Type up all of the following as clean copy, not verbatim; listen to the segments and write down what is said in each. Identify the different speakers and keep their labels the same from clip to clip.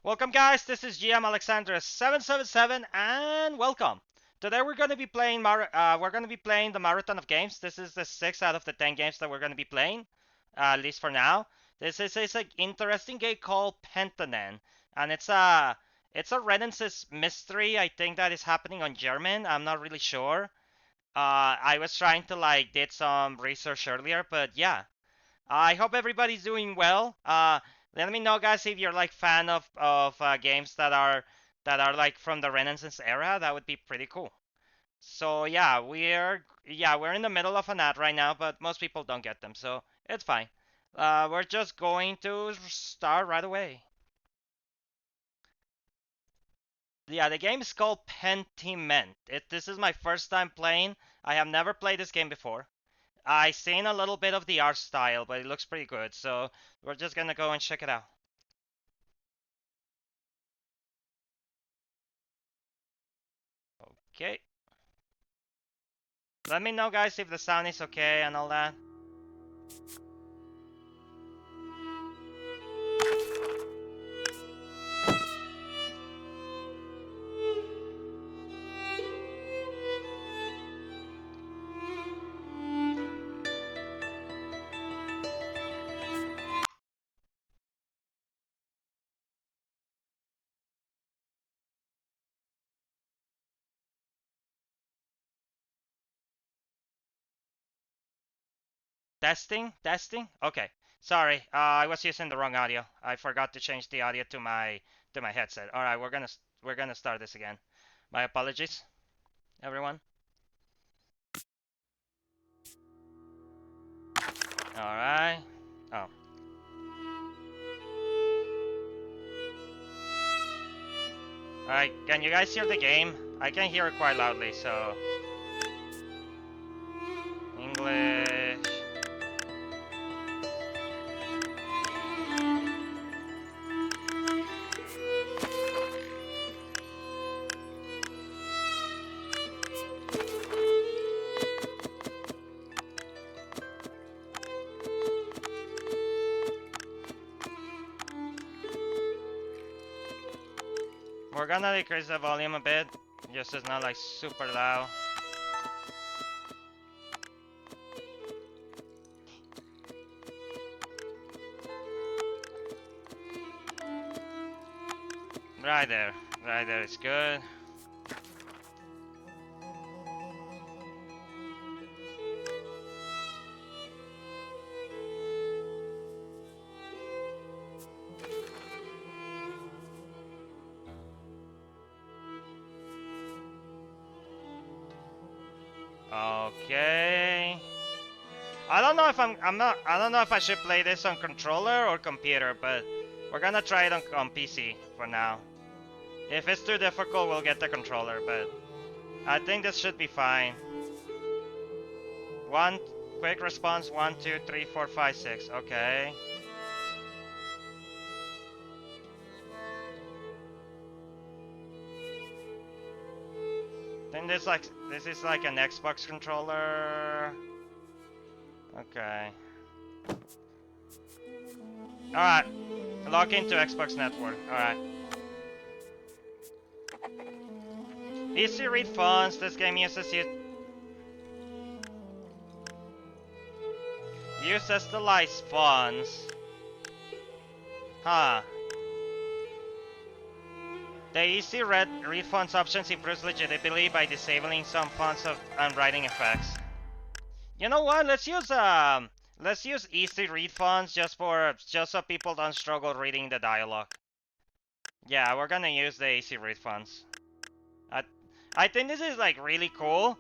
Speaker 1: Welcome guys, this is GM Alexandra777 and welcome. Today we're going to be playing the marathon of games. This is the 6 out of the 10 games that we're going to be playing, at least for now. This is an interesting game called Pentanen, and it's a Renaissance mystery. I think that is happening on German. I'm not really sure. I was trying to did some research earlier, but yeah. I hope everybody's doing well. Let me know, guys, if you're fan of games that are like from the Renaissance era. That would be pretty cool. So we're in the middle of an ad right now, but most people don't get them, so it's fine. We're just going to start right away. Yeah, the game is called Pentiment. This is my first time playing. I have never played this game before. I seen a little bit of the art style, but it looks pretty good, so we're just gonna go and check it out. Okay. Let me know, guys, if the sound is okay and all that. Testing. Okay. Sorry, I was using the wrong audio. I forgot to change the audio to my headset. All right, we're gonna start this again. My apologies, everyone. All right. Oh. All right. Can you guys hear the game? I can hear it quite loudly, so English. We're gonna decrease the volume a bit, just so it's not like super loud. Right there is good. Okay. I don't know if I don't know if I should play this on controller or computer, but we're gonna try it on PC for now. If it's too difficult, we'll get the controller, but I think this should be fine. One quick response, 1, 2, 3, 4, 5, 6. Okay. Then this is like an Xbox controller. Okay. Alright. Log into Xbox Network. Alright. Easy read fonts. This game uses stylized fonts. Huh. The easy read fonts options improves legitimately by disabling some fonts and writing effects. You know what? Let's use easy read fonts just so people don't struggle reading the dialogue. Yeah, we're gonna use the easy read fonts. I think this is like really cool,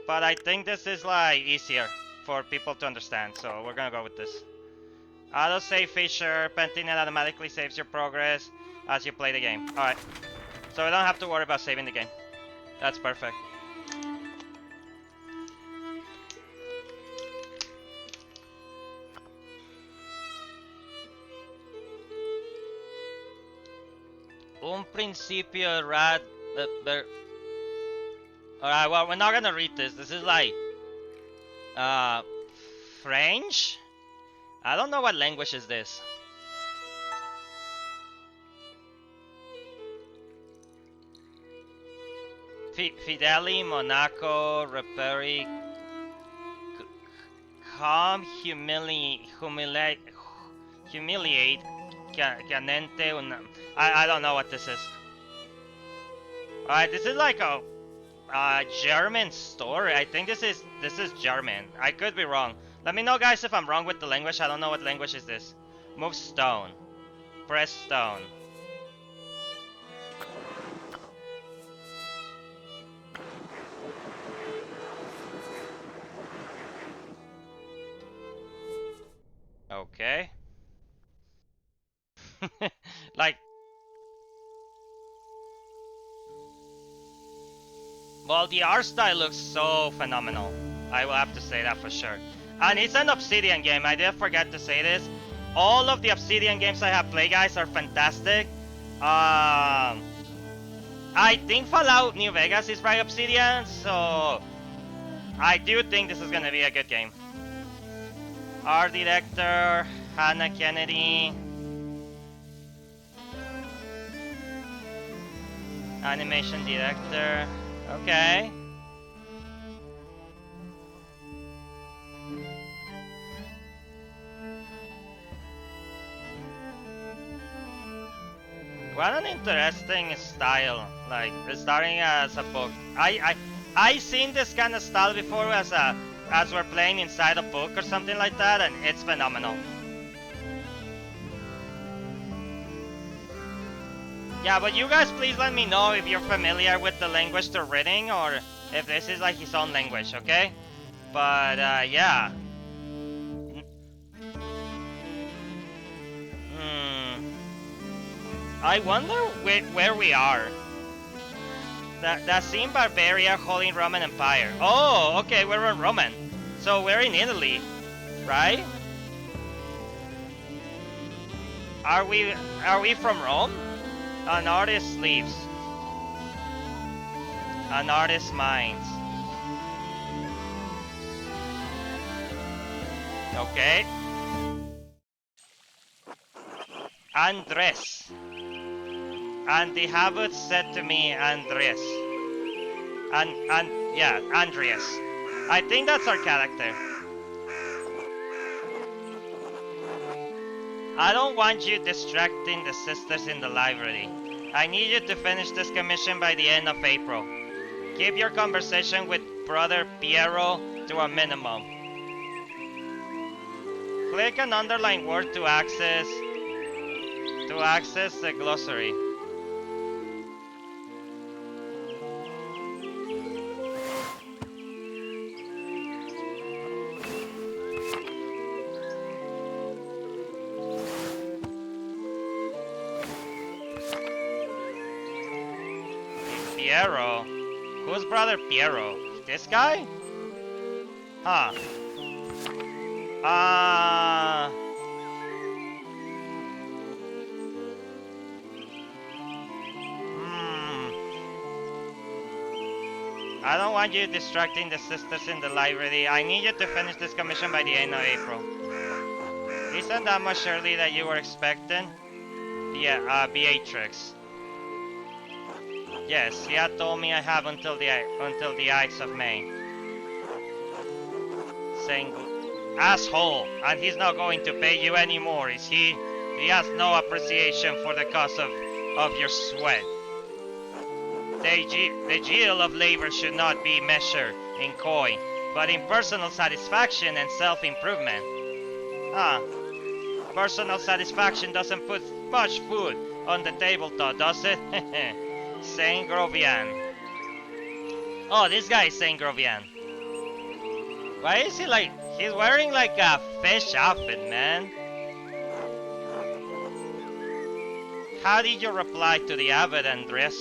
Speaker 1: but I think this is like easier for people to understand, so we're gonna go with this. Auto save feature, Pentiment automatically saves your progress as you play the game. Alright, so we don't have to worry about saving the game. That's perfect. Un principio rad. Alright, well, we're not gonna read this. This is like French? I don't know what language is this. Fideli, Monaco, Reperi, calm, humiliate, Canente, I don't know what this is. Alright, this is like a German story. I think this is German. I could be wrong. Let me know, guys, if I'm wrong with the language. I don't know what language is this. Move stone. Press stone. Okay. Like, well, the art style looks so phenomenal. I will have to say that for sure. And it's an Obsidian game. I did forget to say this. All of the Obsidian games I have played, guys, are fantastic. I think Fallout New Vegas is by Obsidian, so I do think this is gonna be a good game. Art director, Hannah Kennedy. Animation director. Okay. What an interesting style, like starting as a book. I seen this kind of style before as we're playing inside a book or something like that, and it's phenomenal. Yeah, but you guys please let me know if you're familiar with the language they're reading or if this is like his own language, okay? But yeah. I wonder where we are. That scene Barbaria holding Roman Empire. Oh, okay, we're in Roman. So we're in Italy, right? Are we from Rome? An artist sleeps. An artist minds. Okay. Andres. And the habit said to me, Andres. Yeah, Andreas. I think that's our character. I don't want you distracting the sisters in the library. I need you to finish this commission by the end of April. Keep your conversation with Brother Piero to a minimum. Click an underlined word to access the glossary. Piero? Who's Brother Piero? This guy? Huh. I don't want you distracting the sisters in the library. I need you to finish this commission by the end of April. Isn't that much early that you were expecting? Yeah, Beatrix. Yes, he had told me I have until the Ides of May. Saying, asshole, and he's not going to pay you anymore, is he? He has no appreciation for the cost of your sweat. The yield of labor should not be measured in coin, but in personal satisfaction and self-improvement. Personal satisfaction doesn't put much food on the tabletop, does it? Saint Grovian. Oh, this guy is Saint Grovian. Why is he like... He's wearing like a fish outfit, man. How did you reply to the abbot, Andres?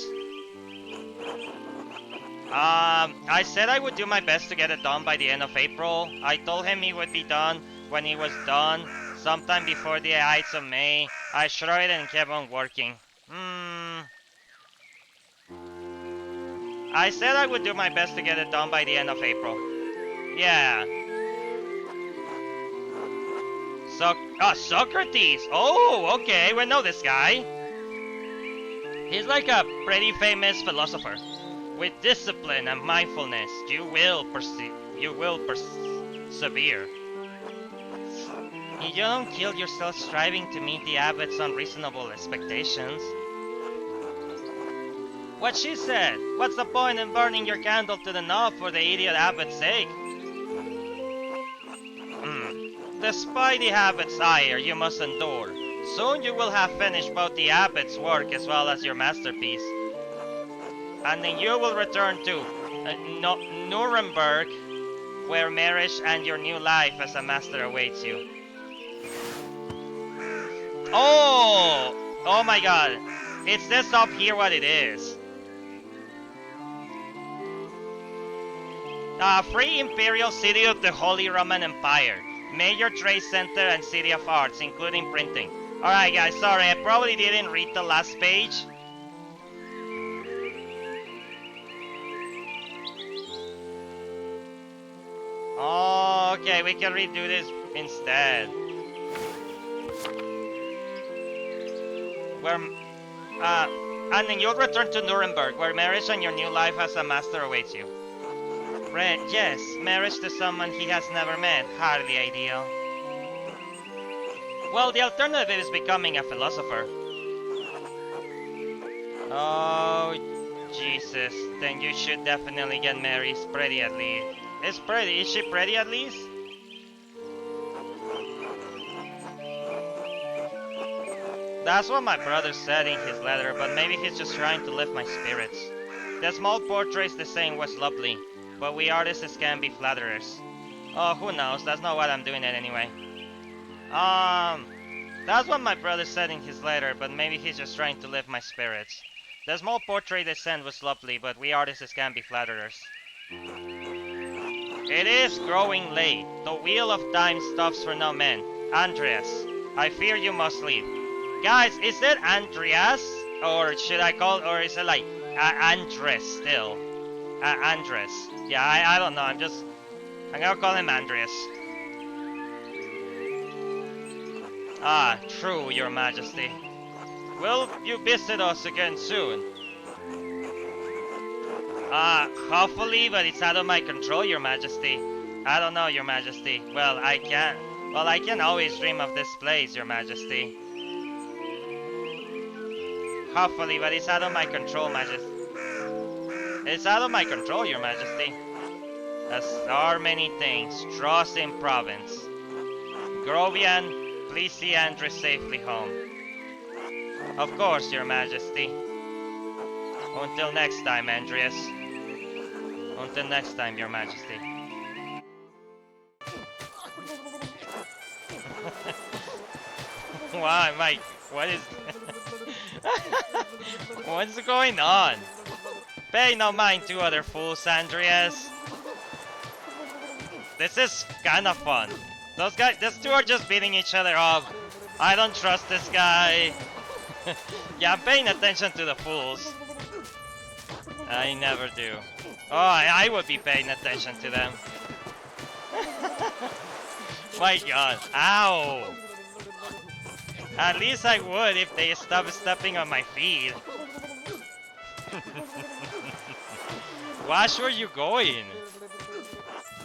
Speaker 1: I said I would do my best to get it done by the end of April. I told him he would be done when he was done, sometime before the Ides of May. I shrugged and kept on working. I said I would do my best to get it done by the end of April. Yeah. Socrates! Oh, okay, we know this guy. He's like a pretty famous philosopher. With discipline and mindfulness, you will persevere. You don't kill yourself striving to meet the abbot's unreasonable expectations. What she said. What's the point in burning your candle to the knob for the idiot abbot's sake? Despite the abbot's ire, you must endure. Soon you will have finished both the abbot's work as well as your masterpiece. And then you will return to Nuremberg, where marriage and your new life as a master awaits you. Oh! Oh my god. It's this up here what it is. Free Imperial City of the Holy Roman Empire. Major trade center and city of arts, including printing. Alright guys, sorry, I probably didn't read the last page. Oh, okay, we can redo this instead. And then you'll return to Nuremberg, where marriage and your new life as a master awaits you. Yes, marriage to someone he has never met, hardly ideal. Well, the alternative is becoming a philosopher. Oh, Jesus, then you should definitely get married. Is pretty at least. Is she pretty at least? That's what my brother said in his letter, but maybe he's just trying to lift my spirits. The small portraits the saying was lovely, but we artists can be flatterers. Oh, who knows? That's not what I'm doing it anyway. That's what my brother said in his letter, but maybe he's just trying to lift my spirits. The small portrait they sent was lovely, but we artists can be flatterers. It is growing late. The wheel of time stops for no man. Andreas, I fear you must leave. Guys, is it Andreas? Or should I call, or is it like Andres still? Andres. Yeah, I don't know. I'm gonna call him Andreas. Ah, true, Your Majesty. Will you visit us again soon? Hopefully, but it's out of my control, Your Majesty. I don't know, Your Majesty. Well, I can always dream of this place, Your Majesty. Hopefully, but it's out of my control, Majesty. It's out of my control, Your Majesty. As are many things. Trosin Province. Grovian, please see Andres safely home. Of course, Your Majesty. Until next time, Andreas. Until next time, Your Majesty. Why, Mike? What is... What's going on? Pay no mind to other fools, Andreas. This is kinda fun. These two are just beating each other up. I don't trust this guy. Yeah, I'm paying attention to the fools. I never do. Oh, I would be paying attention to them. My god. Ow! At least I would if they stop stepping on my feet. Watch where you going.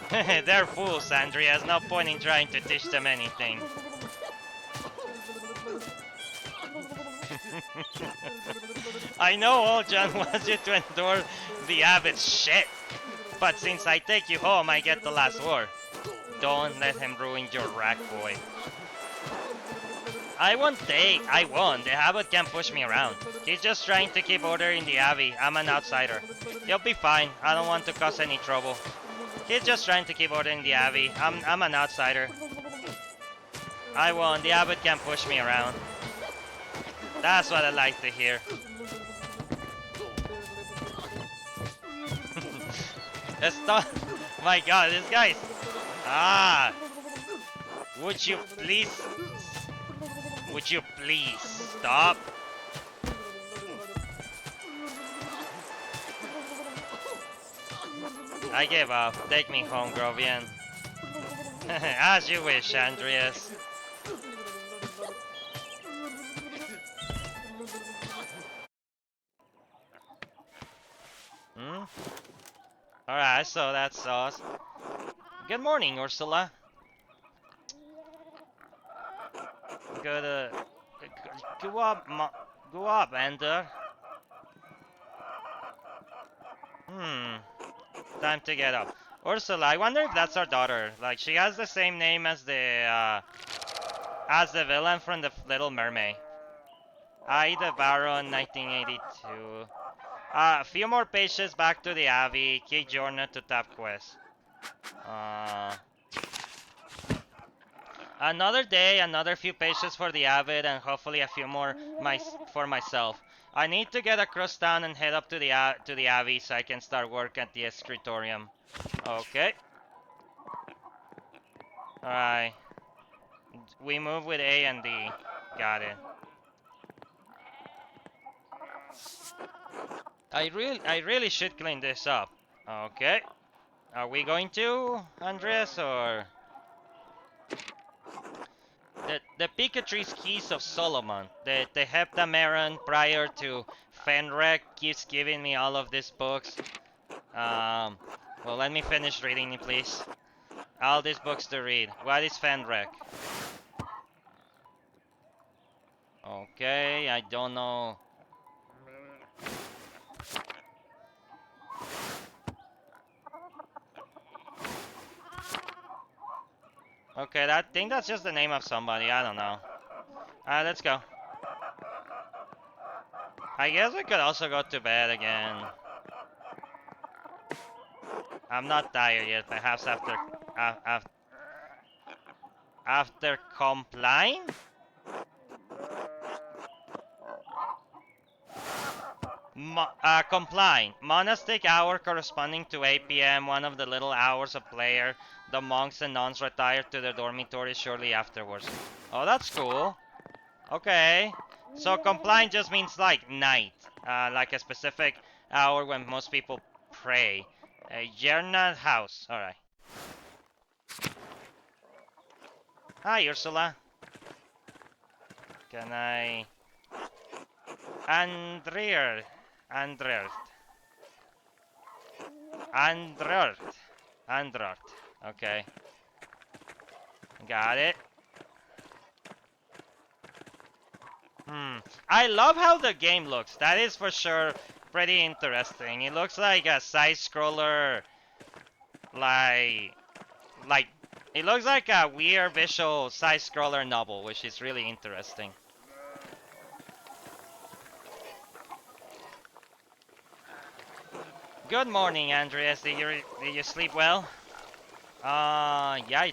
Speaker 1: They're fools, Andreas. No point in trying to teach them anything. I know all John wants you to endure the abbot's shit. But since I take you home, I get the last word. Don't let him ruin your rack, boy. I won't. The abbot can't push me around. He's just trying to keep order in the abbey. I'm an outsider. He'll be fine. I don't want to cause any trouble. He's just trying to keep order in the abbey. I'm an outsider. I won't. The abbot can't push me around. That's what I like to hear. Stop. My god, this guy's... Ah! Would you please stop? I give up. Take me home, Grovian. As you wish, Andreas. Hmm? Alright, so that's us. Good morning, Ursula. Good, go up, go up, Ender. Hmm. Time to get up. Ursula, I wonder if that's our daughter. Like, she has the same name as the villain from the Little Mermaid. Ida Baron, 1982. A few more pages back to the Abbey. Key journey to Tap Quest. Uh, Another day, another few pages for the Avid, and hopefully a few more for myself. I need to get across town and head up to the Abbey so I can start work at the Escritorium. Okay. Alright. We move with A and D. Got it. I really should clean this up. Okay. Are we going to, Andres, or the Pikachu's Keys of Solomon, the Heptameron prior to Fenrek keeps giving me all of these books. Well, let me finish reading it, please. All these books to read. What is Fenrek? Okay, I don't know. Okay, I think that's just the name of somebody. I don't know. Alright, let's go. I guess we could also go to bed again. I'm not tired yet. Perhaps after complying. Complying. Monastic hour corresponding to 8 p.m. One of the little hours of prayer. The monks and nuns retire to their dormitories shortly afterwards. Oh, that's cool. Okay. So complying just means like night. Like a specific hour when most people pray. Yerna house. Alright. Hi, Ursula. Can I... Andreert. Andreert. Andreert. Okay. Got it. I love how the game looks. That is for sure pretty interesting. It looks like a side-scroller, like, it looks like a weird visual side-scroller novel, which is really interesting. Good morning, Andreas. Did you sleep well? Yeah.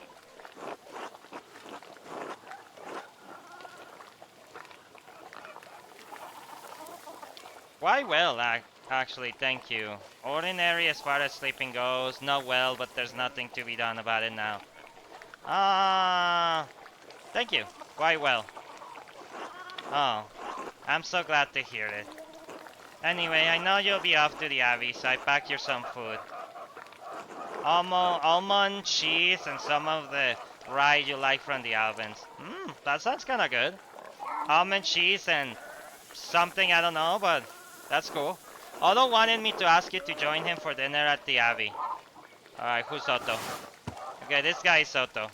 Speaker 1: Quite well, actually, thank you. Ordinary as far as sleeping goes. Not well, but there's nothing to be done about it now. Thank you. Quite well. Oh, I'm so glad to hear it. Anyway, I know you'll be off to the Abbey, so I packed you some food. Almond cheese and some of the rye you like from the Albans. That sounds kinda good. Almond cheese and something I don't know, but that's cool. Otto wanted me to ask you to join him for dinner at the Abbey. Alright, who's Otto? Okay, this guy is Otto.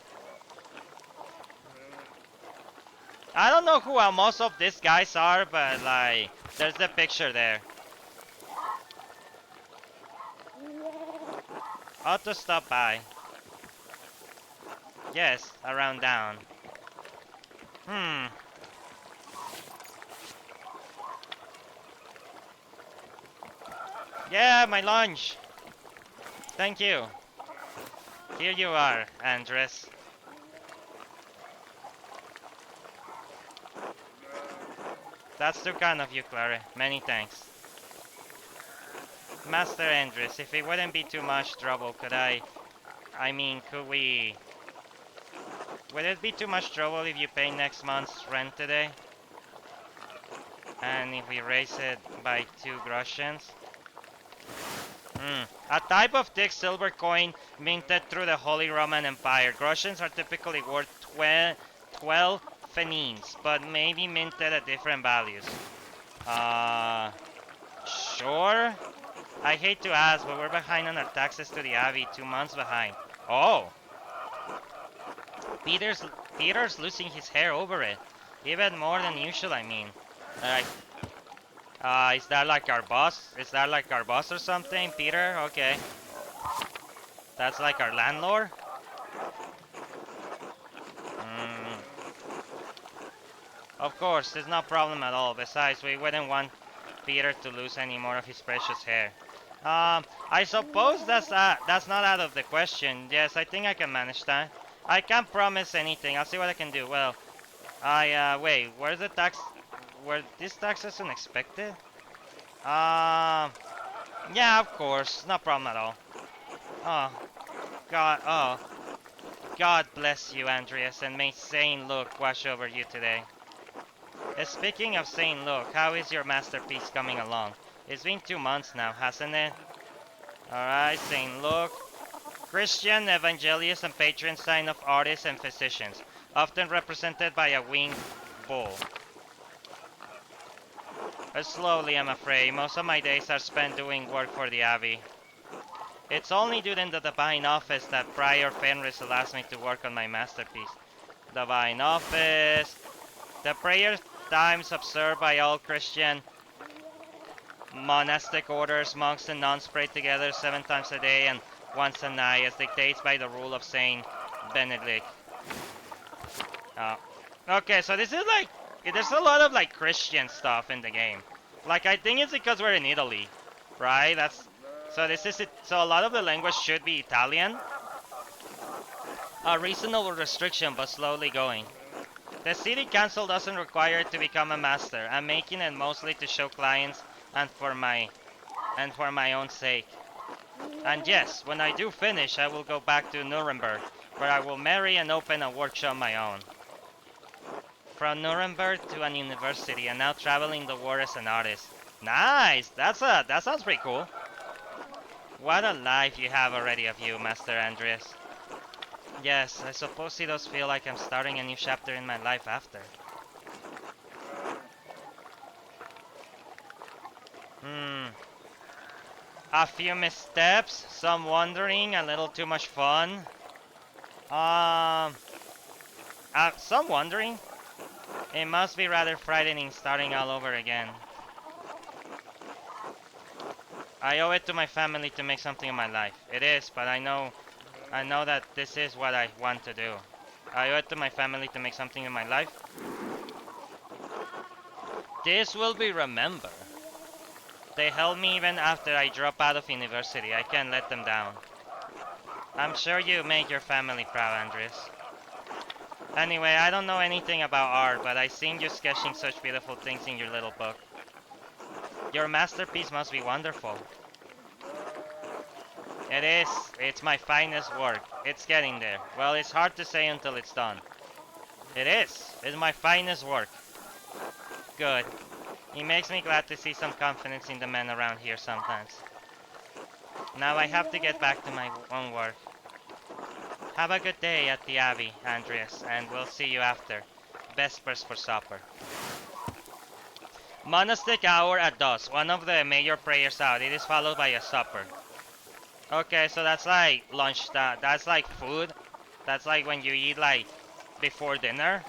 Speaker 1: I don't know who most of these guys are, but like, there's the picture there. Otto stop by. Yes, around down. Yeah, my lunch. Thank you. Here you are, Andres. That's too kind of you, Clary. Many thanks. Master Andres, if it wouldn't be too much trouble, could could we... Would it be too much trouble if you pay next month's rent today? And if we raise it by 2 groshens? A type of thick silver coin minted through the Holy Roman Empire. Groshens are typically worth 12 fenines, but maybe minted at different values. Sure. I hate to ask, but we're behind on our taxes to the Abbey. 2 months behind. Oh, Peter's Peter's losing his hair over it. Even more than usual, I mean. Alright. Is that like our boss? Is that like our boss or something? Peter? Okay. That's like our landlord? Mm. Of course, there's no problem at all. Besides, we wouldn't want Peter to lose any more of his precious hair. I suppose that's not out of the question. Yes, I think I can manage that. I can't promise anything. I'll see what I can do. Well, wait, where's the tax? Were these taxes unexpected? Yeah, of course, no problem at all. Oh, God bless you, Andreas, and may Saint Luke wash over you today. Speaking of Saint Luke, how is your masterpiece coming along? It's been 2 months now, hasn't it? Alright, Saint Luke. Christian, evangelist, and patron saint of artists and physicians, often represented by a winged bull. Slowly, I'm afraid. Most of my days are spent doing work for the Abbey. It's only during the Divine Office that Prior Fenris allows me to work on my masterpiece. Divine Office. The prayer times observed by all Christian monastic orders, monks and nuns pray together 7 times a day and once a night, as dictated by the rule of Saint Benedict. Okay, so this is like, there's a lot of like Christian stuff in the game. Like, I think it's because we're in Italy, right? So this is it. So a lot of the language should be Italian. A reasonable restriction, but slowly going. The city council doesn't require it to become a master. I'm making it mostly to show clients and for my own sake. And yes, when I do finish, I will go back to Nuremberg, where I will marry and open a workshop of my own. From Nuremberg to an university, and now traveling the world as an artist. Nice! That sounds pretty cool. What a life you have already of you, Master Andreas. Yes, I suppose it does feel like I'm starting a new chapter in my life after. A few missteps, some wandering, a little too much fun. Some wandering. It must be rather frightening starting all over again. I owe it to my family to make something of my life. It is, but I know that this is what I want to do. I owe it to my family to make something of my life. This will be remembered. They held me even after I dropped out of university. I can't let them down. I'm sure you make your family proud, Andres. Anyway, I don't know anything about art, but I seen you sketching such beautiful things in your little book. Your masterpiece must be wonderful. It is. It's my finest work. It's getting there. Well, it's hard to say until it's done. It is. It's my finest work. Good. It makes me glad to see some confidence in the men around here sometimes. Now I have to get back to my own work. Have a good day at the Abbey, Andreas, and we'll see you after. Vespers for supper. Monastic hour at dusk. One of the major prayers out. It is followed by a supper. Okay, so that's like lunch. That's like food. That's like when you eat like before dinner.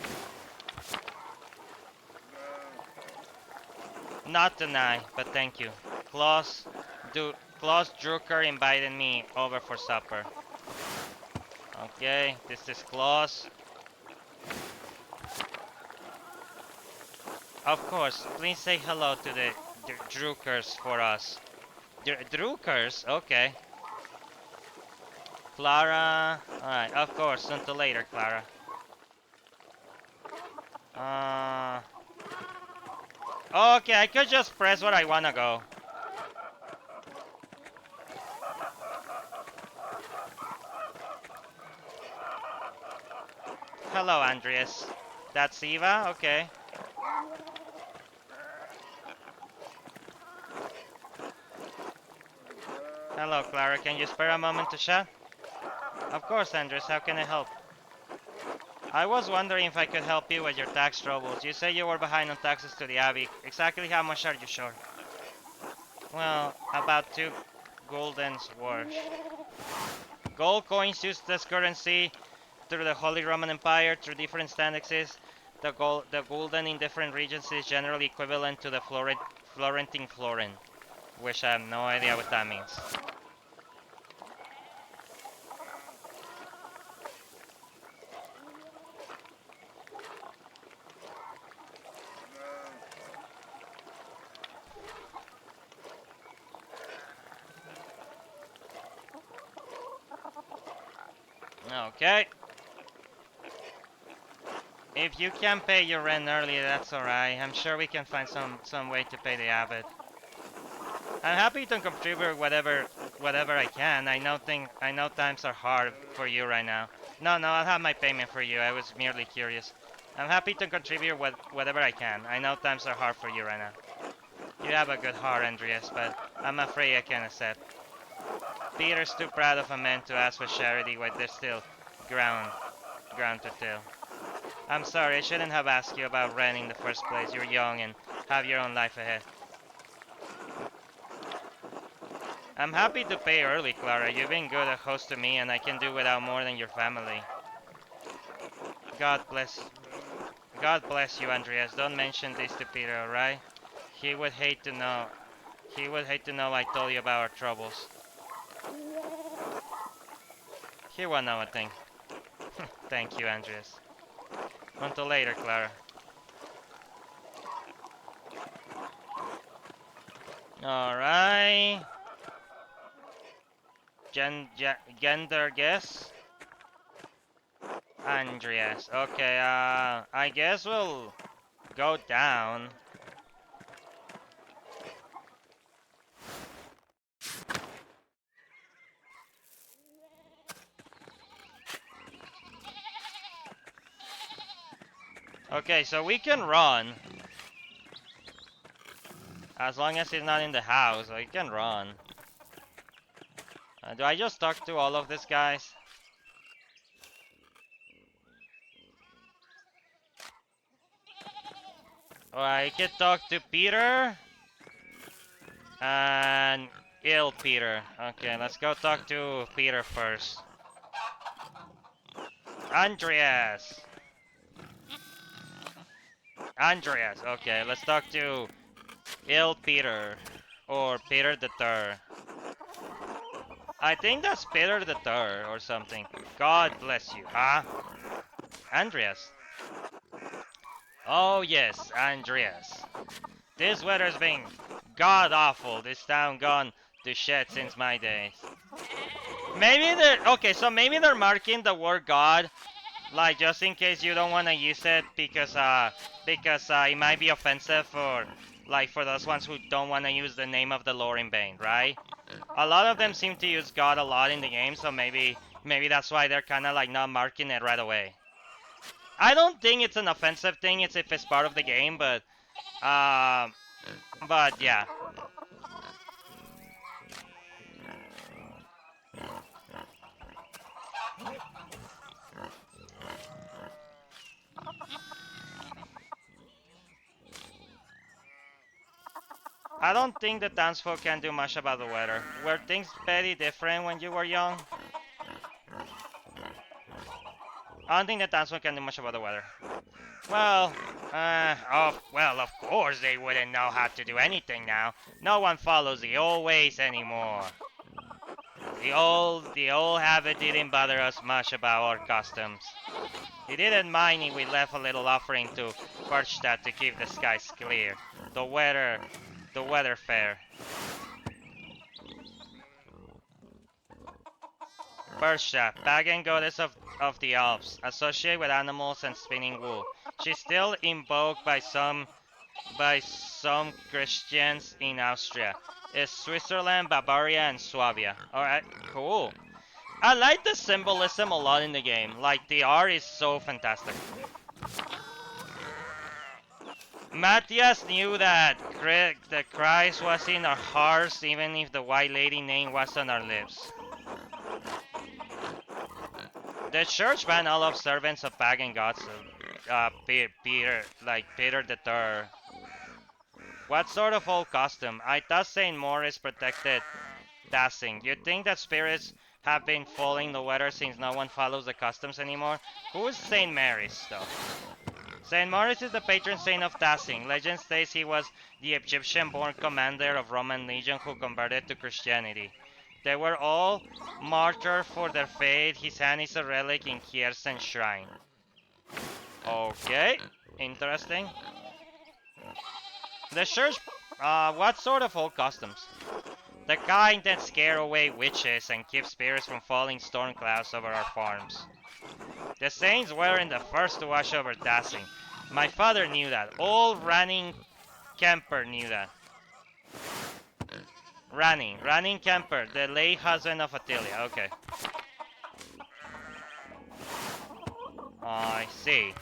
Speaker 1: Not tonight, but thank you. Klaus Drucker invited me over for supper. Okay, this is Klaus. Of course, please say hello to the Druckers for us. Druckers? Okay. Clara. Alright, of course, until later, Clara. Okay, I could just press where I wanna go. Hello, Andreas. That's Eva? Okay. Hello, Clara. Can you spare a moment to chat? Of course, Andreas. How can I help? I was wondering if I could help you with your tax troubles. You say you were behind on taxes to the Abbey. Exactly how much are you short? Well, about 2 guldens worth. Gold coins used as currency through the Holy Roman Empire through different standexes. The gulden in different regions is generally equivalent to the Florentine florin, which I have no idea what that means. Okay. If you can pay your rent early, that's alright. I'm sure we can find some way to pay the abbot. I'm happy to contribute whatever I can. I know times are hard for you right now. No, I'll have my payment for you. I was merely curious. I'm happy to contribute whatever I can. I know times are hard for you right now. You have a good heart, Andreas, but I'm afraid I can't accept. Peter's too proud of a man to ask for charity when there's still ground to till. I'm sorry, I shouldn't have asked you about rent in the first place. You're young and have your own life ahead. I'm happy to pay early, Clara. You've been good a host to me, and I can do without more than your family. God bless. God bless you, Andreas. Don't mention this to Peter, alright? He would hate to know. He would hate to know I told you about our troubles. He won't know a thing. Thank you, Andreas. Until later, Clara. Alright. Gender guess? Andreas. Okay, I guess we'll go down. Okay, so we can run. As long as he's not in the house, we can run. Do I just talk to all of these guys? Or I can talk to Peter. And ill Peter. Okay, let's go talk to Peter first. Andreas. Andreas. Okay, let's talk to ill Peter. Or Peter the Third. I think that's Peter the Third or something. God bless you, huh? Andreas. Oh yes, Andreas. This weather's been god awful. This town gone to shit since my days. Maybe they're okay, so maybe they're marking the word God, like just in case you don't want to use it because it might be offensive for like for those ones who don't want to use the name of the Lord in vain, right? A lot of them seem to use God a lot in the game, so maybe that's why they're kind of like not marking it right away. I don't think it's an offensive thing. It's if it's part of the game, uh, but yeah. I don't think the townsfolk can do much about the weather. Were things very different when you were young? I don't think the townsfolk can do much about the weather. Well, of course they wouldn't know how to do anything now. No one follows the old ways anymore. The old habit didn't bother us much about our customs. He didn't mind if we left a little offering to Berchtesgaden to keep the skies clear. The weather fair. Berchtesgaden, pagan goddess of the Alps, associated with animals and spinning wool. She's still invoked by some Christians in Austria. It's Switzerland, Bavaria, and Swabia. Alright, cool. I like the symbolism a lot in the game. Like, the art is so fantastic. Matthias knew that Christ was in our hearts even if the White Lady name was on our lips. The church banned all observance of pagan gods, Peter the Third. What sort of old custom? I thought St. Maurice protected dancing. You think that spirits have been following the weather since no one follows the customs anymore? Who is St. Maurice, though? St. Maurice is the patron saint of dancing. Legend states he was the Egyptian-born commander of Roman legion who converted to Christianity. They were all martyred for their faith. His hand is a relic in Kiersten Shrine. Okay, interesting. The church, what sort of old customs? The kind that scare away witches and keep spirits from falling storm clouds over our farms. The saints weren't the first to watch over dancing. My father knew that. Old Ranning Kemper knew that. Ranning Kemper, the late husband of Attilia. Okay. I see.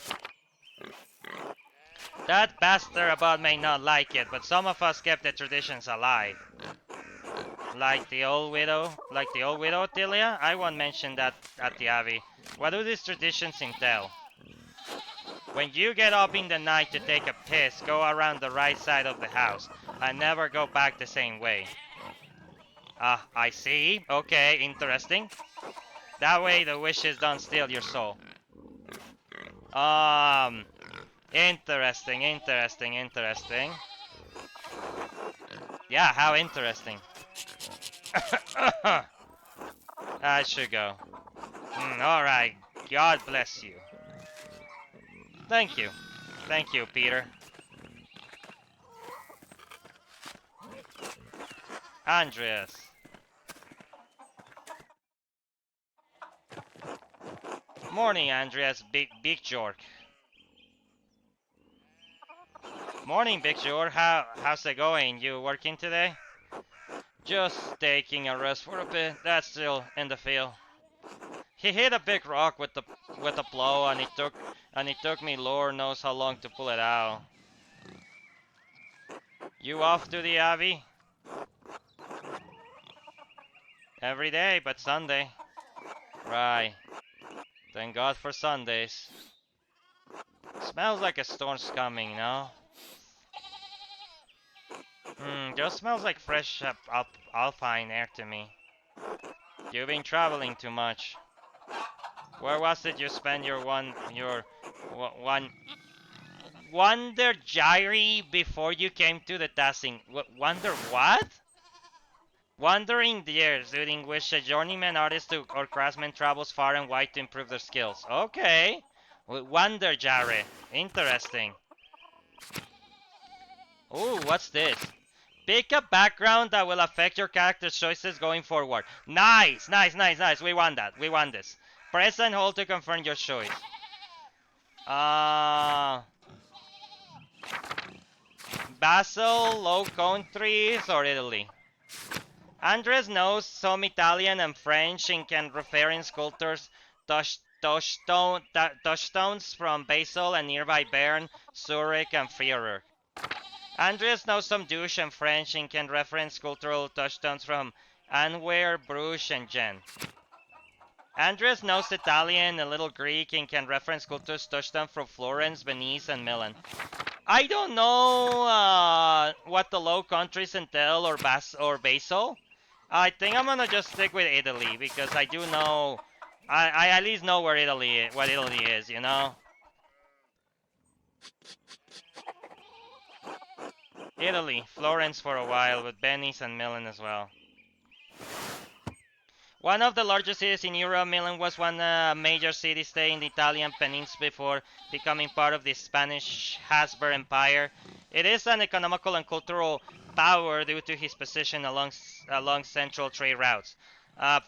Speaker 1: That bastard about may not like it, but some of us kept the traditions alive. Like the old widow? Like the old widow, Attilia? I won't mention that at the Abbey. What do these traditions entail? When you get up in the night to take a piss, go around the right side of the house and never go back the same way. Ah, I see. Okay, interesting. That way the wishes don't steal your soul. Interesting. Yeah, how interesting. I should go. Alright, God bless you. Thank you. Thank you, Peter. Andreas. Morning, Andreas, big Jork. Morning, Big Jork. How's it going? You working today? Just taking a rest for a bit. That's still in the field. He hit a big rock with a plow, and it took me Lord knows how long to pull it out. You off to the Abbey? Every day, but Sunday. Right. Thank God for Sundays. Smells like a storm's coming, no? Just smells like fresh alpine air to me. You've been traveling too much. Where was it you spent your one Wonder Gyri before you came to the Tassing? Wonder what? Wandering years during which a journeyman artist or craftsman travels far and wide to improve their skills. Okay. Wonder Gyri. Interesting. Ooh, what's this? Pick a background that will affect your character's choices going forward. Nice. We want that. We want this. Press and hold to confirm your choice. Basel, Low Countries, or Italy? Andres knows some Italian and French and can reference sculptors touchstones from Basel and nearby Bern, Zurich, and Freiburg. Andres knows some Dutch and French and can reference cultural touchstones from Antwerp, Bruges, and Gent. Andres knows Italian, a little Greek, and can reference cultures touchstones from Florence, Venice, and Milan. I don't know what the Low Countries entail or Basel. I think I'm gonna just stick with Italy because I do know, I at least know what Italy is, you know. Italy, Florence for a while, with Venice and Milan as well. One of the largest cities in Europe, Milan was one major city-state in the Italian peninsula before becoming part of the Spanish Habsburg Empire. It is an economical and cultural power due to his position along central trade routes.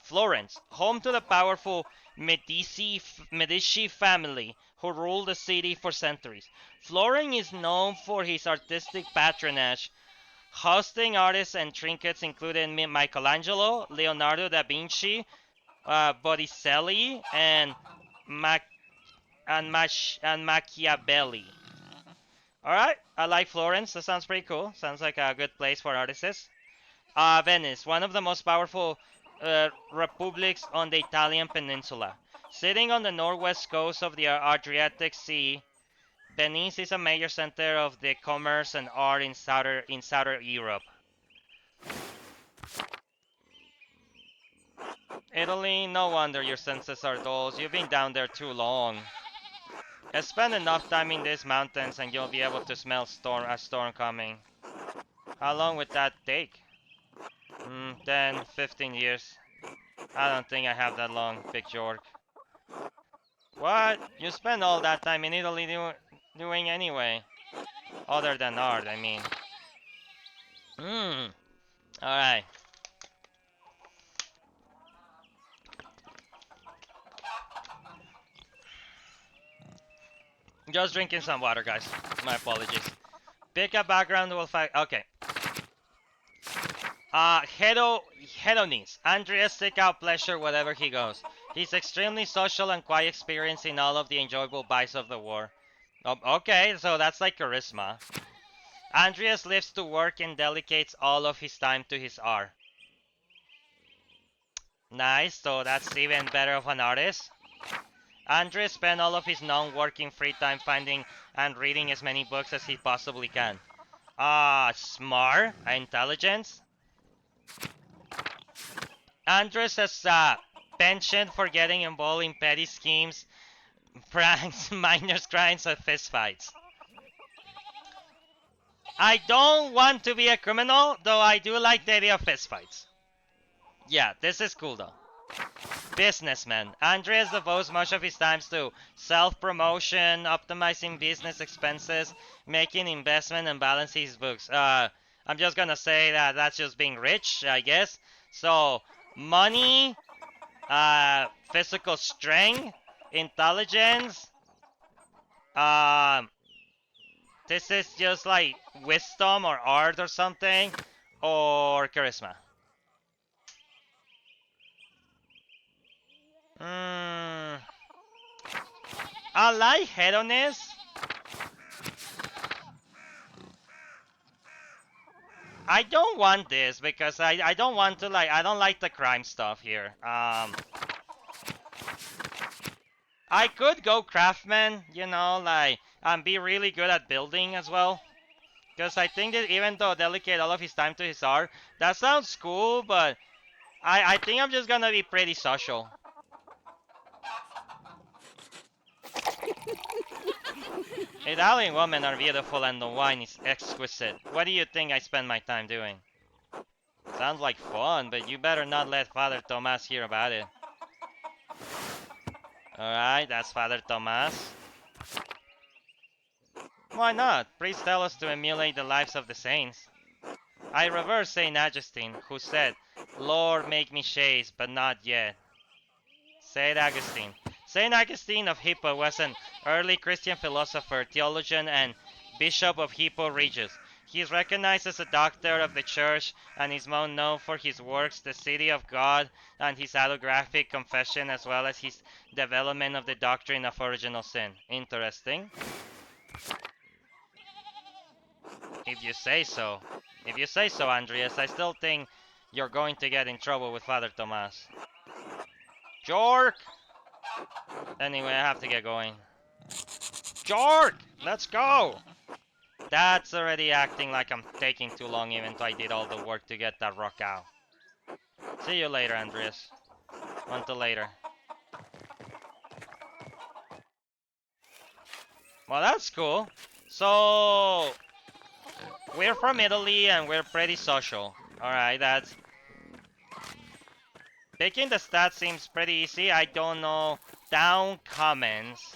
Speaker 1: Florence, home to the powerful Medici family who ruled the city for centuries. Florence is known for his artistic patronage, hosting artists and trinkets including Michelangelo, Leonardo da Vinci, Botticelli, and Machiavelli. Alright, I like Florence. That sounds pretty cool. Sounds like a good place for artists. Venice, one of the most powerful republics on the Italian peninsula. Sitting on the northwest coast of the Adriatic Sea, Venice is a major center of the commerce and art in southern Europe. Italy, no wonder your senses are dull. You've been down there too long. Spend enough time in these mountains and you'll be able to smell a storm coming. How long would that take? 10, 15 years. I don't think I have that long, Big Jork. What? You spend all that time in Italy doing anyway? Other than art, I mean. Alright. Just drinking some water, guys. My apologies. Pick a background, we'll fight. Okay. Hedonist. Andreas seek out pleasure wherever he goes. He's extremely social and quite experienced in all of the enjoyable vices of the war. Okay, so that's like charisma. Andreas lives to work and dedicates all of his time to his art. Nice, so that's even better of an artist. Andreas spends all of his non-working free time finding and reading as many books as he possibly can. Smart, intelligence. Andres has a penchant for getting involved in petty schemes, pranks, minor crimes, and fistfights. I don't want to be a criminal, though I do like the idea of fistfights. Yeah, this is cool though. Businessman. Andreas devotes much of his time to self-promotion, optimizing business expenses, making investment, and balancing his books. I'm just gonna say that that's just being rich, I guess. So, money, physical strength, intelligence. This is just like wisdom or art or something, or charisma. I like hedonist. I don't want this because I don't want to I don't like the crime stuff here. I could go craftsman, you know, and be really good at building as well. Because I think that even though dedicate all of his time to his art, that sounds cool, but I think I'm just gonna be pretty social. Italian women are beautiful and the wine is exquisite. What do you think I spend my time doing? Sounds like fun, but you better not let Father Tomas hear about it. Alright, that's Father Tomas. Why not? Priests tell us to emulate the lives of the saints. I reverse Saint Augustine, who said, Lord, make me chaste, but not yet. Saint Augustine. Saint Augustine of Hippo was an early Christian philosopher, theologian, and bishop of Hippo Regius. He is recognized as a doctor of the church and is most known for his works, The City of God, and his autographic confession, as well as his development of the doctrine of original sin. Interesting. If you say so. If you say so, Andreas, I still think you're going to get in trouble with Father Tomas. Jork! Anyway, I have to get going. Jork! Let's go! That's already acting like I'm taking too long even though I did all the work to get that rock out. See you later, Andreas. Until later. Well, that's cool. So, we're from Italy and we're pretty social. Alright, that's... Picking the stats seems pretty easy. I don't know. Down comments.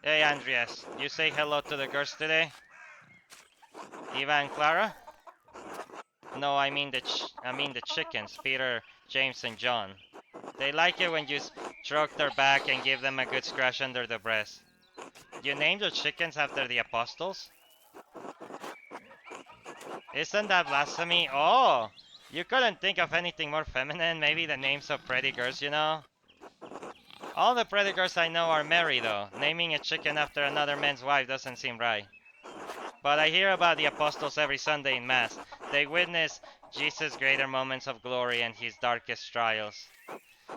Speaker 1: Hey, Andreas. You say hello to the girls today? Eva and Clara? No, I mean the chickens. Peter, James, and John. They like it when you stroke their back and give them a good scratch under the breast. You named your chickens after the apostles? Isn't that blasphemy? Oh! You couldn't think of anything more feminine? Maybe the names of pretty girls, you know? All the pretty girls I know are married, though. Naming a chicken after another man's wife doesn't seem right. But I hear about the apostles every Sunday in Mass. They witness Jesus' greater moments of glory and his darkest trials.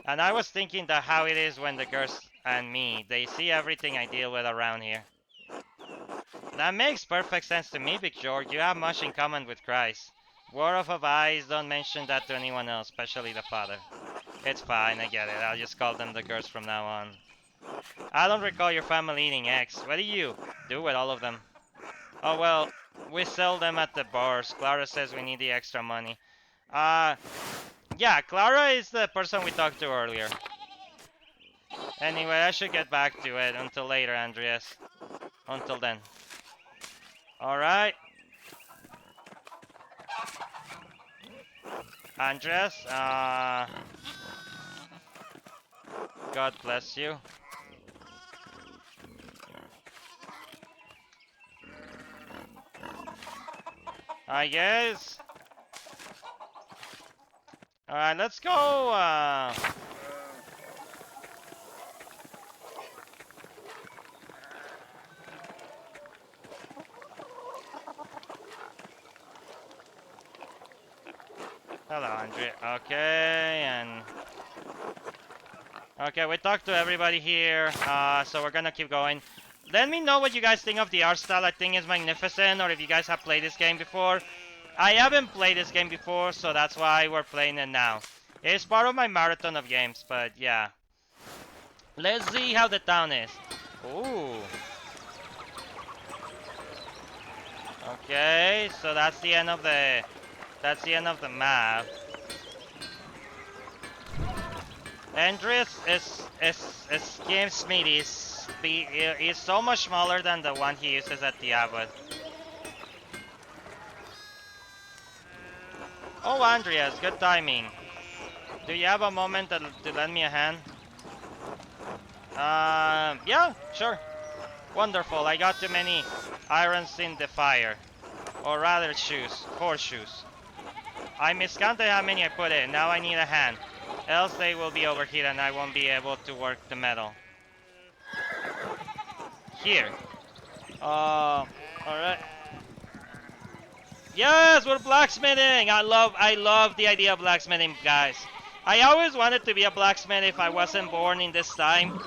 Speaker 1: And I was thinking that how it is when the girls and me, they see everything I deal with around here. That makes perfect sense to me, Big George. You have much in common with Christ. Word of advice, don't mention that to anyone else, especially the father. It's fine, I get it. I'll just call them the girls from now on. I don't recall your family eating eggs. What do you do with all of them? Oh well, we sell them at the bars. Clara says we need the extra money. Uh, yeah, Clara is the person we talked to earlier. Anyway, I should get back to it. Until later, Andreas. Until then. Alright. Andreas, God bless you. I guess. Alright, let's go, hello, Andre. Okay, and... Okay, we talked to everybody here, so we're gonna keep going. Let me know what you guys think of the art style. I think it's magnificent, or if you guys have played this game before. I haven't played this game before, so that's why we're playing it now. It's part of my marathon of games, but yeah. Let's see how the town is. Ooh. Okay, so that's the end of the map. Andres is Game Smith is so much smaller than the one he uses at the Abbot. Oh, Andreas, good timing. Do you have a moment to lend me a hand? Yeah, sure. Wonderful, I got too many irons in the fire. Or rather shoes, horseshoes. I miscounted how many I put in, now I need a hand. Else they will be overheated and I won't be able to work the metal. Here. Alright. Yes, we're blacksmithing! I love the idea of blacksmithing, guys. I always wanted to be a blacksmith if I wasn't born in this time.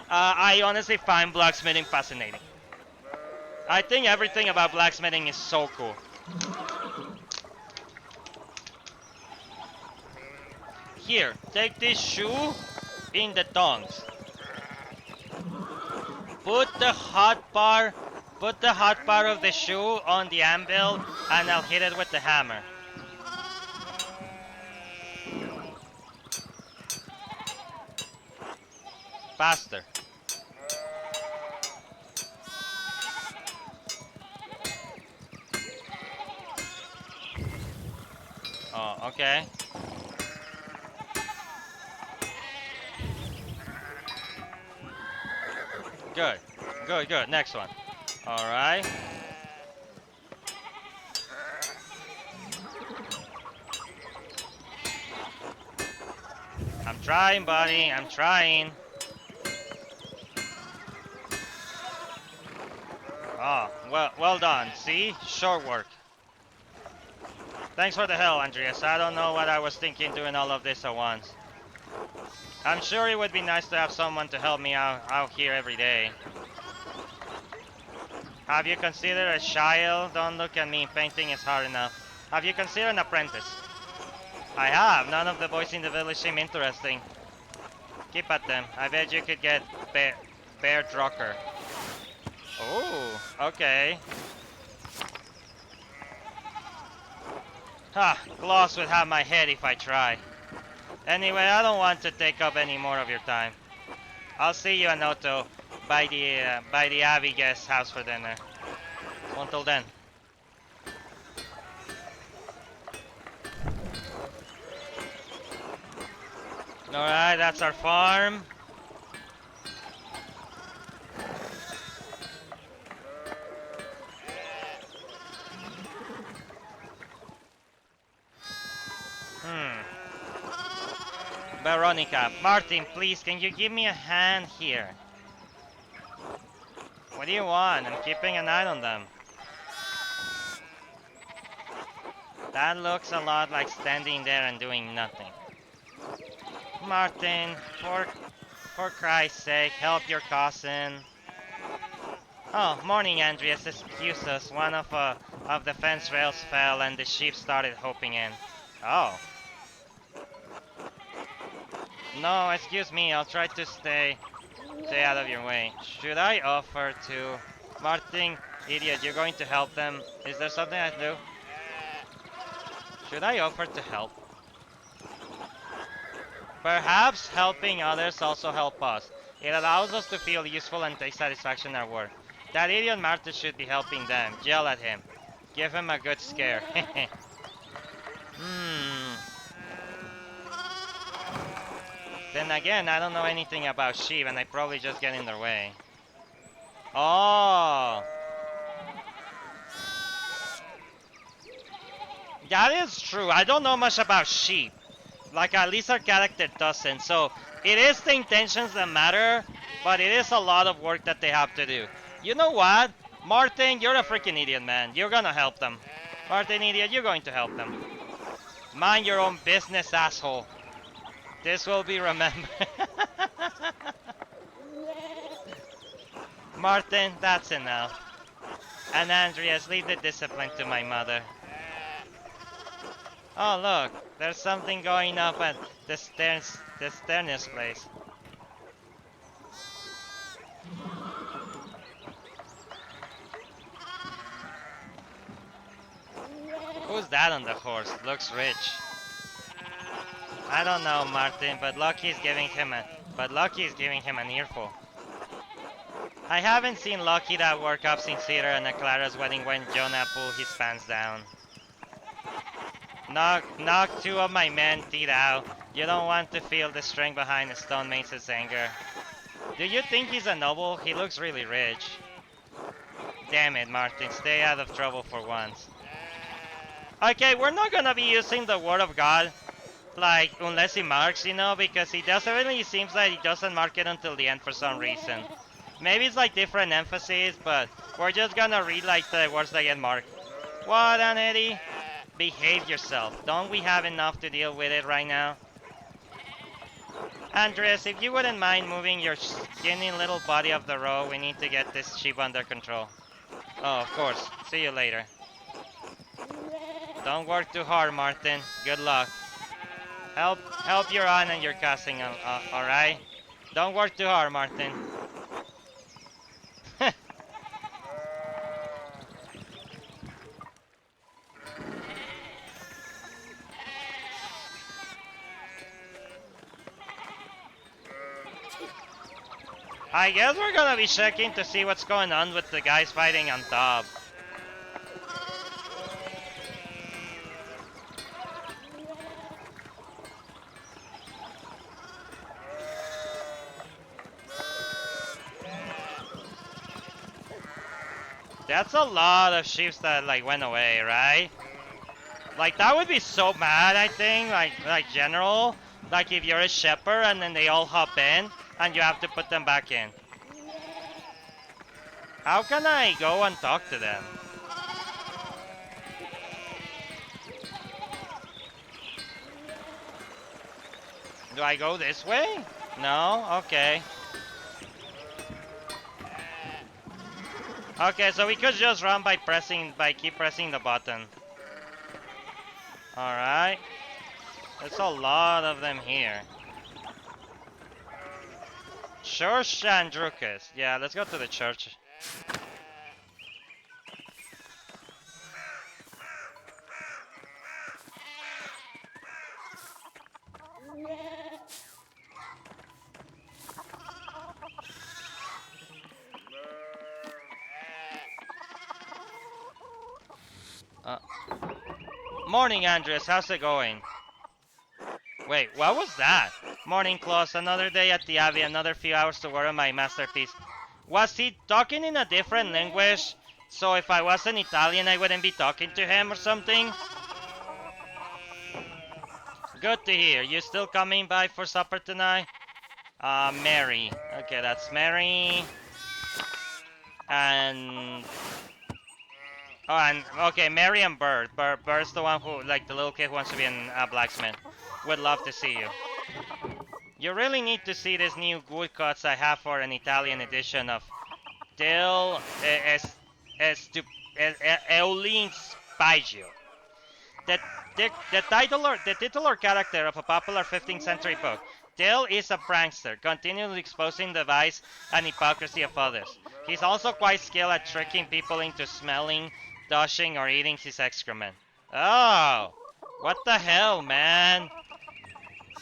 Speaker 1: I honestly find blacksmithing fascinating. I think everything about blacksmithing is so cool. Here, take this shoe in the tongs. Put the hot part of the shoe on the anvil and I'll hit it with the hammer. Faster. Oh, okay. Good. Good, good. Next one. Alright. I'm trying, buddy. I'm trying. Oh, well done. See? Short work. Thanks for the help, Andreas. I don't know what I was thinking doing all of this at once. I'm sure it would be nice to have someone to help me out here every day. Have you considered a child? Don't look at me. Painting is hard enough. Have you considered an apprentice? I have. None of the boys in the village seem interesting. Keep at them. I bet you could get Bear Drucker. Oh, okay. Ha, Gloss would have my head if I try. Anyway, I don't want to take up any more of your time. I'll see you, Anoto, by the Abbey guest house for dinner. Until then. Alright, that's our farm. Veronica, Martin, please, can you give me a hand here? What do you want? I'm keeping an eye on them. That looks a lot like standing there and doing nothing. Martin, for Christ's sake, help your cousin. Oh, morning, Andreas. Excuse us. One of the fence rails fell and the sheep started hopping in. Oh. No, excuse me. I'll try to stay out of your way. Should I offer to... Martin, idiot, you're going to help them. Is there something I can do? Should I offer to help? Perhaps helping others also help us. It allows us to feel useful and take satisfaction in our work. That idiot Martin should be helping them. Yell at him. Give him a good scare. Hmm. Then again, I don't know anything about sheep and I probably just get in their way. Oh. That is true. I don't know much about sheep. Like, at least our character doesn't. So, it is the intentions that matter, but it is a lot of work that they have to do. You know what? Martin, you're a freaking idiot, man. You're gonna help them. Martin, idiot, you're going to help them. Mind your own business, asshole. This will be remembered. Martin, that's enough. And Andreas, leave the discipline to my mother. Oh, look. There's something going up at the Sternis place. Who's that on the horse? Looks rich. I don't know, Martin, but Lucky's giving him an earful. I haven't seen Lucky that work up since Cedar and Clara's wedding when Jonah pulled his pants down. Knock two of my men teeth out. You don't want to feel the strength behind the stone mace's anger. Do you think he's a noble? He looks really rich. Damn it, Martin, stay out of trouble for once. Okay, we're not gonna be using the word of God, like, unless he marks, you know, because he doesn't really seems like he doesn't mark it until the end for some reason. Maybe it's like different emphasis, but we're just gonna read like the words that get marked. What an Eddie? Behave yourself. Don't we have enough to deal with it right now? Andres, if you wouldn't mind moving your skinny little body off the road, we need to get this sheep under control. Oh, of course. See you later. Don't work too hard, Martin. Good luck. Help your aunt and your cousin, alright? Don't work too hard, Martin. I guess we're gonna be checking to see what's going on with the guys fighting on top. That's a lot of sheep that like went away, right? Like that would be so bad, I think, like general. Like if you're a shepherd and then they all hop in and you have to put them back in. How can I go and talk to them? Do I go this way? No? Okay. Okay, so we could just run by keep pressing the button. Alright. There's a lot of them here. Church Andrukas. Yeah, let's go to the church. Morning, Andres. How's it going? Wait, what was that? Morning, Claus. Another day at the Abbey. Another few hours to work on my masterpiece. Was he talking in a different language? So if I wasn't Italian, I wouldn't be talking to him or something? Good to hear. You still coming by for supper tonight? Mary. Okay, that's Mary. And... Oh, and okay, Mary and Bird. Bird's the one who, like, the little kid who wants to be a blacksmith. Would love to see you. You really need to see this new woodcuts I have for an Italian edition of Del Eulin Spiggio. The, the titular character of a popular 15th century book. Dale is a prankster, continually exposing the vice and hypocrisy of others. He's also quite skilled at tricking people into smelling, dashing, or eating his excrement. Oh, what the hell, man?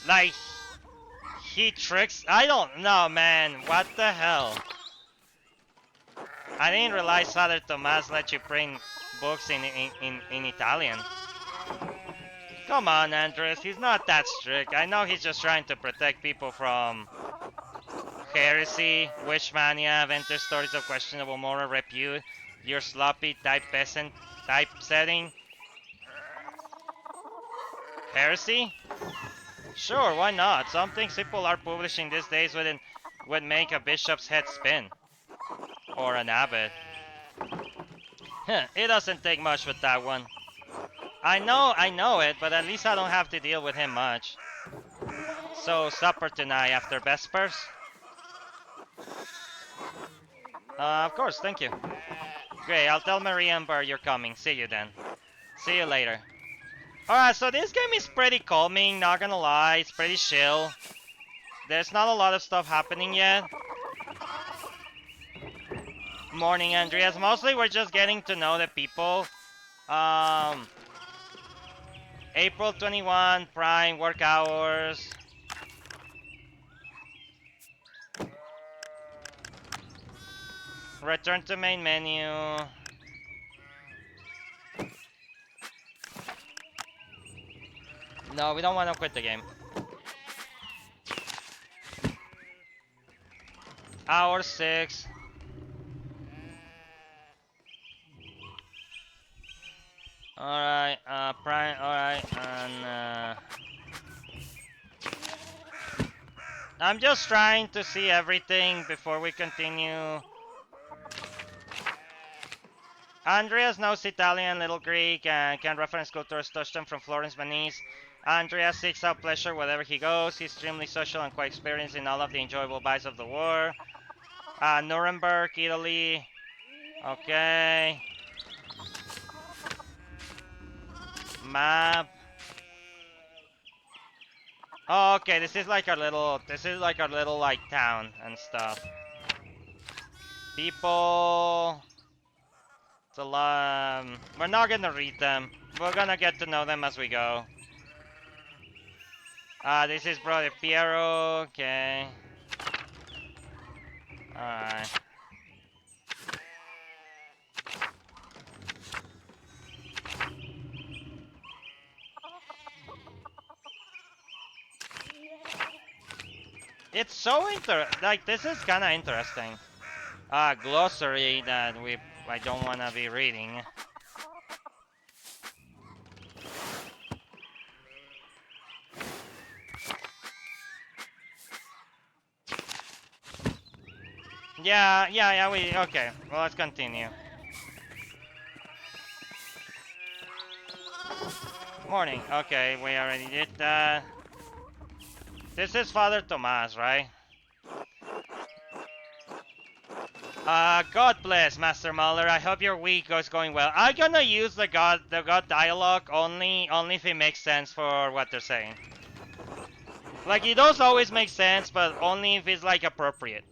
Speaker 1: Like, he tricks? I don't know, man. What the hell? I didn't realize Father Tomas let you print books in Italian. Come on, Andres. He's not that strict. I know he's just trying to protect people from heresy, witch mania, vendor stories of questionable moral repute, your sloppy type peasant typesetting. Heresy? Sure, why not? Some things people are publishing these days would make a bishop's head spin. Or an abbot. It doesn't take much with that one. I know it, but at least I don't have to deal with him much. So, supper tonight after Vespers? Of course, thank you. Great, I'll tell Maria and Burr you're coming. See you then. See you later. Alright, so this game is pretty calming, not gonna lie. It's pretty chill. There's not a lot of stuff happening yet. Morning, Andreas. Mostly we're just getting to know the people. April 21, Prime, work hours. Return to main menu. No, we don't want to quit the game. Hour 6. Alright, Prime, alright, and I'm just trying to see everything before we continue. Andreas knows Italian, Little Greek, and can reference cultural touchdown from Florence, Venice. Andreas seeks out pleasure wherever he goes. He's extremely social and quite experienced in all of the enjoyable vibes of the war. Nuremberg, Italy. Okay. Map. Oh, okay, this is like our little like town and stuff. People. It's a lot. We're not gonna read them. We're gonna get to know them as we go. This is Brother Piero. Okay. Alright. It's so like, this is kind of interesting. Glossary that I don't want to be reading. Yeah, okay. Well, let's continue. Morning. Okay, we already did that. This is Father Tomas, right? God bless, Master Muller. I hope your week is going well. I'm gonna use the God dialogue only if it makes sense for what they're saying. Like, it does always make sense, but only if it's, like, appropriate.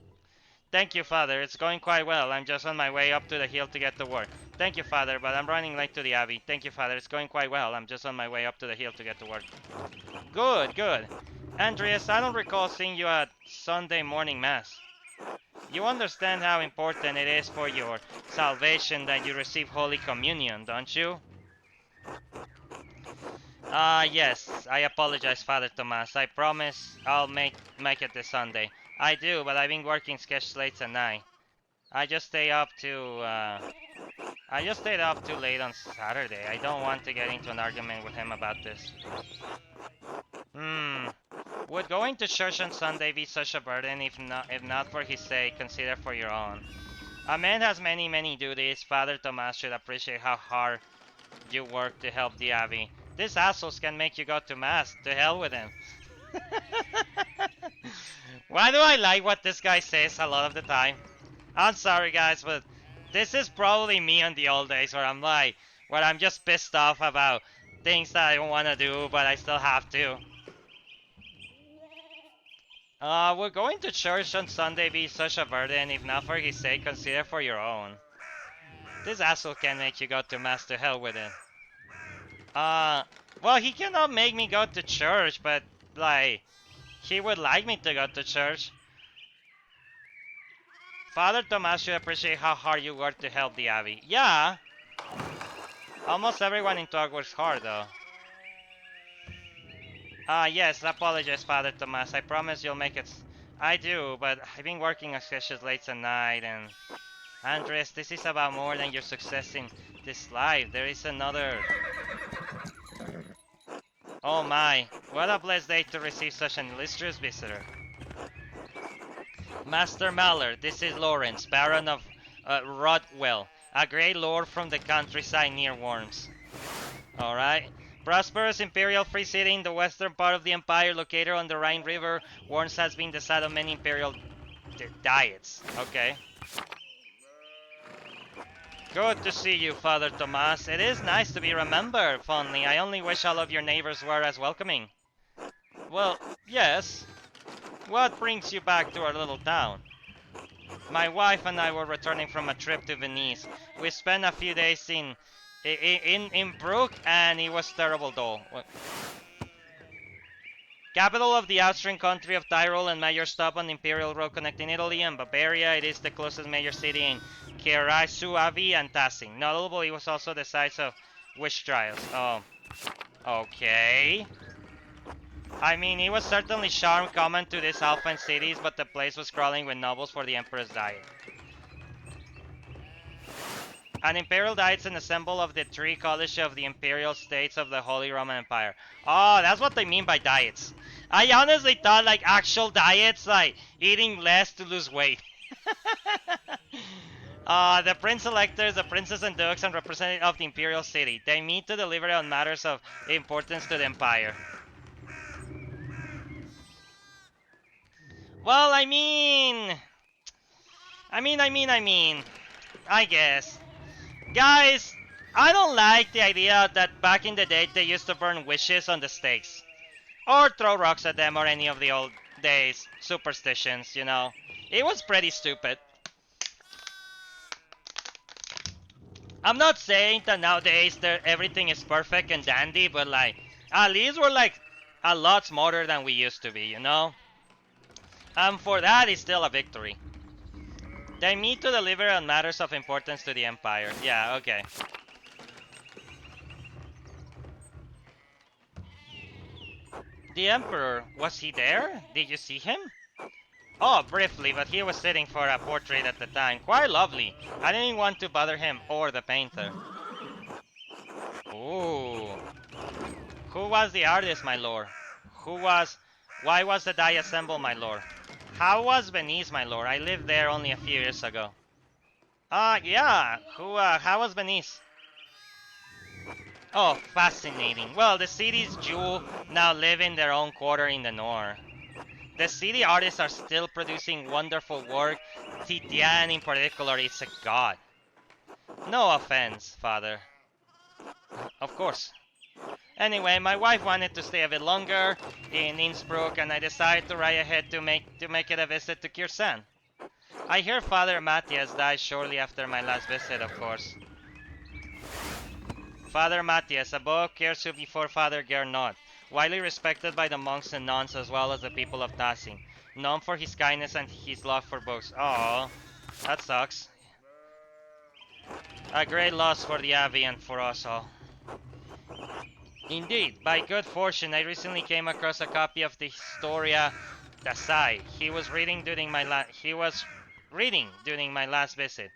Speaker 1: Thank you, Father. It's going quite well. I'm just on my way up to the hill to get to work. Thank you, Father, but I'm running late to the Abbey. Thank you, Father. It's going quite well. I'm just on my way up to the hill to get to work. Good, good. Andreas, I don't recall seeing you at Sunday morning Mass. You understand how important it is for your salvation that you receive Holy Communion, don't you? Yes. I apologize, Father Tomas. I promise I'll make it this Sunday. I do, but I've been working sketch slates at night. I just stayed up too late on Saturday. I don't want to get into an argument with him about this. Would going to church on Sunday be such a burden? If not for his sake, consider for your own. A man has many duties. Father Tomas should appreciate how hard you work to help the Abbey. These assholes can make you go to mass. To hell with him. Why do I like what this guy says a lot of the time? I'm sorry guys, but this is probably me on the old days where I'm like, where I'm just pissed off about things that I don't want to do, but I still have to. Will going to church on Sunday be such a burden? If not for his sake, consider for your own. This asshole can make you go to mass. To hell with it. Uh, well, he cannot make me go to church, but, like, he would like me to go to church. Father Tomas should appreciate how hard you work to help the Abbey. Yeah. Almost everyone in Tog works hard, though. Yes, apologize, Father Tomas. I promise you'll make it. I do, but I've been working especially late at night, and... Andres, this is about more than your success in this life. There is another... Oh my, what a blessed day to receive such an illustrious visitor. Master Mallard, this is Lawrence, Baron of Rodwell, a great lord from the countryside near Worms. Alright. Prosperous imperial free city in the western part of the empire located on the Rhine River, Worms has been the site of many imperial diets. Okay. Good to see you, Father Tomas. It is nice to be remembered fondly. I only wish all of your neighbors were as welcoming. Well, yes. What brings you back to our little town? My wife and I were returning from a trip to Venice. We spent a few days in Brook, and it was terrible though. Capital of the Austrian country of Tyrol and major stop on the Imperial Road connecting Italy and Bavaria. It is the closest major city in Kerasuavi and Tassing. Notable, it was also the site of witch trials. Oh, okay. I mean, it was certainly charm common to these Alpine cities, but the place was crawling with nobles for the Emperor's diet. An imperial diet is an assemble of the three college of the imperial states of the Holy Roman Empire. Oh, that's what they mean by diets. I honestly thought like actual diets, like eating less to lose weight. The prince electors, the princes and dukes, and representatives of the imperial city. They meet to deliberate on matters of importance to the empire. Well, I guess. Guys, I don't like the idea that back in the day they used to burn witches on the stakes. Or throw rocks at them or any of the old days superstitions, you know. It was pretty stupid. I'm not saying that nowadays everything is perfect and dandy, but like, at least we're like a lot smarter than we used to be, you know? And for that, it's still a victory. They meet to deliver on matters of importance to the Empire. Yeah, okay. The Emperor, was he there? Did you see him? Oh, briefly, but he was sitting for a portrait at the time. Quite lovely. I didn't want to bother him or the painter. Ooh. Who was the artist, my lord? Why was the die assembled, my lord? How was Venice, my lord? I lived there only a few years ago. Yeah. How was Venice? Oh, fascinating. Well, the city's jewel now live in their own quarter in the north. The city artists are still producing wonderful work. Titian in particular is a god. No offense, father. Of course. Anyway, my wife wanted to stay a bit longer in Innsbruck, and I decided to ride ahead to make it a visit to Kyrsan. I hear Father Matthias died shortly after my last visit, of course. Father Matthias, above Kyrsu before Father Gernot, widely respected by the monks and nuns as well as the people of Tassing, known for his kindness and his love for books. Oh, that sucks. A great loss for the Abbey and for us all. Indeed, by good fortune, I recently came across a copy of the Historia Tassai. He was reading during my last visit.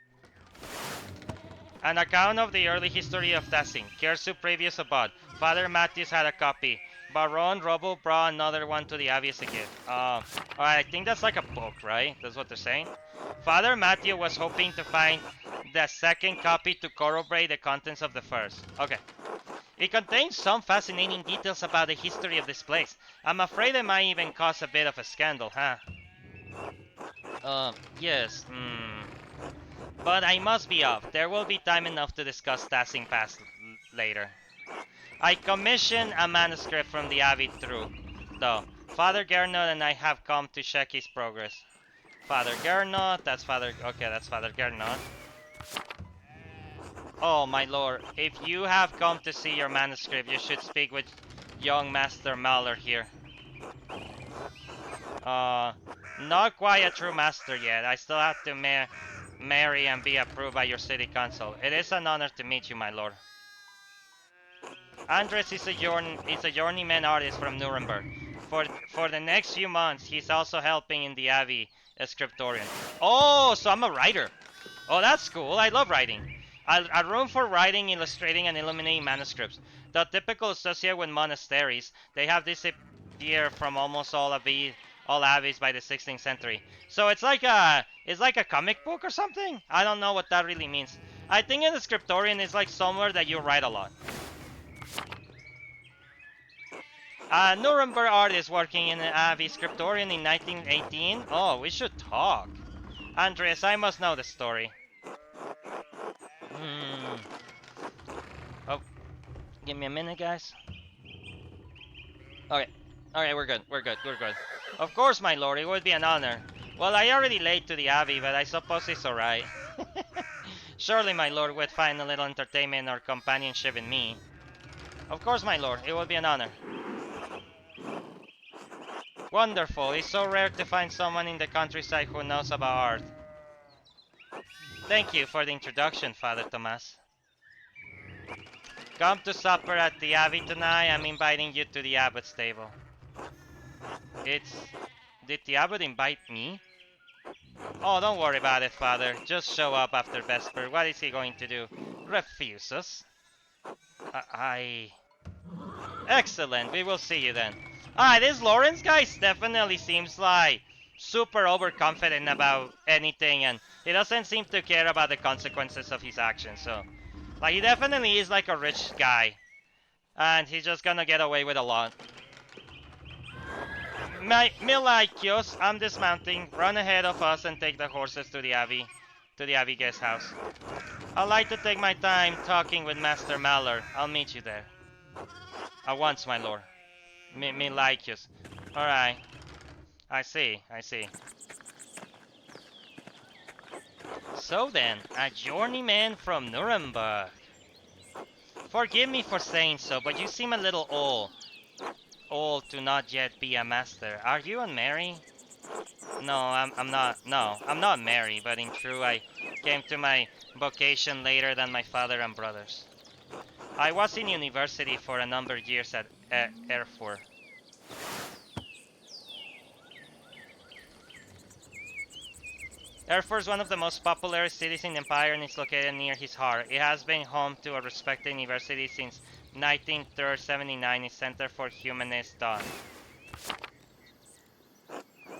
Speaker 1: An account of the early history of Tassing. Kyrsu previous above. Father Matthias had a copy, Baron, Robo brought another one to the Abbey as a gift. Alright, I think that's like a book, right? That's what they're saying. Father Matthew was hoping to find the second copy to corroborate the contents of the first. Okay. It contains some fascinating details about the history of this place. I'm afraid it might even cause a bit of a scandal, huh? Yes, But I must be off. There will be time enough to discuss Tassing Pass later. I commissioned a manuscript from the Abbey through, though. Father Gernot and I have come to check his progress. Father Gernot, that's Father... Okay, that's Father Gernot. Oh, my lord. If you have come to see your manuscript, you should speak with young Master Mahler here. Not quite a true master yet. I still have to marry and be approved by your city council. It is an honor to meet you, my lord. Andres is a journeyman artist from Nuremberg. For the next few months, he's also helping in the Abbey scriptorium. Oh, so I'm a writer. Oh, that's cool. I love writing. A room for writing, illustrating, and illuminating manuscripts. The typical associated with monasteries, they have disappeared from almost all abbeys by the 16th century. So it's like a comic book or something. I don't know what that really means. I think in the scriptorium is like somewhere that you write a lot. A Nuremberg artist working in an Abbey scriptorium in 1918. Oh, we should talk. Andreas, I must know the story. Oh, give me a minute, guys. Okay, we're good. Of course, my lord, it would be an honor. Well, I already late to the Abbey, but I suppose it's alright. Surely, my lord, would find a little entertainment or companionship in me. Of course, my lord, it would be an honor. Wonderful, it's so rare to find someone in the countryside who knows about art. Thank you for the introduction, Father Tomas. Come to supper at the Abbey tonight. I'm inviting you to the Abbot's table. Did the Abbot invite me? Oh, don't worry about it, Father. Just show up after Vesper. What is he going to do? Refuse us? Excellent, we will see you then. This Lawrence guy definitely seems like super overconfident about anything, and he doesn't seem to care about the consequences of his actions, so... Like, he definitely is like a rich guy. And he's just gonna get away with a lot. Milaikios, I'm dismounting. Run ahead of us and take the horses to the Abbey guest house. I'd like to take my time talking with Master Mahler. I'll meet you there. At once, my lord. Milaikios. Alright. I see. So then, a journeyman from Nuremberg. Forgive me for saying so, but you seem a little old to not yet be a master. Are you unmarried? No, I'm not. No, I'm not married, but in truth, I came to my vocation later than my father and brothers. I was in university for a number of years at Erfurt. Erfurt is one of the most popular cities in the Empire and is located near his heart. It has been home to a respected university since 1979, a center for humanist thought.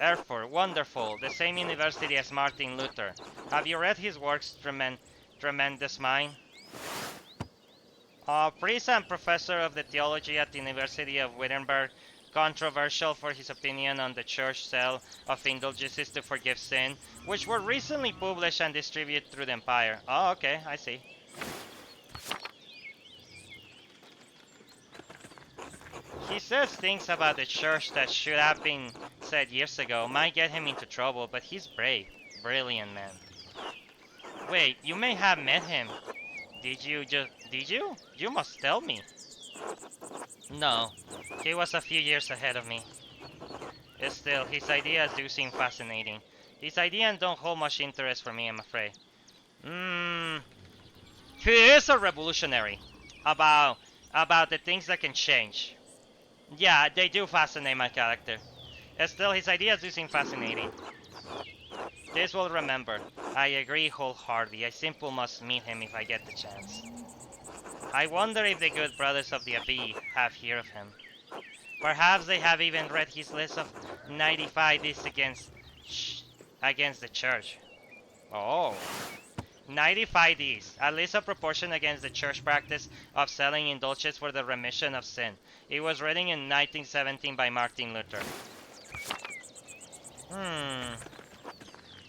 Speaker 1: Erfurt, wonderful. The same university as Martin Luther. Have you read his works, Tremendous Mind? Priest and professor of the theology at the University of Wittenberg. Controversial for his opinion on the church sale of indulgences to forgive sin, which were recently published and distributed through the empire. Oh, okay, I see. He says things about the church that should have been said years ago. Might get him into trouble, but he's brave. Brilliant man. Wait, you may have met him. Did you? You must tell me. No, he was a few years ahead of me. Still, his ideas do seem fascinating. His ideas don't hold much interest for me, I'm afraid. He is a revolutionary. About the things that can change. Yeah, they do fascinate my character. Still, his ideas do seem fascinating. This will remember. I agree wholeheartedly. I simply must meet him if I get the chance. I wonder if the good brothers of the Abbey have heard of him. Perhaps they have even read his list of 95 deeds against the church. Oh. 95 Ds, at least a proportion against the church practice of selling indulgences for the remission of sin. It was written in 1917 by Martin Luther.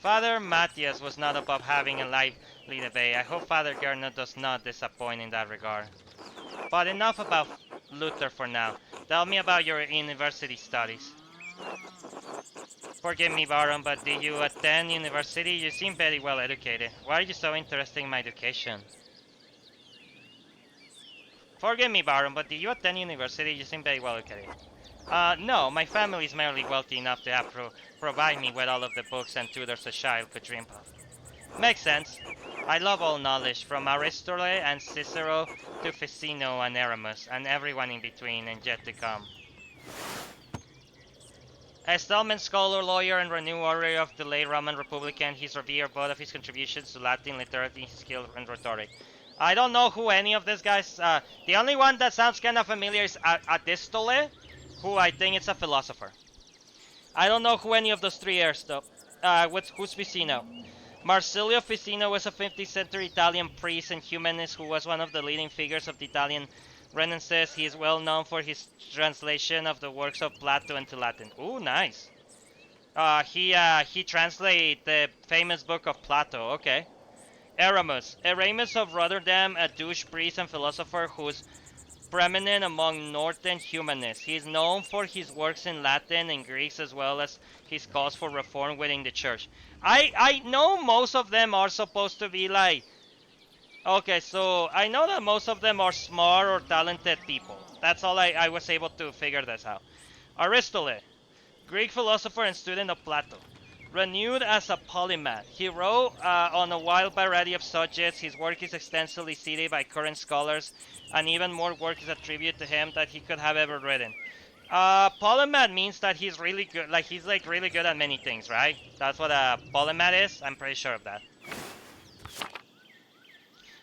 Speaker 1: Father Matthias was not above having a lively debate. I hope Father Gardner does not disappoint in that regard. But enough about Luther for now. Tell me about your university studies. Forgive me, Baron, but did you attend university? You seem very well educated. Why are you so interested in my education? Forgive me, Baron, but did you attend university? You seem very well educated. No, my family is merely wealthy enough to have provide me with all of the books and tutors a child could dream of. Makes sense. I love all knowledge, from Aristotle and Cicero to Ficino and Eramus, and everyone in between and yet to come. A Stallman scholar, lawyer, and renewed warrior of the late Roman Republican, he's revered both of his contributions to Latin literature and his skill in rhetoric. I don't know who any of these guys. The only one that sounds kind of familiar is Aristotele, who I think is a philosopher. I don't know who any of those three are, though. Who's Ficino? Marsilio Ficino was a 15th century Italian priest and humanist who was one of the leading figures of the Italian Renaissance. He is well known for his translation of the works of Plato into Latin. Ooh, nice. He translated the famous book of Plato. Okay. Eramus of Rotterdam, a Dutch priest and philosopher who's preeminent among Northern humanists. He is known for his works in Latin and Greek as well as his calls for reform within the church. I know most of them are supposed to be like... Okay, so I know that most of them are smart or talented people. That's all I was able to figure this out. Aristotle, Greek philosopher and student of Plato. Renewed as a polymath, he wrote on a wide variety of subjects. His work is extensively cited by current scholars, and even more work is attributed to him that he could have ever written. Polymath means that he's really good, like he's like really good at many things, right? That's what a polymath is. I'm pretty sure of that.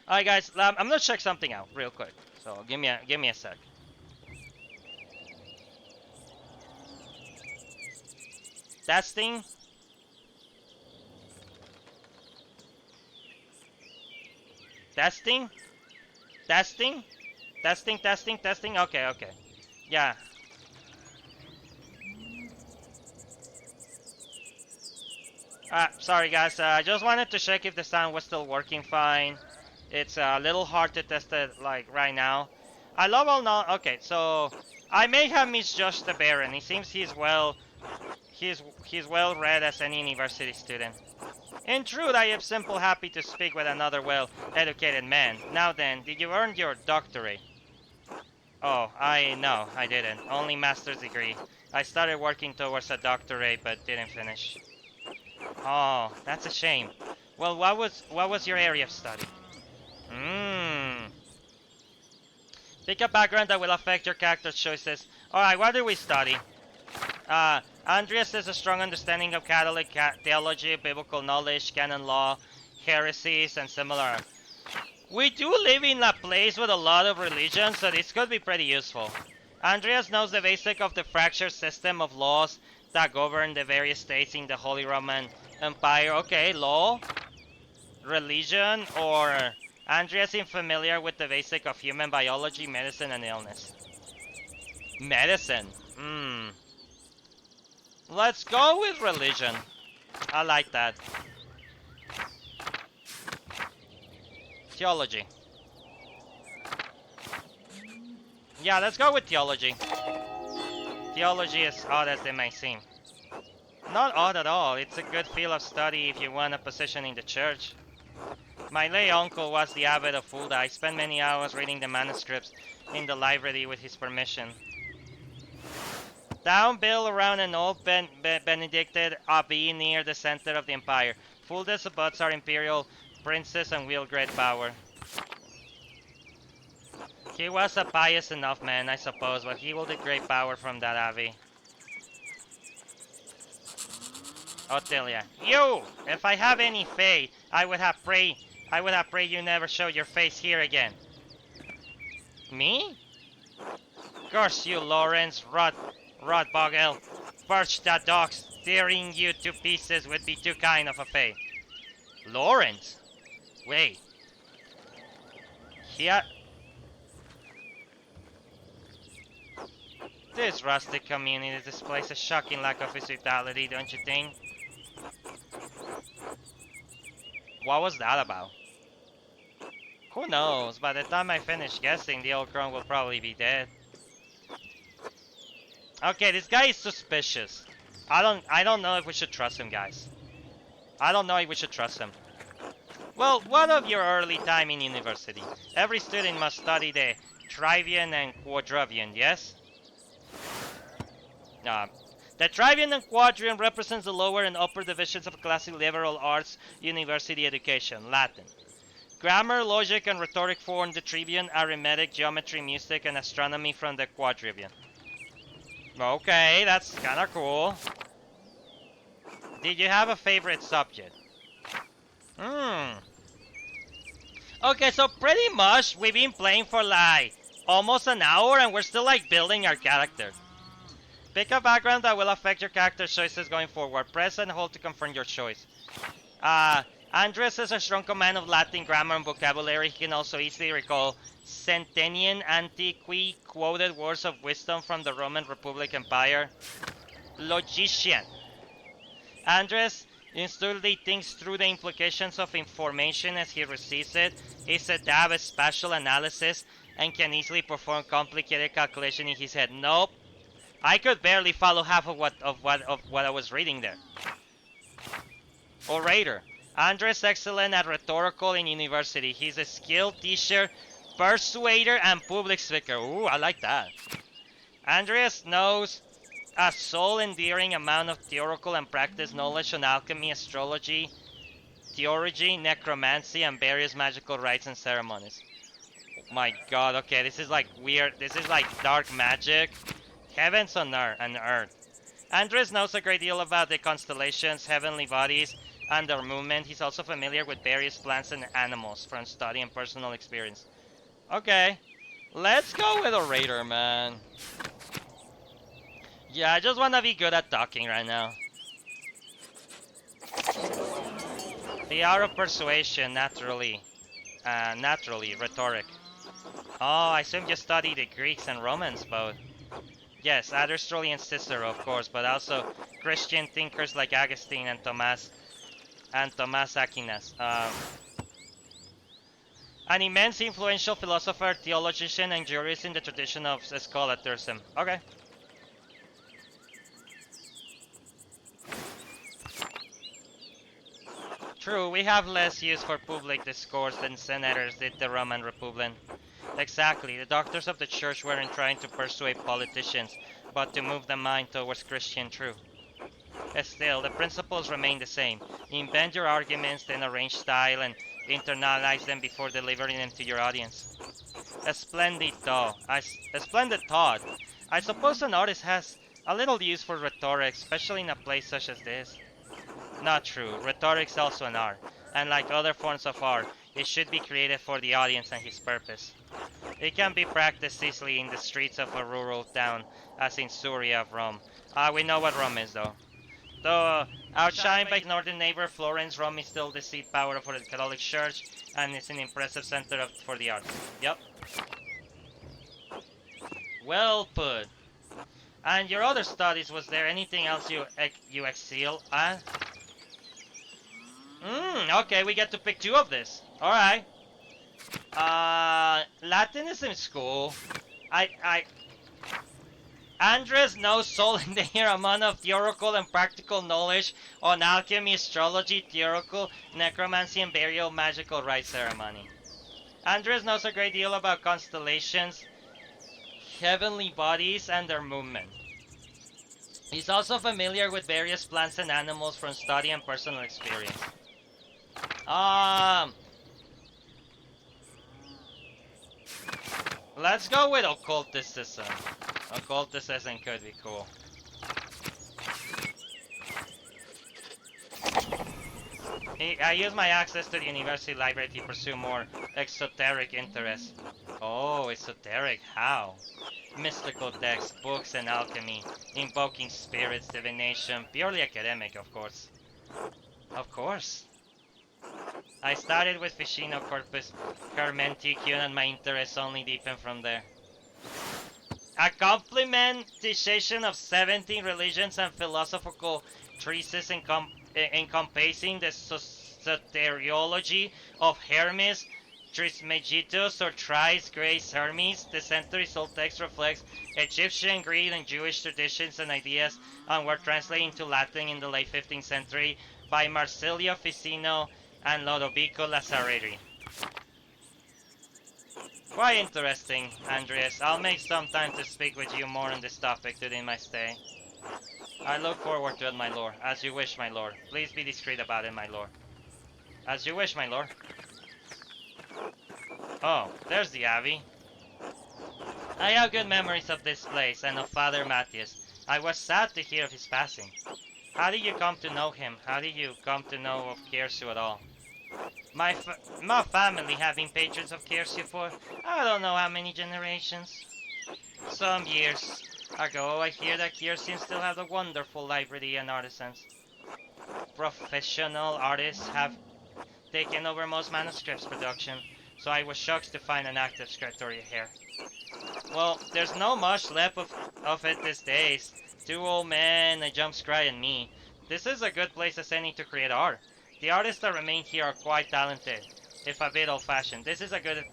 Speaker 1: Alright, guys, I'm gonna check something out real quick. So give me a sec. Testing. Testing? Testing? Testing, testing, testing? Okay, okay. Yeah. Sorry guys, I just wanted to check if the sound was still working fine. It's a little hard to test it like right now. I love all now. Okay, so I may have misjudged the Baron. He seems he's well read as any university student. In truth, I am simply happy to speak with another well-educated man. Now then, did you earn your doctorate? Oh, no, I didn't. Only master's degree. I started working towards a doctorate, but didn't finish. Oh, that's a shame. Well, what was your area of study? Pick a background that will affect your character's choices. Alright, what do we study? Andreas has a strong understanding of Catholic theology, biblical knowledge, canon law, heresies, and similar. We do live in a place with a lot of religion, so this could be pretty useful. Andreas knows the basic of the fractured system of laws that govern the various states in the Holy Roman Empire. Okay, law, religion, or Andreas is familiar with the basic of human biology, medicine, and illness. Medicine. Let's go with religion. I like that. Theology. Yeah, let's go with theology. Theology is odd as it may seem. Not odd at all. It's a good field of study if you want a position in the church. My late uncle was the abbot of Fulda. I spent many hours reading the manuscripts in the library with his permission. Town built around an old Benedictine abbey near the center of the empire. Fulda's abbots are imperial princes and wield great power. He was a pious enough man, I suppose, but he wielded great power from that abbey. Ottilia, you! If I have any faith, I would have prayed you never show your face here again. Me? Curse you, Lawrence, Rodboggle. Birch that dogs, tearing you to pieces would be too kind of a fate. Lawrence? Wait. Here. This rustic community displays a shocking lack of hospitality, don't you think? What was that about? Who knows? By the time I finish guessing, the old crone will probably be dead. Okay, this guy is suspicious. I don't know if we should trust him, guys. I don't know if we should trust him. Well, what of your early time in university? Every student must study the trivium and quadrivium, yes? The trivium and quadrivium represents the lower and upper divisions of classic liberal arts university education, Latin. Grammar, logic, and rhetoric form the trivium, arithmetic, geometry, music, and astronomy from the quadrivium. Okay, that's kinda cool. Did you have a favorite subject? Okay, so pretty much we've been playing for like almost an hour and we're still like building our character. Pick a background that will affect your character's choices going forward. Press and hold to confirm your choice. Andres has a strong command of Latin grammar and vocabulary. He can also easily recall centennial antiqui quoted words of wisdom from the Roman Republic Empire. Logician. Andres intuitively thinks through the implications of information as he receives it. He's adept at spatial analysis and can easily perform complicated calculation in his head. Nope. I could barely follow half of what I was reading there. Orator. Andres excellent at rhetorical in university. He's a skilled teacher, persuader, and public speaker. Ooh, I like that. Andreas knows a soul-endearing amount of theoretical and practice knowledge on alchemy, astrology, theurgy, necromancy, and various magical rites and ceremonies. Oh my god, okay, this is like weird. This is like dark magic. Heavens on earth and earth. Andres knows a great deal about the constellations, heavenly bodies, and their movement. He's also familiar with various plants and animals from study and personal experience. Okay, let's go with Orator, man. Yeah, I just want to be good at talking right now. The art of persuasion, naturally. Rhetoric. Oh, I assume you study the Greeks and Romans both. Yes, Aristotle and Cicero, of course, but also Christian thinkers like Augustine and Thomas Aquinas. An immense influential philosopher, theologian, and jurist in the tradition of scholasticism. Okay. True, we have less use for public discourse than senators did the Roman Republic. Exactly, the doctors of the church weren't trying to persuade politicians, but to move the mind towards Christian truth. Still, the principles remain the same. Invent your arguments, then arrange style and internalize them before delivering them to your audience. A splendid thought. I suppose an artist has a little use for rhetoric, especially in a place such as this. Not true. Rhetoric's also an art, and like other forms of art, it should be created for the audience and his purpose. It can be practiced easily in the streets of a rural town, as in Suria of Rome. We know what Rome is, though. Though outshined by northern neighbor Florence, Rome is still the seat power for the Catholic Church, and it's an impressive center for the arts. Yep. Well put. And your other studies, was there anything else you excel at? Okay, we get to pick two of this. Alright. Latin is in school. Andres knows soul in the amount of theoretical and practical knowledge on alchemy, astrology, theoretical, necromancy, and burial magical rite ceremony. Andres knows a great deal about constellations, heavenly bodies, and their movement. He's also familiar with various plants and animals from study and personal experience. Let's go with occulticism. Occulticism could be cool. I use my access to the university library to pursue more exoteric interests. Oh, esoteric, how? Mystical texts, books, and alchemy, invoking spirits, divination, purely academic, of course. Of course. I started with Ficino Corpus Carmenticum and my interests only deepened from there. A complementation of 17 religions and philosophical treatises encompassing the soteriology of Hermes Trismegistus or Thrice Grace Hermes. The centuries-old text reflects Egyptian, Greek, and Jewish traditions and ideas and were translated into Latin in the late 15th century by Marsilio Ficino and Lodovico Lazzaretti. Quite interesting, Andreas. I'll make some time to speak with you more on this topic during my stay. I look forward to it, my lord. As you wish, my lord. Please be discreet about it, my lord. As you wish, my lord. Oh, there's the Abbey. I have good memories of this place and of Father Matthias. I was sad to hear of his passing. How did you come to know him? How did you come to know of Kiersu at all? My family have been patrons of Kiersu for I don't know how many generations. Some years ago, I hear that Kiersu still have a wonderful library and artisans. Professional artists have taken over most manuscripts production, so I was shocked to find an active scriptory here. Well, there's no much left of it these days. Two old men, a jump scry, and me. This is a good place as any to create art. The artists that remain here are quite talented, if a bit old-fashioned. This is a good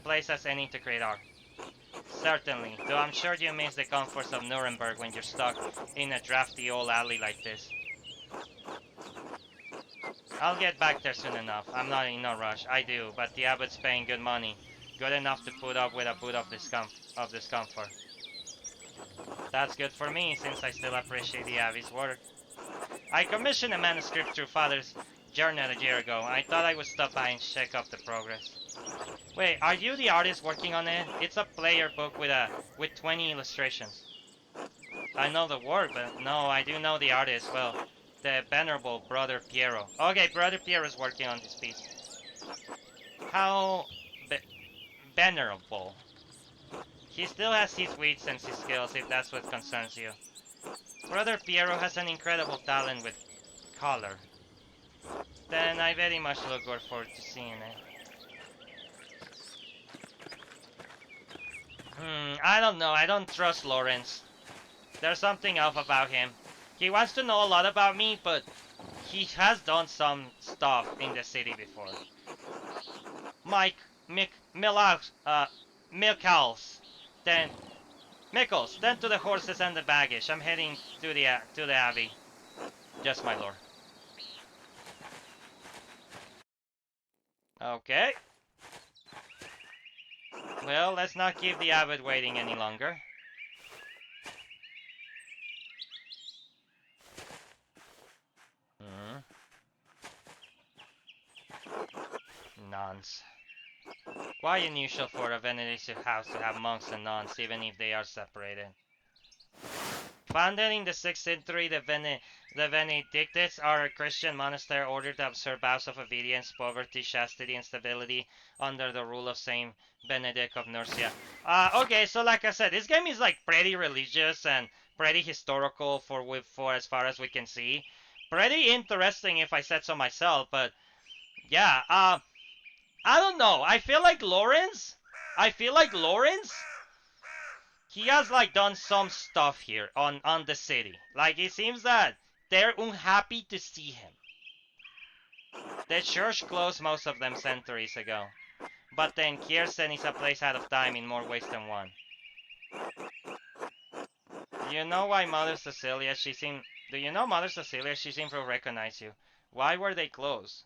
Speaker 1: place as any to create art. Certainly, though I'm sure you miss the comforts of Nuremberg when you're stuck in a drafty old alley like this. I'll get back there soon enough. I'm not in no rush. I do, but the abbot's paying good money. Good enough to put up with a bit of discomfort. That's good for me, since I still appreciate the abbey's work. I commissioned a manuscript through Father's journal a year ago. I thought I would stop by and check up the progress. Wait, are you the artist working on it? It's a player book with 20 illustrations. I know the work, but no, I do know the artist well. The venerable Brother Piero. Okay, Brother Piero is working on this piece. How venerable? He still has his wits and his skills, if that's what concerns you. Brother Piero has an incredible talent with color. Then I very much look forward to seeing it. I don't know. I don't trust Lawrence. There's something off about him. He wants to know a lot about me, but he has done some stuff in the city before. Milkhouse. Then, Mickles, then to the horses and the baggage. I'm heading to the abbey. Yes, my lord. Okay. Well, let's not keep the abbot waiting any longer. Nuns. Quite unusual for a Venetian house to have monks and nuns, even if they are separated. Founded in the 6th century, the Benedictines are a Christian monastery ordered to observe vows of obedience, poverty, chastity, and stability under the rule of Saint Benedict of Nursia. Okay, so like I said, this game is like pretty religious and pretty historical for as far as we can see. Pretty interesting if I said so myself, but yeah, I don't know. I feel like Lawrence, he has like done some stuff here on the city. Like it seems that they're unhappy to see him. The church closed most of them centuries ago. But then Kiersten is a place out of time in more ways than one. Do you know Mother Cecilia, she seemed to recognize you. Why were they closed?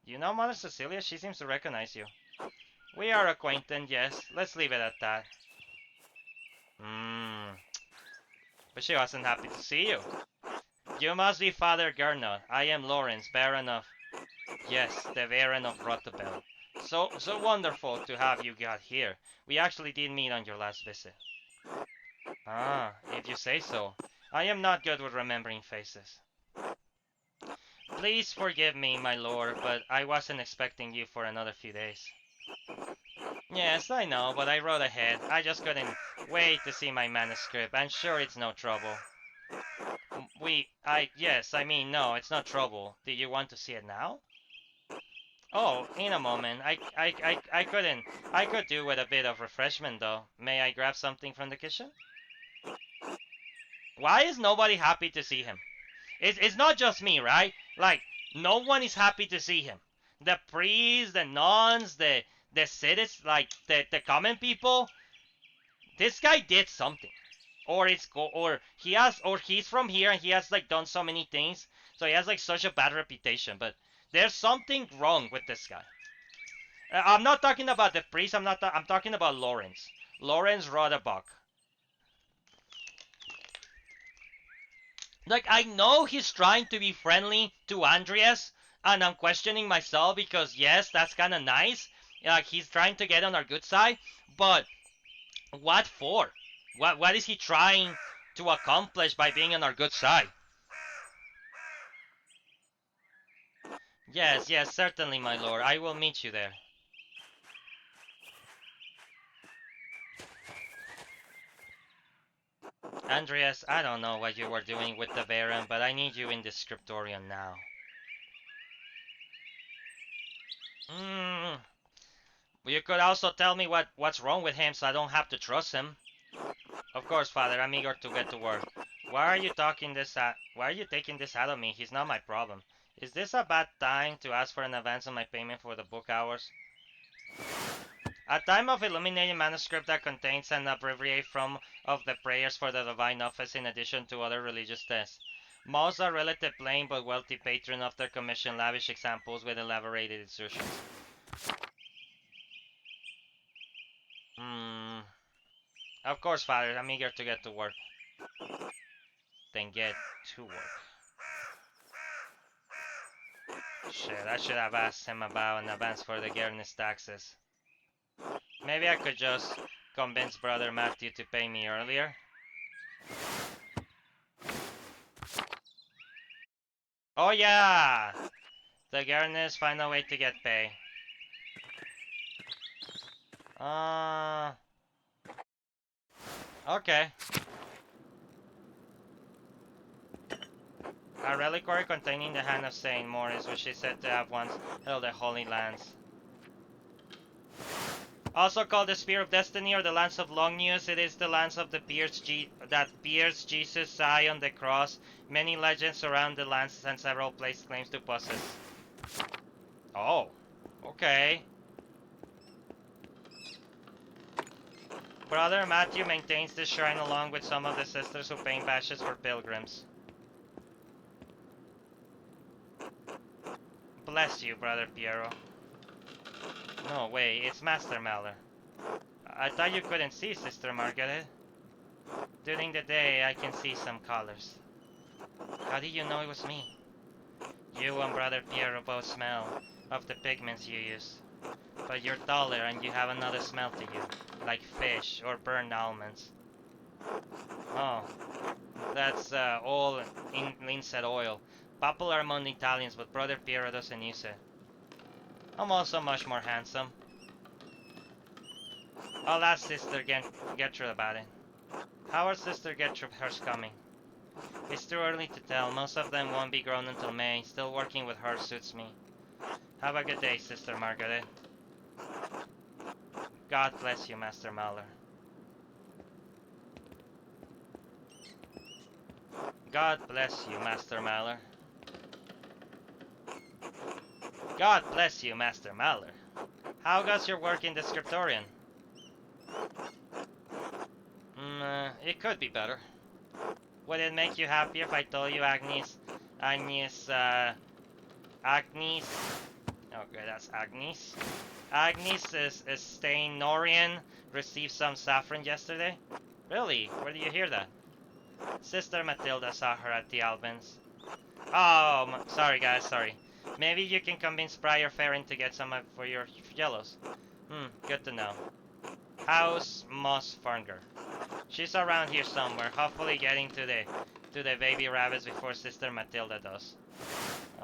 Speaker 1: You know Mother Cecilia, she seems to recognize you. We are acquainted, yes. Let's leave it at that. But she wasn't happy to see you. You must be Father Gernot. I am Lawrence, Baron of... Yes, the Baron of Rotobel. So wonderful to have you got here. We actually did meet on your last visit. Ah, if you say so. I am not good with remembering faces. Please forgive me, my lord, but I wasn't expecting you for another few days. Yes, I know, but I wrote ahead. I just couldn't wait to see my manuscript. I'm sure it's no trouble. Yes, I mean, no, it's not trouble. Do you want to see it now? Oh, in a moment. I could do with a bit of refreshment, though. May I grab something from the kitchen? Why is nobody happy to see him? It's not just me, right? Like, no one is happy to see him. The priests, the nuns, the citizens, like, the common people. This guy did something. Or he's from here and he has like done so many things, so he has like such a bad reputation. But there's something wrong with this guy. I'm not talking about the priest. I'm talking about Lawrence. Lawrence Rodabok. Like, I know he's trying to be friendly to Andreas, and I'm questioning myself because yes, that's kind of nice. Like, he's trying to get on our good side, but what for? What is he trying to accomplish by being on our good side? Yes, yes, certainly, my lord. I will meet you there. Andreas, I don't know what you were doing with the Baron, but I need you in the scriptorium now. You could also tell me what's wrong with him so I don't have to trust him. Of course, Father, I'm eager to get to work. Why are you taking this out of me? He's not my problem. Is this a bad time to ask for an advance on my payment for the book hours? A time of illuminating manuscript that contains an abbreviate from of the prayers for the divine office in addition to other religious texts. Most are relative plain but wealthy patron of their commission lavish examples with elaborated insertions. Of course, Father, I'm eager to get to work. Then get to work. Shit, I should have asked him about an advance for the Guernis taxes. Maybe I could just convince Brother Matthew to pay me earlier. Oh yeah! The Guernis find a way to get pay. Okay. A reliquary containing the hand of Saint Maurice, which is said to have once held the Holy Lands. Also called the Spear of Destiny or the Lance of Long News, it is the lance of the that pierced Jesus' eye on the cross. Many legends surround the lance and several places claims to possess. Oh, okay. Brother Matthew maintains this shrine along with some of the sisters who paint bashes for pilgrims. Bless you, Brother Piero. No way, it's Master Mallory. I thought you couldn't see, Sister Margaret. During the day, I can see some colors. How did you know it was me? You and Brother Piero both smell of the pigments you use. But you're taller and you have another smell to you, like fish or burned almonds. Oh, that's all in linseed oil. Popular among Italians, but Brother Piero doesn't use it. I'm also much more handsome. I'll ask Sister Gertrude about it. How are Sister Gertrude hers coming? It's too early to tell. Most of them won't be grown until May. Still working with her suits me. Have a good day, Sister Margaret. God bless you, Master Mahler. God bless you, Master Mahler. God bless you, Master Mahler. How goes your work in the scriptorium? It could be better. Would it make you happy if I told you Agnes, okay, that's Agnes. Agnes is Stainorian received some saffron yesterday. Really? Where did you hear that? Sister Matilda saw her at the Albans. Oh, sorry guys, sorry. Maybe you can convince Prior Farron to get some for your yellows. Good to know. How's Moss Farnger? She's around here somewhere, hopefully getting to the baby rabbits before Sister Matilda does.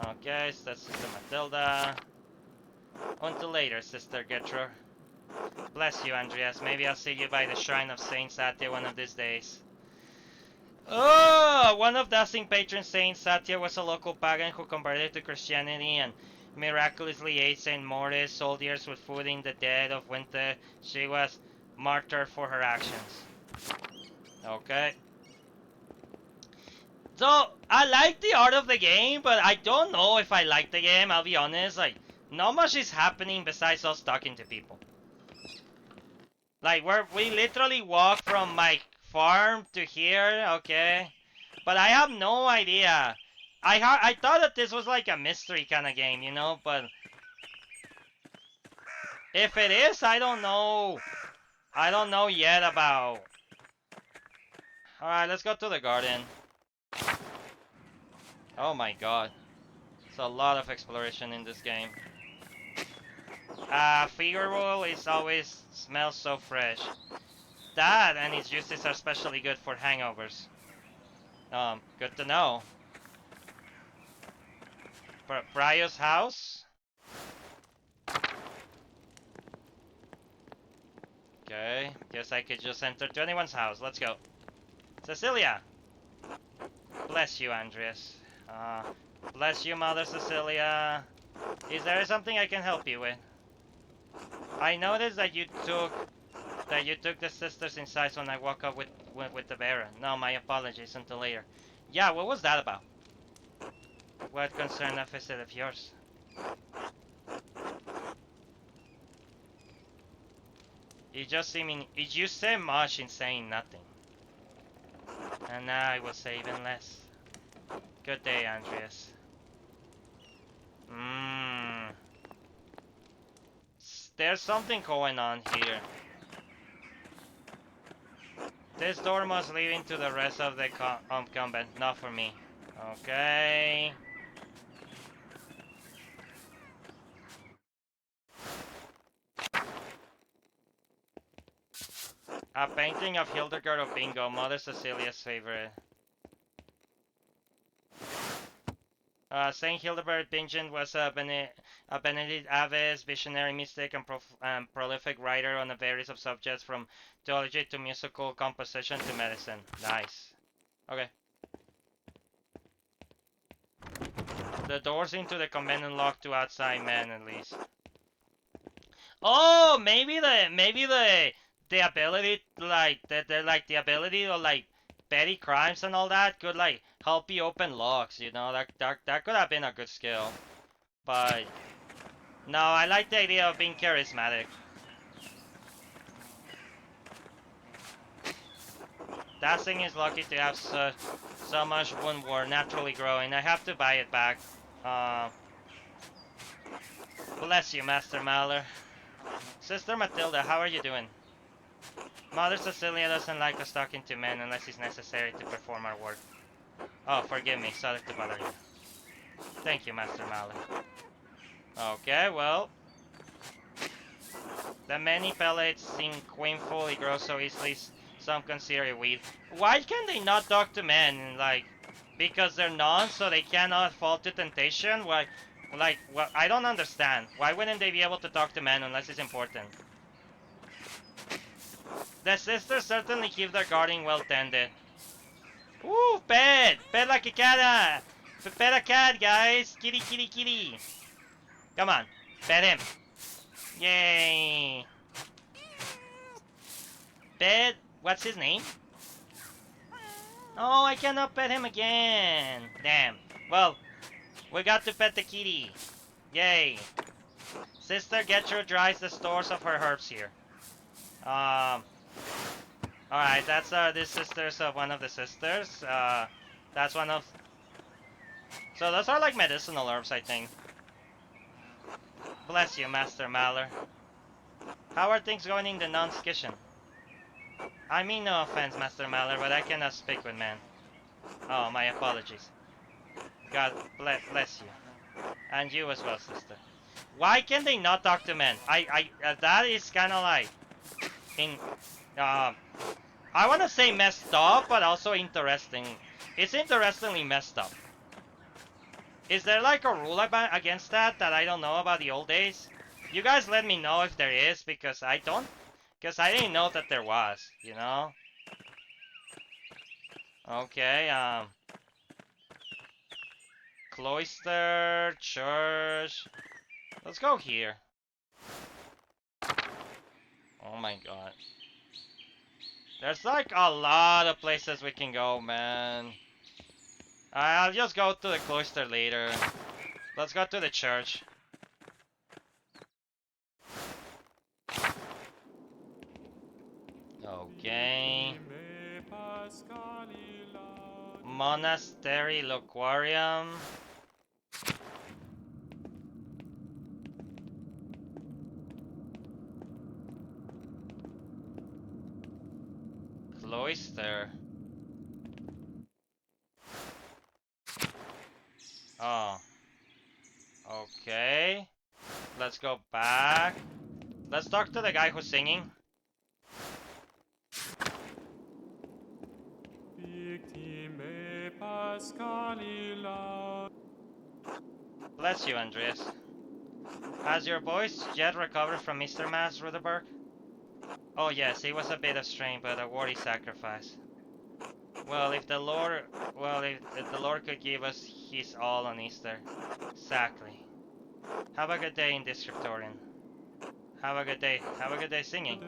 Speaker 1: Okay, so that's Sister Matilda. Until later, Sister Gertrude. Bless you, Andreas. Maybe I'll see you by the shrine of Saint Satya one of these days. Oh, one of the Saint patron Saint Satya was a local pagan who converted to Christianity and miraculously ate Saint Morris soldiers with food in the dead of winter. She was martyred for her actions. Okay. So, I like the art of the game, but I don't know if I like the game, I'll be honest. Like, not much is happening besides us talking to people. Like, we literally walk from my farm to here, okay? But I have no idea. I thought that this was like a mystery kind of game, you know? But if it is, I don't know. I don't know yet about... Alright, let's go to the garden. Oh my god. There's a lot of exploration in this game. Figure roll is always smells so fresh. That and its juices are especially good for hangovers. Good to know. Brio's house? Okay, guess I could just enter to anyone's house. Let's go. Cecilia! Bless you, Andreas. Bless you, Mother Cecilia. Is there something I can help you with? I noticed that you took the sisters inside when I woke up with the Baron. No, my apologies until later. Yeah, what was that about? What concern a visit of yours? You say much in saying nothing. And now I will say even less. Good day, Andreas. There's something going on here. This door must lead into the rest of the convent, not for me. Okay. A painting of Hildegard of Bingo, Mother Cecilia's favorite. Saint Hildebert Bingen was a Benedict Abbess, visionary mystic and prolific writer on a variety of subjects from theology to musical composition to medicine. Nice. Okay. The doors into the convent unlocked to outside men at least. Oh, maybe the ability the ability to like petty crimes and all that could like help you open locks, you know, that could have been a good skill. But no, I like the idea of being charismatic. That thing is lucky to have so much wound ward naturally growing. I have to buy it back. Bless you, Master Maller. Sister Matilda, how are you doing? Mother Cecilia doesn't like us talking to men unless it's necessary to perform our work. Oh, forgive me. Sorry to bother you. Thank you, Master Maller. Okay, well. The many pellets seem queenful. It grows so easily. Some consider it weed. Why can they not talk to men? Like, because they're nuns, so they cannot fall to temptation? Why? Like, well, I don't understand. Why wouldn't they be able to talk to men unless it's important? The sisters certainly keep their garden well tended. Ooh, pet! Pet like a cat! Pet a cat, guys! Kitty, kitty, kitty! Come on, pet him! Yay! Pet, what's his name? Oh, I cannot pet him again! Damn. Well, we got to pet the kitty. Yay! Sister Gertrude dries the stores of her herbs here. Alright, that's the sisters of one of the sisters. That's one of... So those are like medicinal herbs, I think. Bless you, Master Maller. How are things going in the nun's kitchen? I mean no offense, Master Maller, but I cannot speak with men. Oh, my apologies. God bless you. And you as well, sister. Why can they not talk to men? That is kind of like... I want to say messed up, but also interesting. It's interestingly messed up. Is there like a rule against that I don't know about the old days? You guys let me know if there is, because I didn't know that there was, you know? Okay, cloister, church. Let's go here. Oh my god. There's like a lot of places we can go, man. I'll just go to the cloister later. Let's go to the church. Okay. Monastery Loquarium. Cloister. Oh. Okay. Let's go back. Let's talk to the guy who's singing. Bless you, Andreas. Has your voice yet recovered from Mr. Mass, Ruderberg? Oh yes, it was a bit of strain, but a worthy sacrifice. Well, if the Lord, if the Lord could give us His all on Easter. Exactly. Have a good day in this scriptorium. Have a good day. Have a good day singing.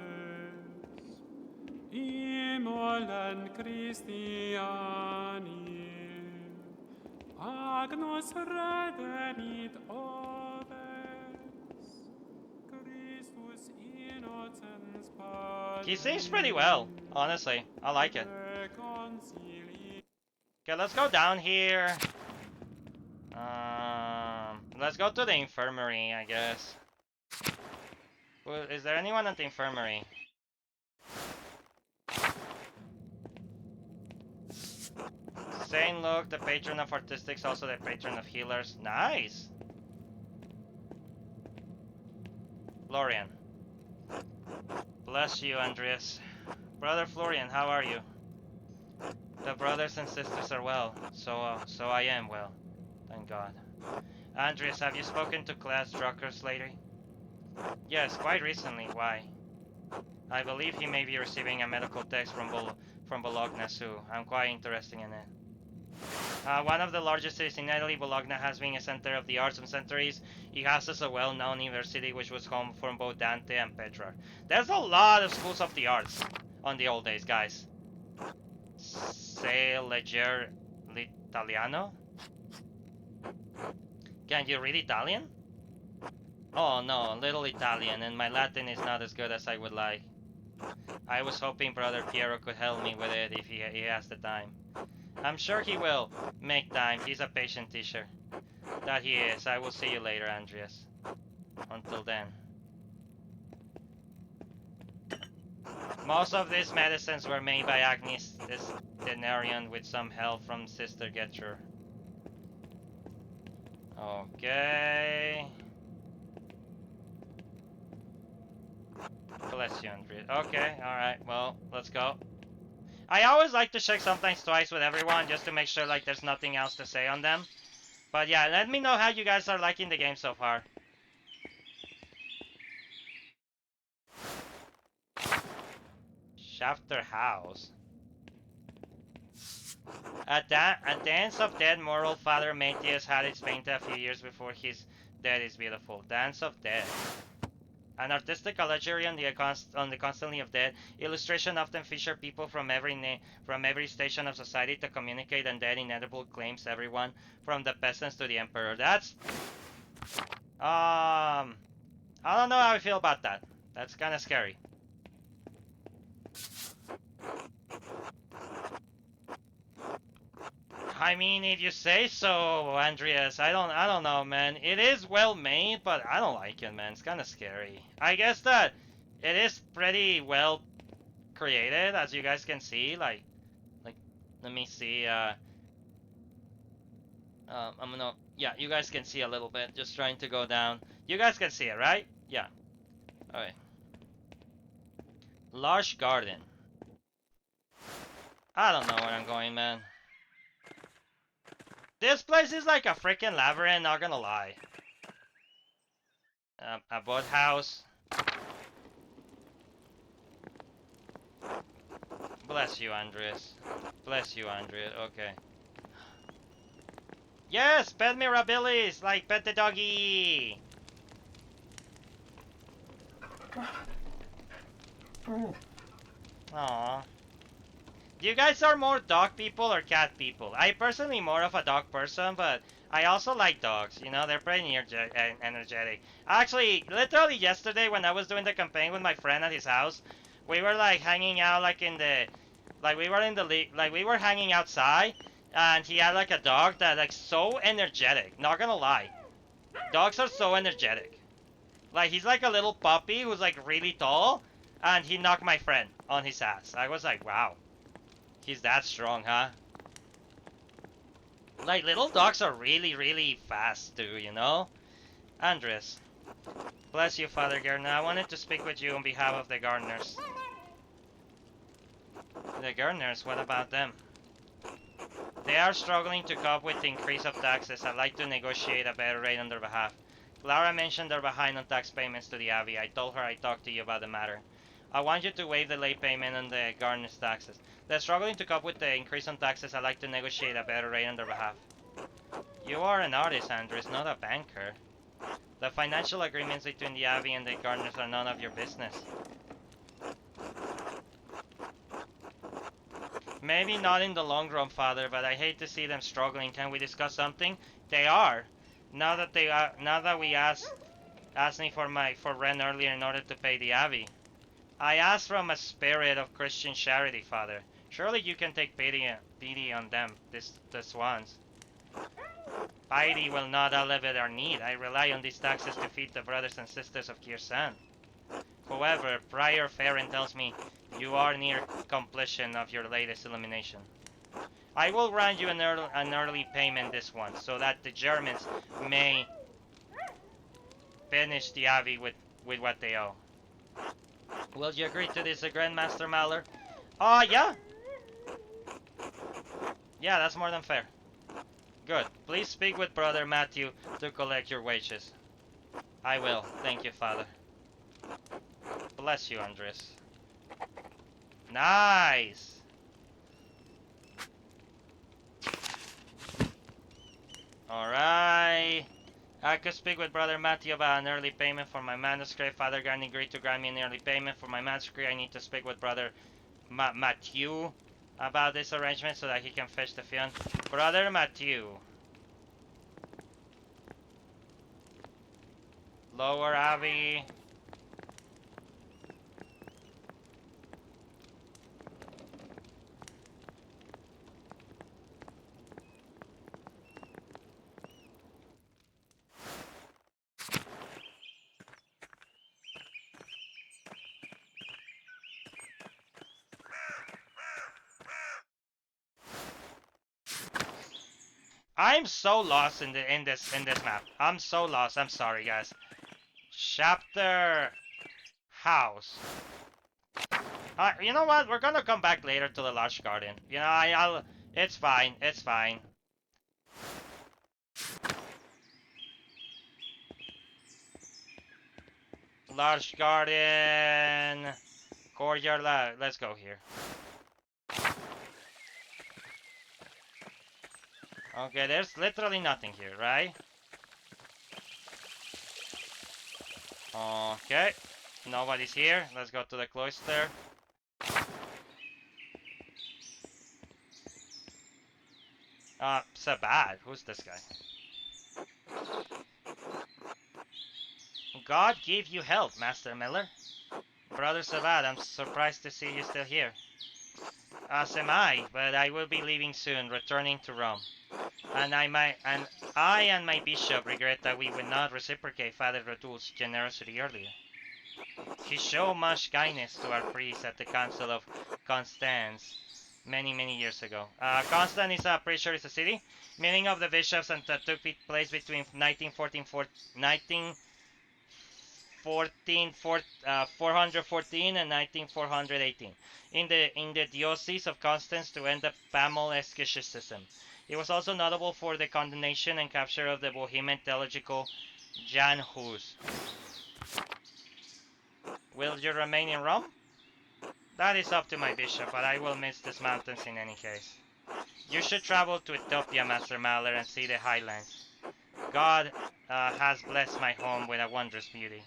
Speaker 2: Agnus redenit oves, Christus innocens
Speaker 1: He sings pretty well, honestly. I like it. Okay, let's go down here. Let's go to the infirmary, I guess. Well, is there anyone at the infirmary? Saint Luke, the patron of artistics, also the patron of healers. Nice! Florian. Bless you, Andreas. Brother Florian, how are you? The brothers and sisters are well. So I am well. Thank God. Andreas, have you spoken to Class Druckers lately? Yes, quite recently. Why? I believe he may be receiving a medical text from Bologna soon. I'm quite interested in it. One of the largest cities in Italy, Bologna has been a center of the arts and centuries. It houses a well-known university which was home for both Dante and Petrarch. There's a lot of schools of the arts on the old days, guys. Se legger l'italiano? Can you read Italian? Oh no, little Italian, and my Latin is not as good as I would like. I was hoping Brother Piero could help me with it if he has the time. I'm sure he will make time. He's a patient teacher. That he is. I will see you later, Andreas. Until then. Most of these medicines were made by Agnes this Denarian with some help from Sister Getcher. Okay. Bless you, Andreas. Okay, alright, well, let's go. I always like to check sometimes twice with everyone just to make sure like there's nothing else to say on them. But yeah, let me know how you guys are liking the game so far. Shafter House. A Dance of Dead Moral Father Matthias had it painted a few years before his death is beautiful. Dance of Dead. An artistic allegory on the constantly of death. Illustration often feature people from every station of society to communicate, and that inedible claims everyone from the peasants to the emperor. That's I don't know how I feel about that. That's kind of scary. I mean, if you say so, Andreas, I don't know, man. It is well made, but I don't like it, man. It's kind of scary. I guess that it is pretty well created, as you guys can see. Like, let me see. Yeah, you guys can see a little bit. Just trying to go down. You guys can see it, right? Yeah. Okay. Large garden. I don't know where I'm going, man. This place is like a freaking labyrinth, not gonna lie. A boathouse. Bless you, Andres. Bless you, Andres. Okay. Yes, pet mirabilis, like pet the doggy. Aww. You guys are more dog people or cat people? I personally more of a dog person, but I also like dogs. You know, they're pretty energetic. Actually, literally yesterday when I was doing the campaign with my friend at his house, we were like hanging out like in the, like we were in the like we were hanging outside, and he had like a dog that like so energetic. Not gonna lie, dogs are so energetic. Like he's like a little puppy who's like really tall, and he knocked my friend on his ass. I was like, wow. He's that strong, huh? Like, little dogs are really, really fast too, you know? Andres. Bless you, Father Gardener. I wanted to speak with you on behalf of the gardeners. The gardeners, what about them? They are struggling to cope with the increase of taxes. I'd like to negotiate a better rate on their behalf. Clara mentioned they're behind on tax payments to the Abbey. I told her I'd talk to you about the matter. I want you to waive the late payment on the gardener's taxes. They're struggling to cope with the increase on taxes. I'd like to negotiate a better rate on their behalf. You are an artist, Andres, not a banker. The financial agreements between the Abbey and the gardeners are none of your business. Maybe not in the long run, Father, but I hate to see them struggling. Can we discuss something? They are. Now that we asked me for rent earlier in order to pay the Abbey. I asked from a spirit of Christian charity, Father. Surely you can take pity on them, this once. Piety will not alleviate our need. I rely on these taxes to feed the brothers and sisters of Kirsan. However, Prior Farron tells me you are near completion of your latest illumination. I will grant you an early payment this one, so that the Germans may finish the Abbey with what they owe. Will you agree to this, Grandmaster Maller? Yeah. Yeah, that's more than fair. Good. Please speak with Brother Matthew to collect your wages. I will. Thank you, Father. Bless you, Andres. Nice! Alright. I could speak with Brother Matthew about an early payment for my manuscript. Father Garni agreed to grant me an early payment for my manuscript. I need to speak with Brother Matthew about this arrangement so that he can fetch the fion. Brother Matthew. Lower Abbey. I'm so lost in this map. I'm so lost. I'm sorry, guys. Chapter house. You know what? We're gonna come back later to the large garden. You know, I'll. It's fine. It's fine. Large garden. Courtyard. Let's go here. Okay, there's literally nothing here, right? Okay. Nobody's here. Let's go to the cloister. Sabad. Who's this guy? God give you health, Master Miller. Brother Sabad, I'm surprised to see you still here. As am I, but I will be leaving soon, returning to Rome. And I and my bishop regret that we would not reciprocate Father Radul's generosity earlier. He showed much kindness to our priest at the Council of Constance many years ago. Constance is pretty sure it's a city, meeting of the bishops and that took place between 414 and 19418 in the diocese of Constance to end the Pamal eschaticism. He was also notable for the condemnation and capture of the Bohemian theological Jan Hus. Will you remain in Rome? That is up to my bishop, but I will miss these mountains in any case. You should travel to Ethiopia, Master Mahler, and see the highlands. God has blessed my home with a wondrous beauty.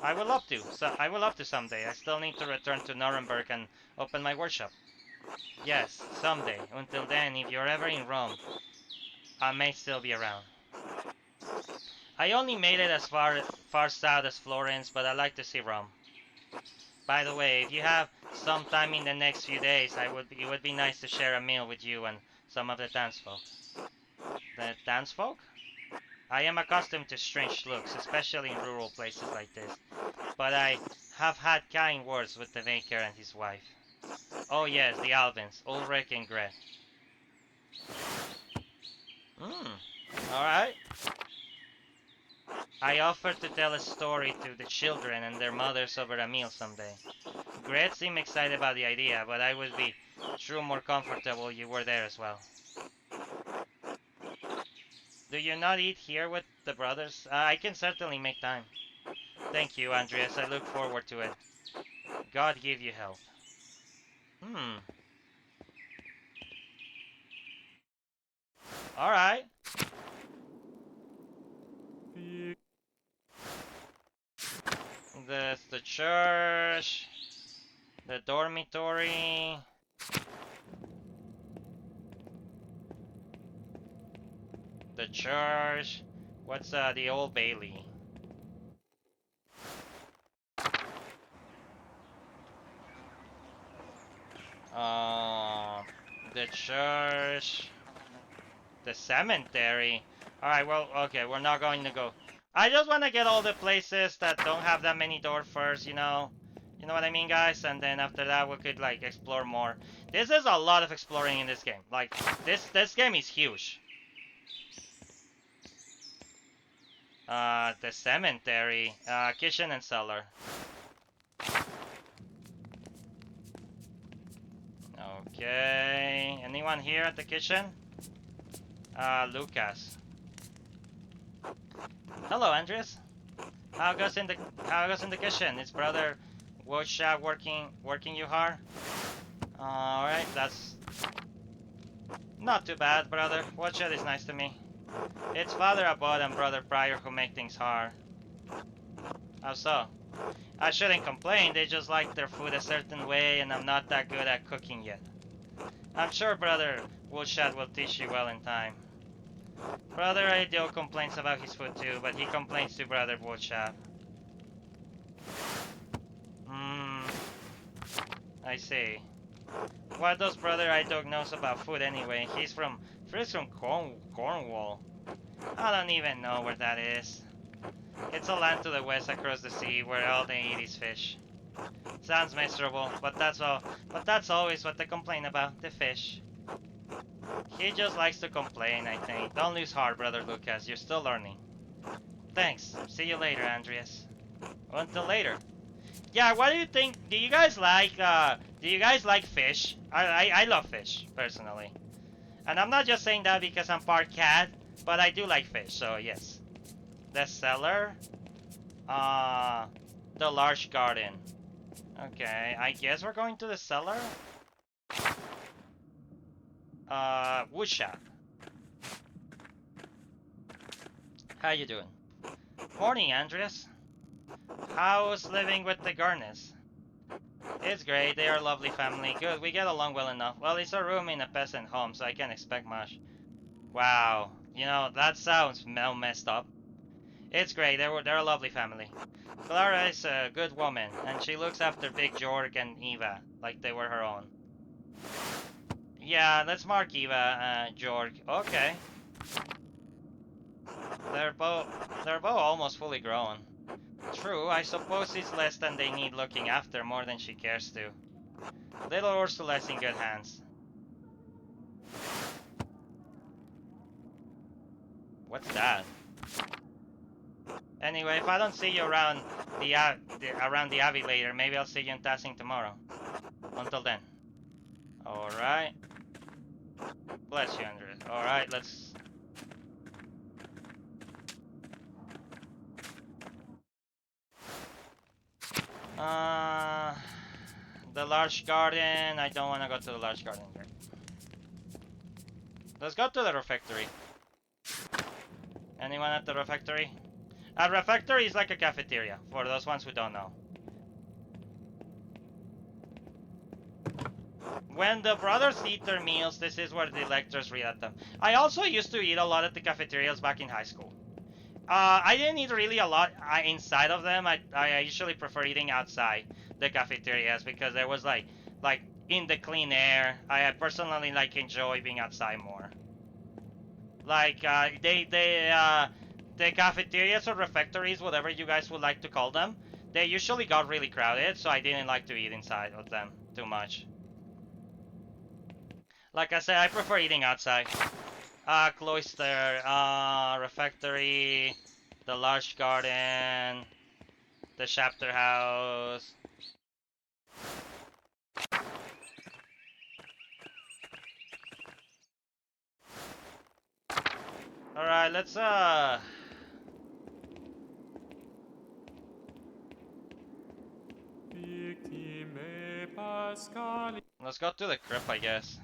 Speaker 1: I would love to. So I would love to someday. I still need to return to Nuremberg and open my workshop. Yes, someday. Until then, if you're ever in Rome, I may still be around. I only made it as far south as Florence, but I like to see Rome. By the way, if you have some time in the next few days, it would be nice to share a meal with you and some of the townsfolk. The townsfolk? I am accustomed to strange looks, especially in rural places like this, but I have had kind words with the vicar and his wife. Oh yes, the Alvins, Ulrich and Gret. Alright. I offered to tell a story to the children and their mothers over a meal someday. Gret seemed excited about the idea, but I would be true more comfortable you were there as well. Do you not eat here with the brothers? I can certainly make time. Thank you, Andreas. I look forward to it. God give you health. Alright. There's the church. The dormitory. The church. What's the Old Bailey? The church. The cemetery. Alright, well, okay, we're not going to go. I just want to get all the places that don't have that many doors first, you know? You know what I mean, guys? And then after that, we could, like, explore more. This is a lot of exploring in this game. Like, this game is huge. The cemetery. Kitchen and cellar. Okay. Anyone here at the kitchen? Lucas. Hello, Andres. How goes in the kitchen? Is brother Wosha working you hard? Alright, that's not too bad, brother. Wosha is nice to me. It's Father Abbott and Brother Pryor who make things hard. How so? I shouldn't complain, they just like their food a certain way and I'm not that good at cooking yet. I'm sure Brother Woolshat will teach you well in time. Brother Adio complains about his food too, but he complains to Brother Woolshat. I see. What does Brother Adio knows about food anyway? He's from Cornwall. I don't even know where that is. It's a land to the west across the sea where all they eat is fish. Sounds miserable, but that's always what they complain about, the fish. He just likes to complain, I think. Don't lose heart, Brother Lucas, you're still learning. Thanks. See you later, Andreas. Until later. Yeah, what do you think? Do you guys like fish? I love fish, personally. And I'm not just saying that because I'm part cat, but I do like fish, so yes. The cellar. The large garden. Okay, I guess we're going to the cellar. Woodshop. How you doing? Morning, Andres. How's living with the Garnets? It's great, they are a lovely family. Good, we get along well enough. Well, it's a room in a peasant home, so I can't expect much. Wow, you know, that sounds messed up. It's great, they're a lovely family. Clara is a good woman, and she looks after Big George and Eva, like they were her own. Yeah, let's mark Eva, George. Okay. They're both almost fully grown. True, I suppose it's less than they need looking after more than she cares to. Little Ursula's in good hands. What's that? Anyway, if I don't see you around the Abbey later, maybe I'll see you in Tassing tomorrow. Until then. Alright. Bless you, Andres. Alright, let's... The large garden. I don't want to go to the large garden here. Let's go to the refectory. Anyone at the refectory? A refectory is like a cafeteria, for those ones who don't know. When the brothers eat their meals, this is where the lectures read at them. I also used to eat a lot at the cafeterias back in high school. I didn't eat really a lot inside of them. I usually prefer eating outside the cafeterias because there was like in the clean air. I personally like enjoy being outside more. Like the cafeterias or refectories, whatever you guys would like to call them, they usually got really crowded, so I didn't like to eat inside of them too much. Like I said, I prefer eating outside. Cloister, refectory, the large garden, the chapter house. Alright, let's go to the crypt, I guess.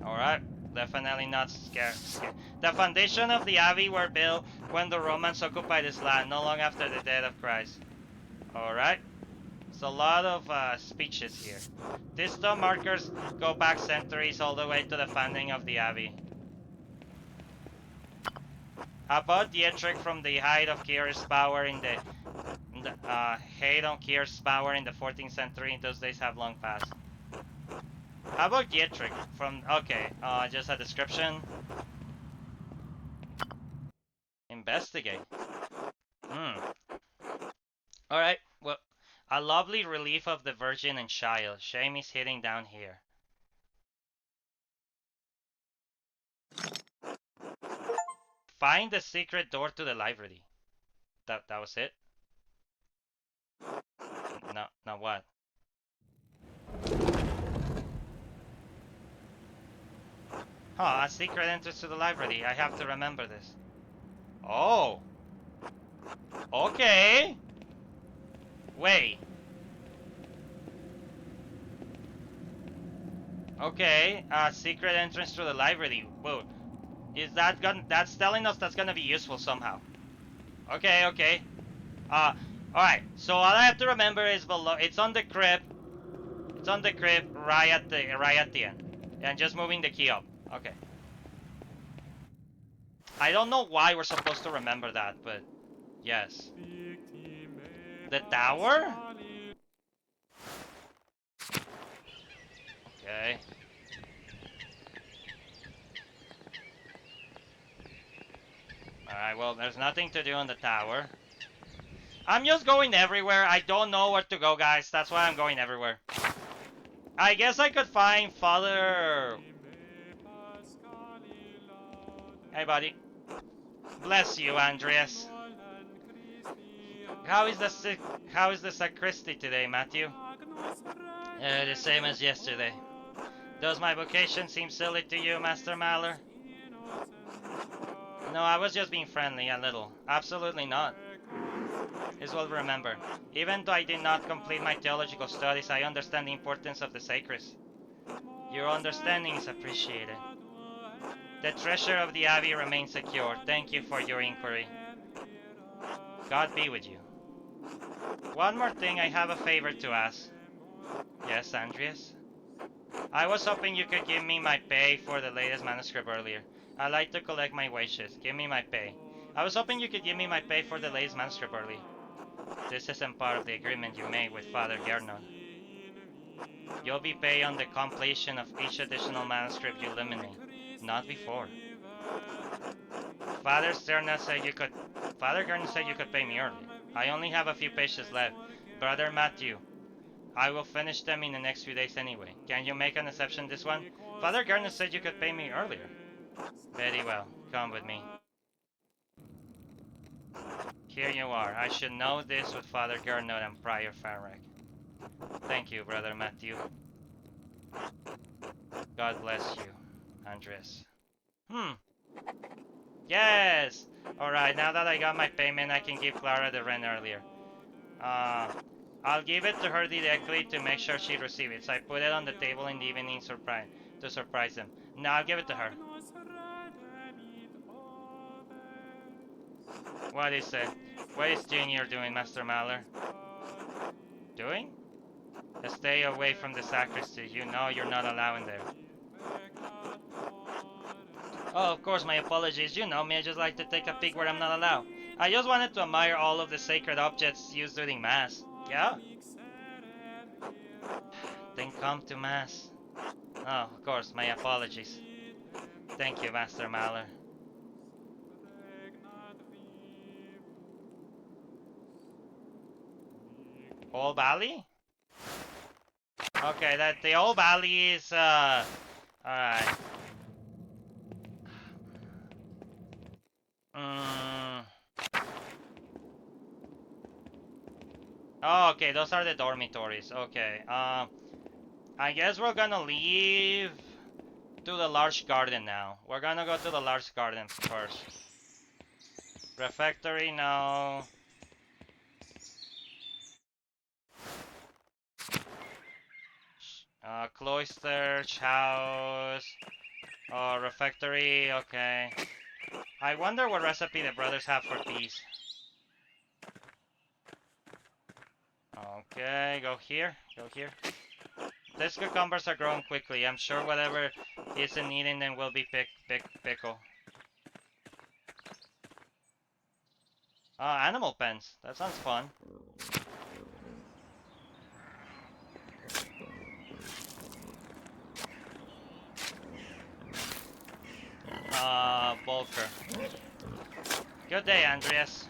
Speaker 1: Alright, definitely not scared. The foundation of the abbey were built when the Romans occupied this land, not long after the death of Christ. Alright, it's a lot of speeches here. These stone markers go back centuries all the way to the founding of the abbey. About Dietrich from the height of Kier's power in the height of Kier's power in the 14th century, in those days have long passed. How about Dietrich from, okay, just a description. Investigate. Alright, well, a lovely relief of the Virgin and Child. Shame is hitting down here. Find the secret door to the library. That was it? No, no what? Huh, a secret entrance to the library. I have to remember this. Oh. Okay. Wait. Okay, secret entrance to the library. Whoa. Is that that's telling us that's gonna be useful somehow. Okay, okay. Alright, so all I have to remember is below, it's on the crypt. It's on the crypt right at the end. And just moving the key up. Okay. I don't know why we're supposed to remember that, but yes. The tower? Okay. Alright, well, there's nothing to do on the tower. I'm just going everywhere. I don't know where to go, guys. That's why I'm going everywhere. I guess I could find Father... Hey, buddy. Bless you, Andreas. How is the sacristy today, Matthew? The same as yesterday. Does my vocation seem silly to you, Master Maller? No, I was just being friendly a little. Absolutely not. Is well remember. Even though I did not complete my theological studies, I understand the importance of the sacristy. Your understanding is appreciated. The treasure of the abbey remains secure. Thank you for your inquiry. God be with you. One more thing, I have a favor to ask. Yes, Andreas? I was hoping you could give me my pay for the latest manuscript earlier. I like to collect my wages. Give me my pay. I was hoping you could give me my pay for the latest manuscript earlier. This isn't part of the agreement you made with Father Gernon. You'll be paid on the completion of each additional manuscript you eliminate, not before. Father Gernon said you could pay me early. I only have a few pages left. Brother Matthew, I will finish them in the next few days anyway. Can you make an exception this one? Father Gernon said you could pay me earlier. Very well. Come with me. Here you are. I should know this with Father Gernon and Prior Farrak. Thank you, Brother Matthew. God bless you. Andres. Yes! Alright, now that I got my payment, I can give Clara the rent earlier. I'll give it to her directly to make sure she receives it. So I put it on the table in the evening to surprise them. Now I'll give it to her.
Speaker 2: Magnus redenit oves.
Speaker 1: What is it? What is Junior doing, Master Maller? Doing? Stay away from the sacristy. You know you're not allowed in there. Oh, of course, my apologies. You know me, I just like to take a peek where I'm not allowed. I just wanted to admire all of the sacred objects used during Mass. Yeah? Then come to Mass. Oh, of course, my apologies. Thank you, Master Maller. Old Valley? Okay, that the Old Valley is, alright. Oh, okay, those are the dormitories. Okay, I guess we're gonna leave to the large garden now. We're gonna go to the large garden first. Refectory, no. Cloister, house. Oh, refectory, okay. I wonder what recipe the brothers have for these. Okay, go here, go here. These cucumbers are growing quickly. I'm sure whatever isn't eating them will be pickle. Animal pens. That sounds fun. Volker. Good day, Andreas.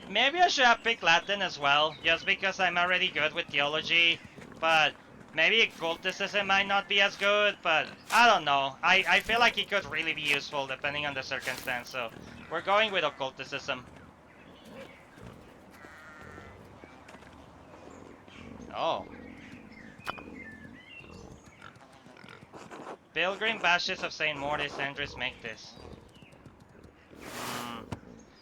Speaker 1: Maybe I should have picked Latin as well, just because I'm already good with theology, but maybe occulticism might not be as good, but I don't know. I feel like it could really be useful depending on the circumstance, so we're going with occulticism. Oh. Pilgrim Bashes of St. Mortis, Andres, make this.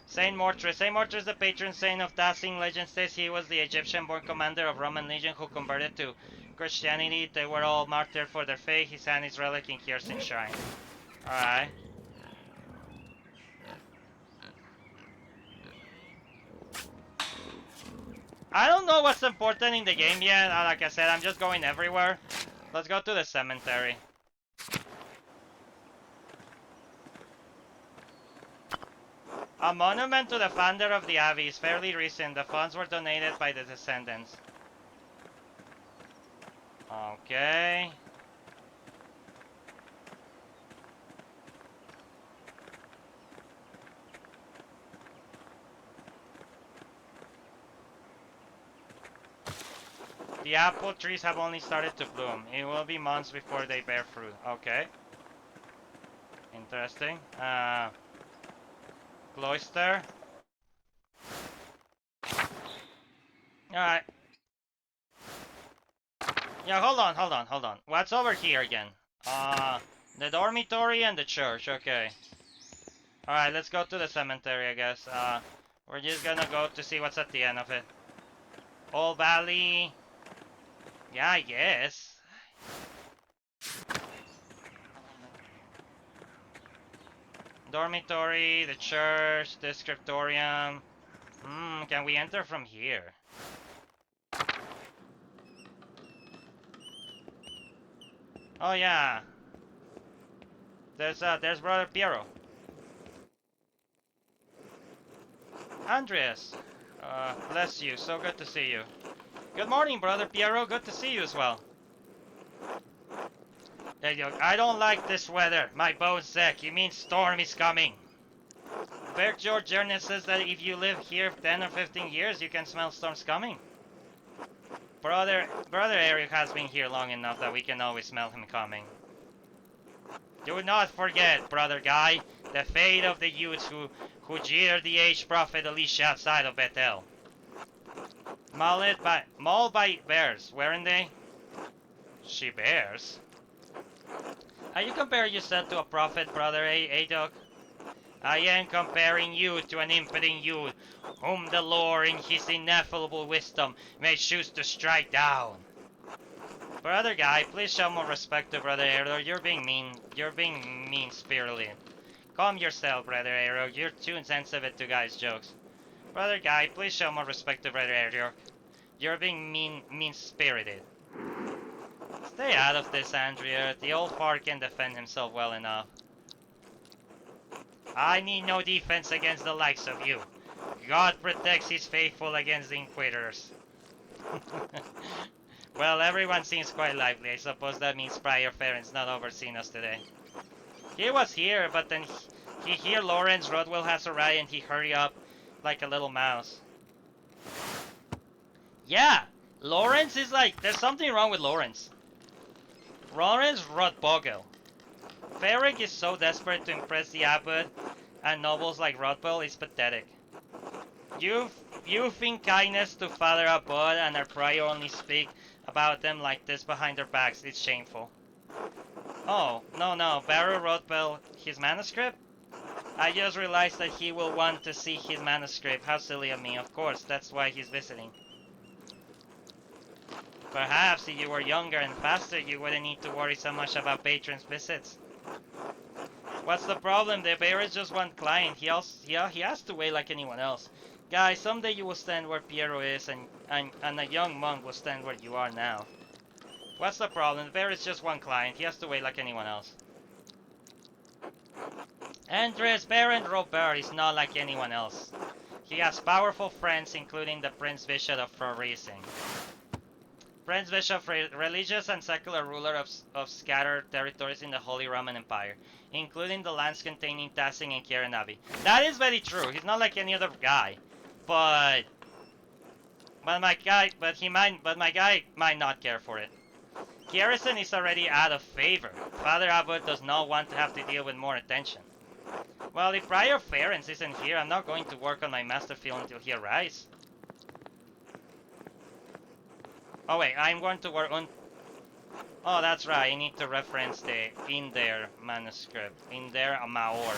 Speaker 1: Saint Mortis. Saint Mortis, the patron saint of dancing, legend says he was the Egyptian-born commander of Roman legion who converted to Christianity. They were all martyred for their faith. His hand is relic in Kirsten Shrine. Alright. I don't know what's important in the game yet. Like I said, I'm just going everywhere. Let's go to the cemetery. A monument to the founder of the Abbey is fairly recent. The funds were donated by the descendants. Okay. The apple trees have only started to bloom. It will be months before they bear fruit. Okay. Interesting. Cloister. Alright. Yeah, hold on. What's over here again? The dormitory and the church. Okay. Alright, let's go to the cemetery, I guess. We're just gonna go to see what's at the end of it. Old Valley. Yeah, I guess. Dormitory, the church, the scriptorium. Can we enter from here? Oh yeah. There's Brother Piero. Andreas. Bless you. So good to see you. Good morning, Brother Piero. Good to see you as well. I don't like this weather. My bone's sick. It means storm is coming. Berg George Journey says that if you live here 10 or 15 years, you can smell storms coming. Brother Eric has been here long enough that we can always smell him coming. Do not forget, brother guy, The fate of the youths who jeered the aged prophet Elisha outside of Bethel. Mauled by bears, weren't they? She bears? Are you comparing yourself to a prophet, brother Adok? I am comparing you to an impotent youth, whom the Lord in his ineffable wisdom may choose to strike down. Brother guy, please show more respect to brother Arrow. You're being mean-spirited. Calm yourself, brother Arrow. You're too insensitive to guys' jokes. Brother guy, please show more respect to brother Arrow. You're being mean-spirited. Stay out of this, Andrea. The old fart can defend himself well enough. I need no defense against the likes of you. God protects his faithful against the Inquisitors. Well, everyone seems quite lively. I suppose that means Prior Ferenc not overseeing us today. He was here, but then he hear Lawrence Rodwell has a riot and he hurry up like a little mouse. Yeah, Lawrence is like, there's something wrong with Lawrence. Lawrence Rodbogel. Ferric is so desperate to impress the abbot and nobles like Rodwell is pathetic. You think kindness to Father Abbot and our prior only speak about them like this behind their backs. It's shameful. Oh, no, Barrow Rodwell, his manuscript? I just realized that he will want to see his manuscript. How silly of me. Of course, that's why he's visiting. Perhaps if you were younger and faster, you wouldn't need to worry so much about patrons' visits. What's the problem? The bear is just one client. He has to wait like anyone else. Guys, someday you will stand where Piero is, and a young monk will stand where you are now. What's the problem? The bear is just one client. He has to wait like anyone else. Andres Baron Robert is not like anyone else. He has powerful friends, including the Prince Bishop of Florising. Prince Bishop, religious and secular ruler of scattered territories in the Holy Roman Empire, including the lands containing Tassing and Kieran-Abbey. That is very true. He's not like any other guy, but my guy might not care for it. Garrison is already out of favor. Father Abbot does not want to have to deal with more attention. Well, if Prior Ferenc isn't here, I'm not going to work on my master field until he arrives. Oh wait, I'm going to work on... Oh, that's right, I need to reference the in their manuscript. In their Maor.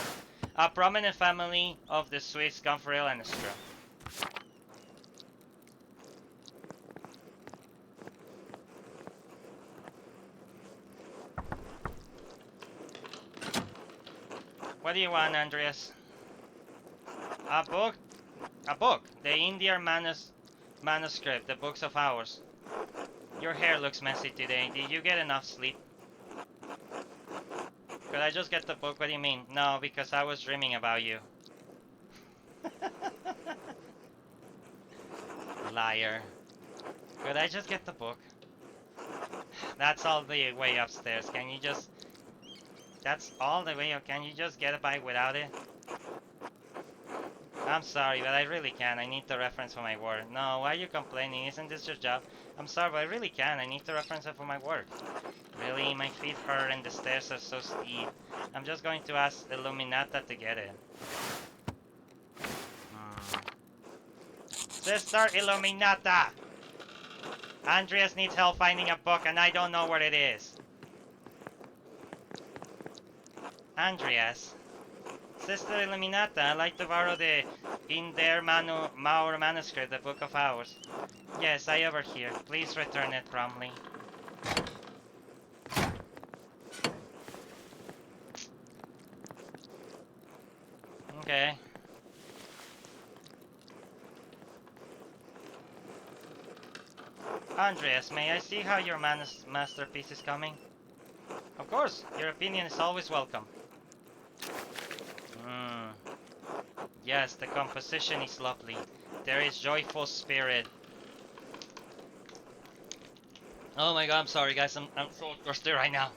Speaker 1: A prominent family of the Swiss Gonfrel and Estra. What do you want, Andreas? A book? A book. The Indian manuscript, the books of hours. Your hair looks messy today. Did you get enough sleep? Could I just get the book? What do you mean? No, because I was dreaming about you. Liar. Could I just get the book? That's all the way upstairs. Can you just... That's all the way up. Can you just get by without it? I'm sorry, but I really can't. I need the reference for my work. No, why are you complaining? Isn't this your job? I'm sorry, but I really can't. I need the reference for my work. Really? My feet hurt and the stairs are so steep. I'm just going to ask Illuminata to get it. Sister Illuminata! Andreas needs help finding a book and I don't know where it is. Andreas? Sister Illuminata, I'd like to borrow the in their Maor manuscript, the Book of Hours. Yes, I overhear. Please return it promptly. Okay. Andreas, may I see how your masterpiece is coming? Of course, your opinion is always welcome. Yes, the composition is lovely. There is joyful spirit. Oh my god, I'm sorry guys, I'm so thirsty right now.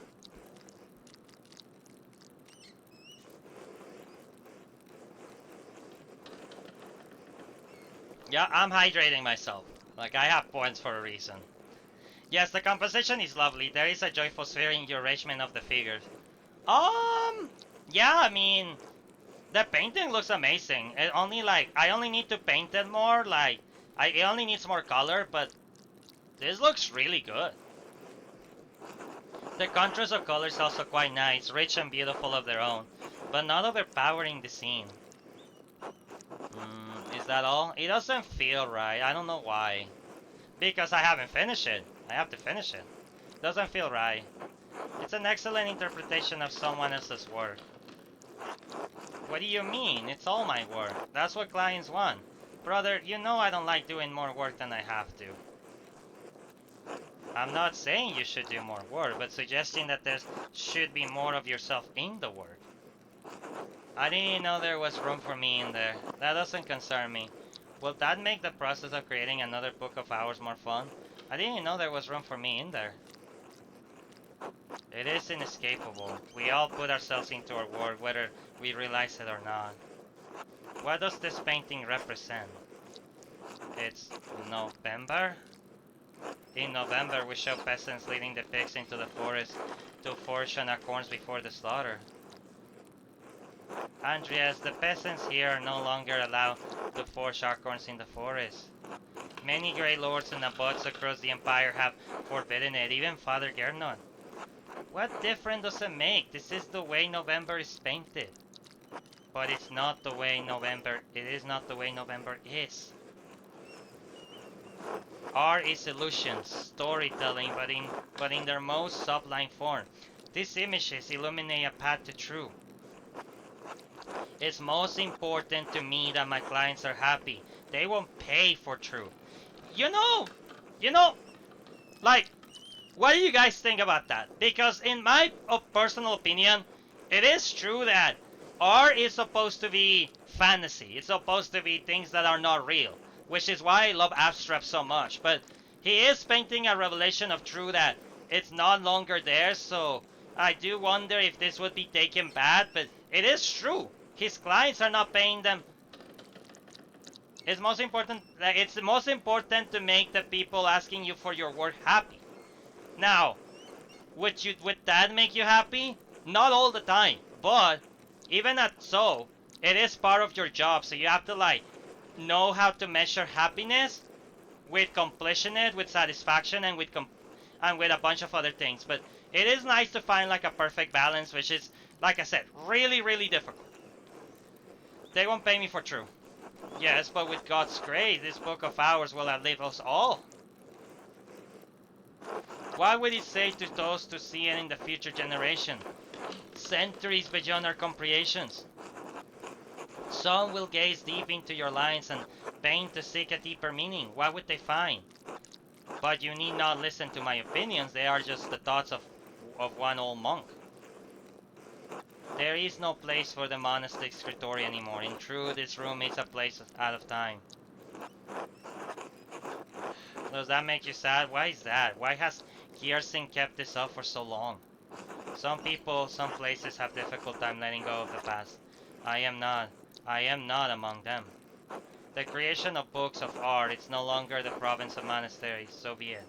Speaker 1: Yeah, I'm hydrating myself. Like, I have points for a reason. Yes, the composition is lovely. There is a joyful spirit in the arrangement of the figures. Yeah, I mean, The painting looks amazing. It only like I only need to paint it more. Like it only needs more color, but this looks really good. The contrast of color is also quite nice, rich and beautiful of their own, but not overpowering the scene. Is that all? It doesn't feel right. I don't know why. Because I haven't finished it. I have to finish it. Doesn't feel right. It's an excellent interpretation of someone else's work. What do you mean? It's all my work. That's what clients want. Brother, you know I don't like doing more work than I have to. I'm not saying you should do more work, but suggesting that there should be more of yourself in the work. I didn't know there was room for me in there. That doesn't concern me. Will that make the process of creating another book of hours more fun? I didn't know there was room for me in there. It is inescapable. We all put ourselves into our work, whether we realize it or not. What does this painting represent? It's November? In November, we show peasants leading the pigs into the forest to forage on acorns before the slaughter. Andreas, the peasants here are no longer allowed to forage acorns in the forest. Many great lords and abbots across the empire have forbidden it, even Father Gernon. What difference does it make? This is the way November is painted. But it's not the way November, it is not the way November is. Art is illusions, storytelling, but in their most sublime form. These images illuminate a path to truth. It's most important to me that my clients are happy. They won't pay for truth. You know, you know, like, what do you guys think about that? Because in my personal opinion, it is true that art is supposed to be fantasy. It's supposed to be things that are not real, which is why I love abstract so much. But he is painting a revelation of truth that it's no longer there, so I do wonder if this would be taken bad, but it is true. His clients are not paying them. It's most important. It's the most important to make the people asking you for your work happy. Now, would that make you happy? Not all the time, but even at so, it is part of your job. So you have to like know how to measure happiness with completion, it with satisfaction, and with a bunch of other things. But it is nice to find like a perfect balance, which is, like I said, really, really difficult. They won't pay me for true. Yes, but with God's grace, this book of hours will outlive us all. What would it say to those to see it in the future generation? Centuries beyond our comprehensions. Some will gaze deep into your lines and paint to seek a deeper meaning. What would they find? But you need not listen to my opinions. They are just the thoughts of one old monk. There is no place for the monastic scriptory anymore. In truth, this room is a place out of time. Does that make you sad? Why is that? Why has Kiersin kept this up for so long? Some people, some places have difficult time letting go of the past. I am not. I am not among them. The creation of books of art is no longer the province of monasteries, so be it.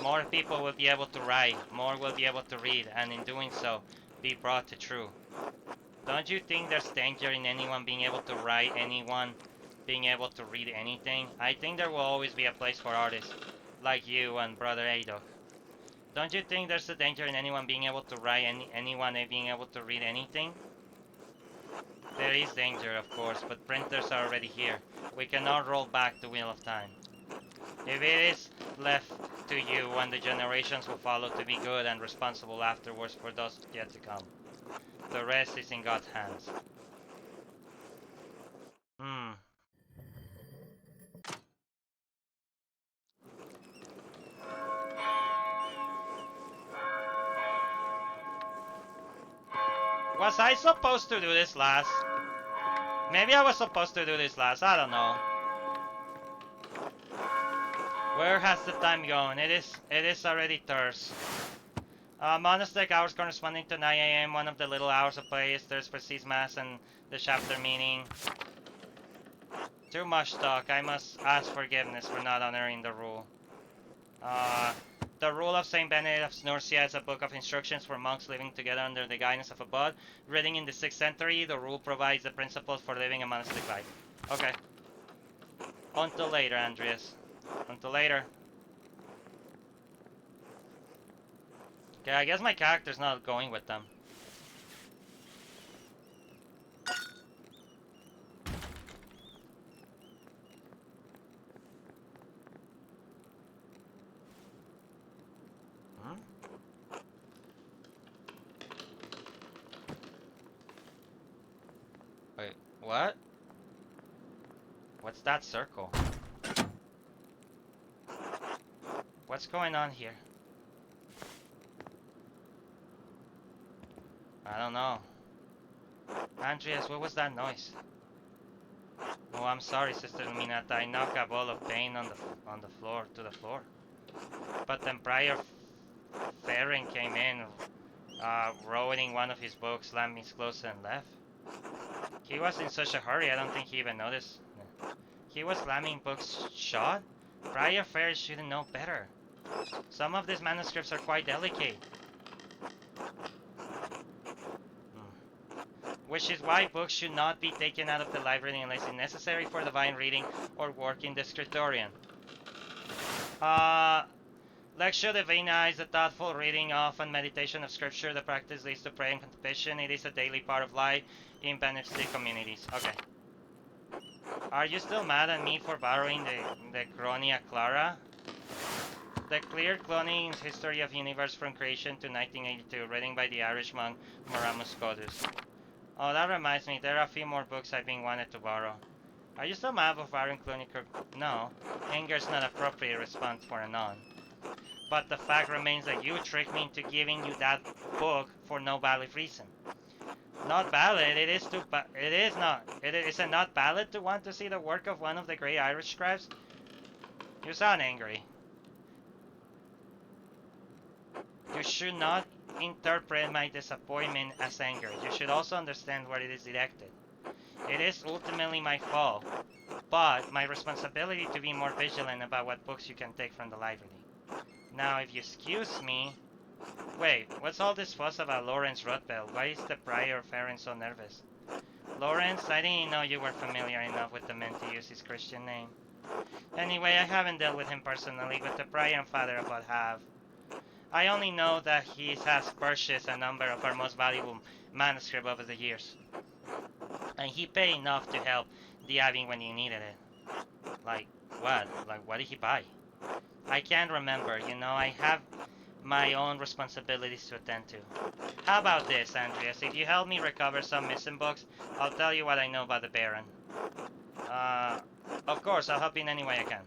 Speaker 1: More people will be able to write, more will be able to read, and in doing so, be brought to truth. Don't you think there's danger in anyone being able to write, anyone being able to read anything? I think there will always be a place for artists, like you and Brother Adok. Don't you think there's a danger in anyone being able to write, anyone being able to read anything? There is danger, of course, but printers are already here. We cannot roll back the wheel of time. If it is left to you and the generations who follow to be good and responsible afterwards for those yet to come. The rest is in God's hands. Was I supposed to do this last? Maybe I was supposed to do this last, I don't know. Where has the time gone? It is already Thursday. Monastic hours corresponding to 9 AM, one of the little hours of play is Thursday precise mass and the chapter meaning. Too much talk, I must ask forgiveness for not honoring the rule. The Rule of Saint Benedict of Nursia is a book of instructions for monks living together under the guidance of a bud. Written in the 6th century, the rule provides the principles for living a monastic life. Okay. Until later, Andreas. Until later. Okay, I guess my character's not going with them. Hmm? Wait, what? What's that circle? What's going on here? I don't know. Andreas, what was that noise? Oh, I'm sorry, Sister Minata. I knocked a ball of paint on the floor to the floor. But then Prior Farron came in, rolling one of his books, slammed his clothes and left. He was in such a hurry, I don't think he even noticed. He was slamming books shut? Prior Farron shouldn't know better. Some of these manuscripts are quite delicate. Which is why books should not be taken out of the library unless it's necessary for divine reading or work in the scriptorium. Lectio Divina is a thoughtful reading of and meditation of scripture. The practice leads to prayer and contemplation. It is a daily part of life in Benedictine communities. Okay. Are you still mad at me for borrowing the Chronia Clara? The clear cloning history of universe from creation to 1982, written by the Irish monk Moramus Scotus. Oh, that reminds me, there are a few more books I've been wanted to borrow. Are you still mad for borrowing cloning? No, anger's not appropriate response for a non. But the fact remains that you tricked me into giving you that book for no valid reason. Not valid. It is too. It is not. Is it not valid to want to see the work of one of the great Irish scribes? You sound angry. You should not interpret my disappointment as anger. You should also understand what it is directed. It is ultimately my fault, but my responsibility to be more vigilant about what books you can take from the library. Now, if you excuse me... Wait, what's all this fuss about Lawrence Rothbell? Why is the Prior Farron so nervous? Lawrence, I didn't know you were familiar enough with the man to use his Christian name. Anyway, I haven't dealt with him personally, but the Prior and Father about have. I only know that he has purchased a number of our most valuable manuscripts over the years. And he paid enough to help the Abbey when he needed it. Like what? Like what did he buy? I can't remember, you know, I have my own responsibilities to attend to. How about this, Andreas? If you help me recover some missing books, I'll tell you what I know about the Baron. Of course, I'll help you in any way I can.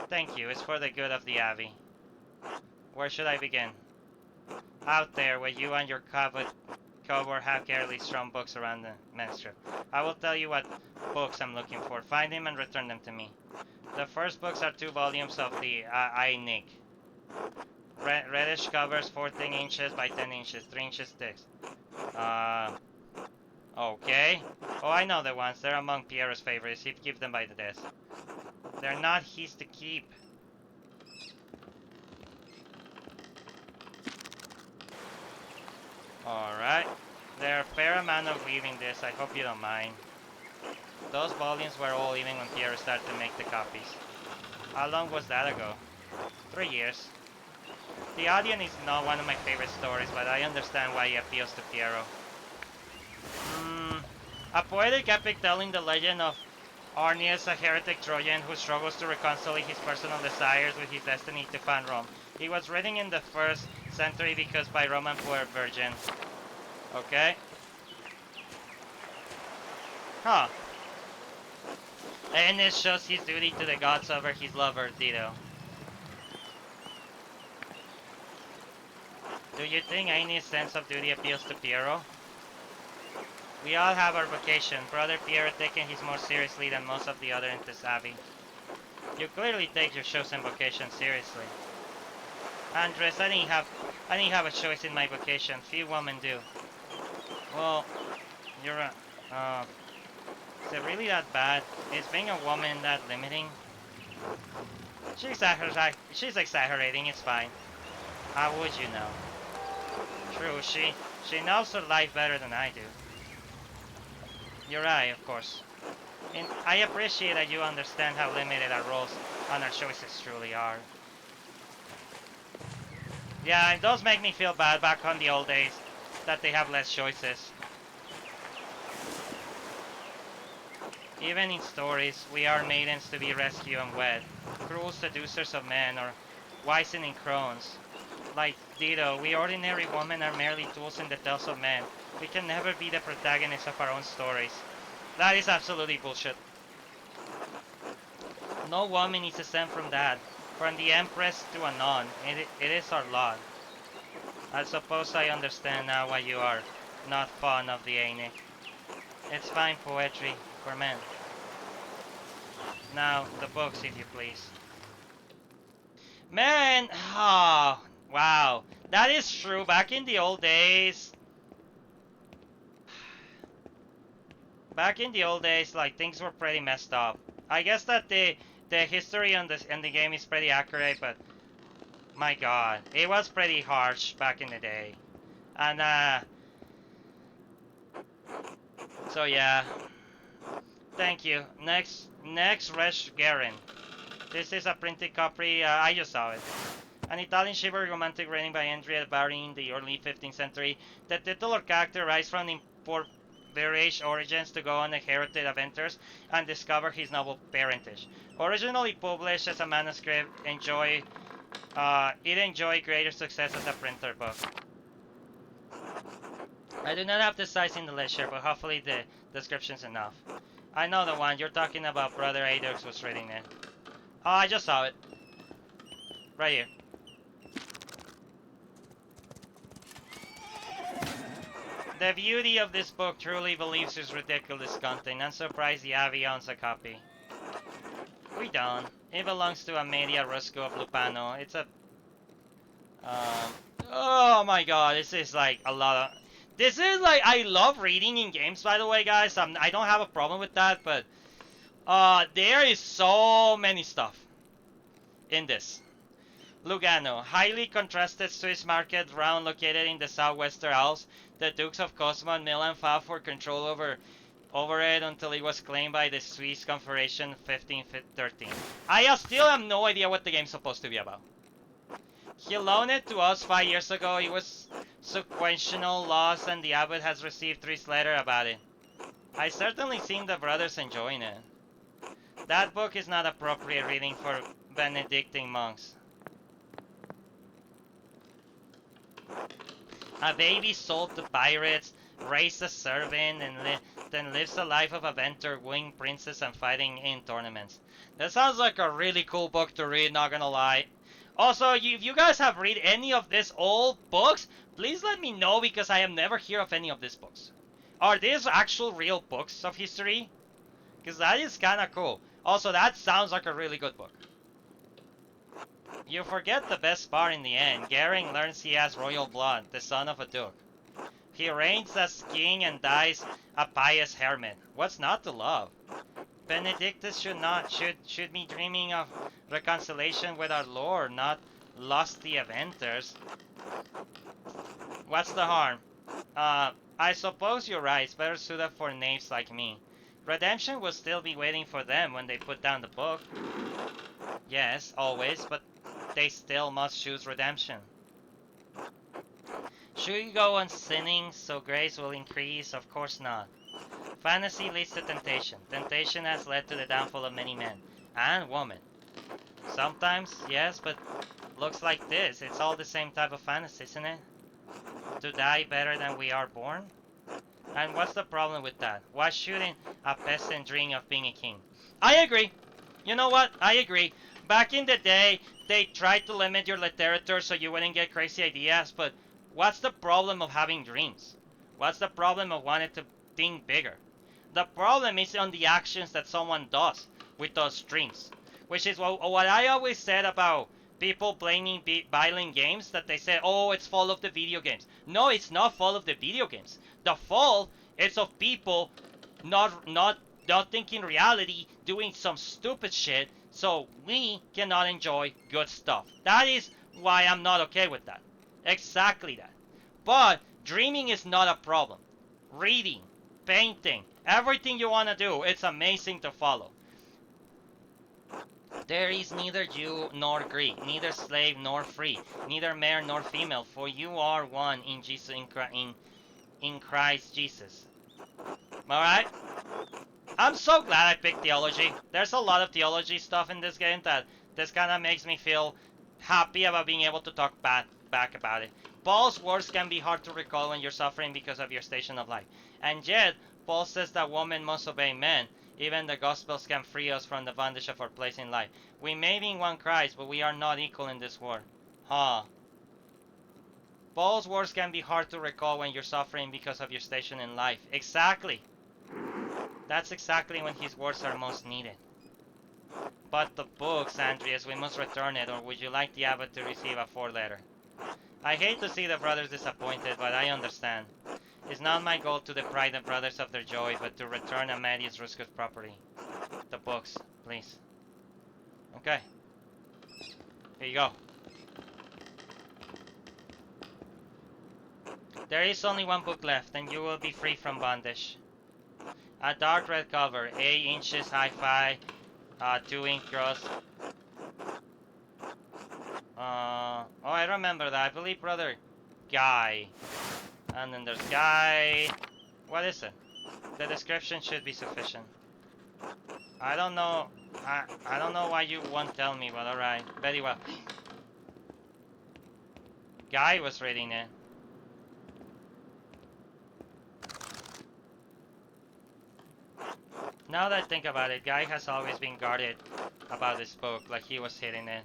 Speaker 1: Thank you, it's for the good of the Abbey. Where should I begin? Out there, where you and your cupboard have carefully strung books around the manuscript. I will tell you what books I'm looking for. Find them and return them to me. The first books are 2 volumes of the Nick. Reddish covers, 14 inches by 10 inches, 3 inches thick. Okay. Oh, I know the ones. They're among Pierre's favorites. He'd keep them by the desk. They're not his to keep. Alright. There are a fair amount of reading this. I hope you don't mind. Those volumes were all even when Pierre started to make the copies. How long was that ago? 3 years. The Audience is not one of my favorite stories, but I understand why it appeals to Piero. A poetic epic telling the legend of Arnius, a heretic Trojan who struggles to reconcile his personal desires with his destiny to found Rome. It was written in the 1st century because by Roman poet Virgin. Okay. Huh. Aeneas shows his duty to the gods over his lover, Dido. Do you think Aeneas' sense of duty appeals to Piero? We all have our vocation. Brother Piero taking his more seriously than most of the other in this abbey. You clearly take your chosen vocation seriously. Andres, I didn't have a choice in my vocation. Few women do. Well, you're is it really that bad? Is being a woman that limiting? She's exaggerating. It's fine. How would you know? True, she knows her life better than I do. You're right, of course. And I appreciate that you understand how limited our roles and our choices truly are. Yeah, it does make me feel bad back on the old days that they have less choices. Even in stories, we are maidens to be rescued and wed, cruel seducers of men, or wizening crones. Like Dido, we ordinary women are merely tools in the tales of men. We can never be the protagonists of our own stories. That is absolutely bullshit. No woman is exempt from that. From the empress to a nun, it is our lot. I suppose I understand now why you are not fond of the Aeneid. It's fine poetry for men. Now, the books, if you please. Man, oh, wow. That is true. Back in the old days, like things were pretty messed up. I guess that the history on the game is pretty accurate, but my God, it was pretty harsh back in the day. And so yeah. Thank you. Next, Resh Garin. This is a printed copy. I just saw it. An Italian chivalry romantic writing by Andrea Barry in the early 15th century. The titular character rises from impoverished origins to go on inherited adventures and discover his noble parentage. Originally published as a manuscript, it enjoyed greater success as a printed book. I do not have the size in the ledger, but hopefully the description's enough. I know the one you're talking about. Brother Adux was reading it. Oh, I just saw it. Right here. The beauty of this book truly believes its ridiculous content. I'm surprised the Avi owns a copy. We don't. It belongs to Amelia Rusco of Lupano. It's a... oh my god, this is like a lot of... This is like... I love reading in games, by the way, guys. I don't have a problem with that, but... there is so many stuff in this. Lugano, highly contrasted Swiss market round located in the southwestern Alps. The Dukes of Cosmo and Milan fought for control over it until it was claimed by the Swiss Confederation 1513. I still have no idea what the game's supposed to be about. He loaned it to us 5 years ago. It was sequential loss and the abbot has received 3 letters about it. I certainly seen the brothers enjoying it. That book is not appropriate reading for Benedictine monks. A baby sold to pirates, raised a servant, and then lives a life of adventure, wooing princes and fighting in tournaments. That sounds like a really cool book to read, not gonna lie. Also, if you guys have read any of these old books, please let me know because I have never heard of any of these books. Are these actual real books of history? Because that is kinda cool. Also, that sounds like a really good book. You forget the best part in the end. Garing learns he has royal blood, the son of a duke. He reigns as king and dies a pious hermit. What's not to love? Benedictus should be dreaming of reconciliation with our Lord, not lusty aventures. What's the harm? I suppose you're right. It's better suited for knaves like me. Redemption will still be waiting for them when they put down the book. Yes, always, but they still must choose redemption. Should you go on sinning so grace will increase? Of course not. Fantasy leads to temptation. Temptation has led to the downfall of many men and women. Sometimes, yes, but looks like this. It's all the same type of fantasy, isn't it? To die better than we are born? And what's the problem with that? Why shouldn't a peasant dream of being a king? I agree. You know what? I agree. Back in the day, they tried to limit your literature so you wouldn't get crazy ideas, but what's the problem of having dreams? What's the problem of wanting to think bigger? The problem is on the actions that someone does with those dreams, which is what I always said about people blaming violent games, that they say, oh, it's fault of the video games. No, it's not fault of the video games. The fault is of people not thinking reality, doing some stupid shit, So we cannot enjoy good stuff. That is why I'm not okay with that. Exactly that. But dreaming is not a problem. Reading, painting, everything you want to do, it's amazing to follow. There is neither Jew nor Greek, neither slave nor free, neither male nor female, for you are one in Jesus in Christ Jesus. Alright? I'm so glad I picked theology. There's a lot of theology stuff in this game that this kind of makes me feel happy about being able to talk back about it. Paul's words can be hard to recall when you're suffering because of your station of life. And yet, Paul says that women must obey men. Even the Gospels can free us from the bondage of our place in life. We may be in one Christ, but we are not equal in this world. Huh. Paul's words can be hard to recall when you're suffering because of your station in life. Exactly. That's exactly when his words are most needed. But the books, Andreas, we must return it, or would you like the abbot to receive a 4-letter? I hate to see the brothers disappointed, but I understand. It's not my goal to deprive the brothers of their joy, but to return Amadius Rusco's property. The books, please. Okay. Here you go. There is only one book left, and you will be free from bondage. A dark red cover, 8 inches hi-fi, 2 ink gross. Oh, I remember that. I believe brother Guy. And then there's Guy. What is it? The description should be sufficient. I don't know. I don't know why you won't tell me, but alright. Very well. Guy was reading it. Now that I think about it, Guy has always been guarded about this book, like he was hitting it.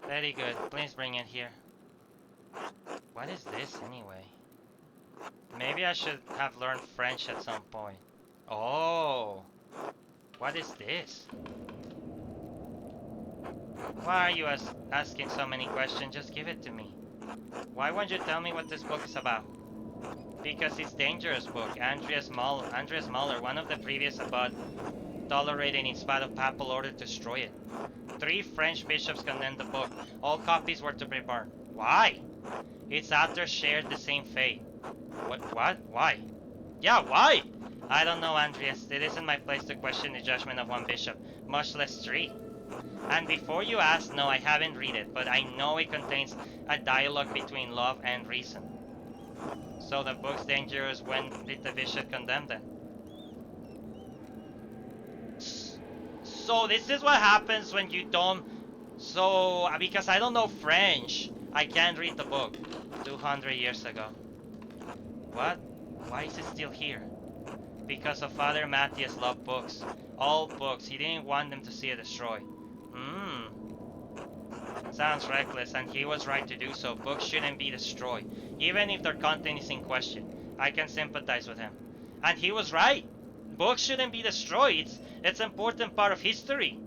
Speaker 1: Very good. Please bring it here. What is this anyway? Maybe I should have learned French at some point. Oh, what is this? Why are you asking so many questions? Just give it to me. Why won't you tell me what this book is about? Because it's dangerous book. Andreas Muller, one of the previous abbot, tolerated in spite of papal order to destroy it. 3 French bishops condemned the book. All copies were to be burned. Why? Its authors shared the same fate. What? Why? Yeah, why? I don't know, Andreas. It isn't my place to question the judgment of one bishop, much less 3. And before you ask, no, I haven't read it, but I know it contains a dialogue between love and reason. So the book's dangerous. When did the bishop condemn it? So this is what happens when you don't... So, because I don't know French, I can't read the book. 200 years ago. What? Why is it still here? Because of Father Matthias loved books. All books. He didn't want them to see it destroyed. Sounds reckless, and he was right to do so. Books shouldn't be destroyed, even if their content is in question. I can sympathize with him. And he was right. Books shouldn't be destroyed. It's an important part of history.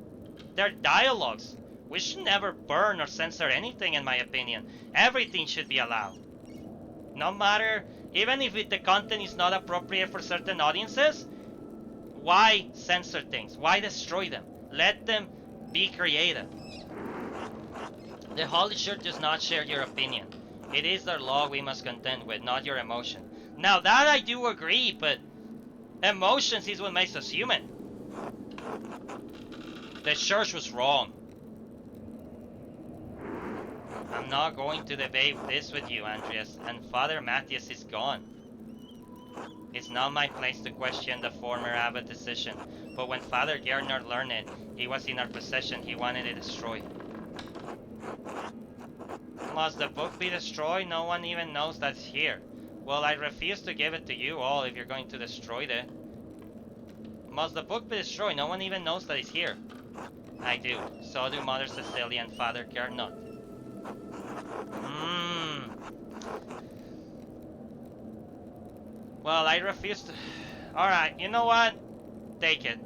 Speaker 1: They're dialogues. We should never burn or censor anything, in my opinion. Everything should be allowed. No matter, even if the content is not appropriate for certain audiences, why censor things? Why destroy them? Let them be creative. The Holy Church does not share your opinion. It is their law we must contend with, not your emotion. Now that I do agree, but emotions is what makes us human. The church was wrong. I'm not going to debate this with you, Andreas, and Father Matthias is gone. It's not my place to question the former abbot decision, but when Father Gardner learned it, he was in our possession, he wanted it destroyed. Must the book be destroyed? No one even knows that's here. Well, I refuse to give it to you all if you're going to destroy it. Must the book be destroyed? No one even knows that it's here. I do. So do Mother Cecilia and Father Gernot. Well, I refuse to... Alright, you know what? Take it.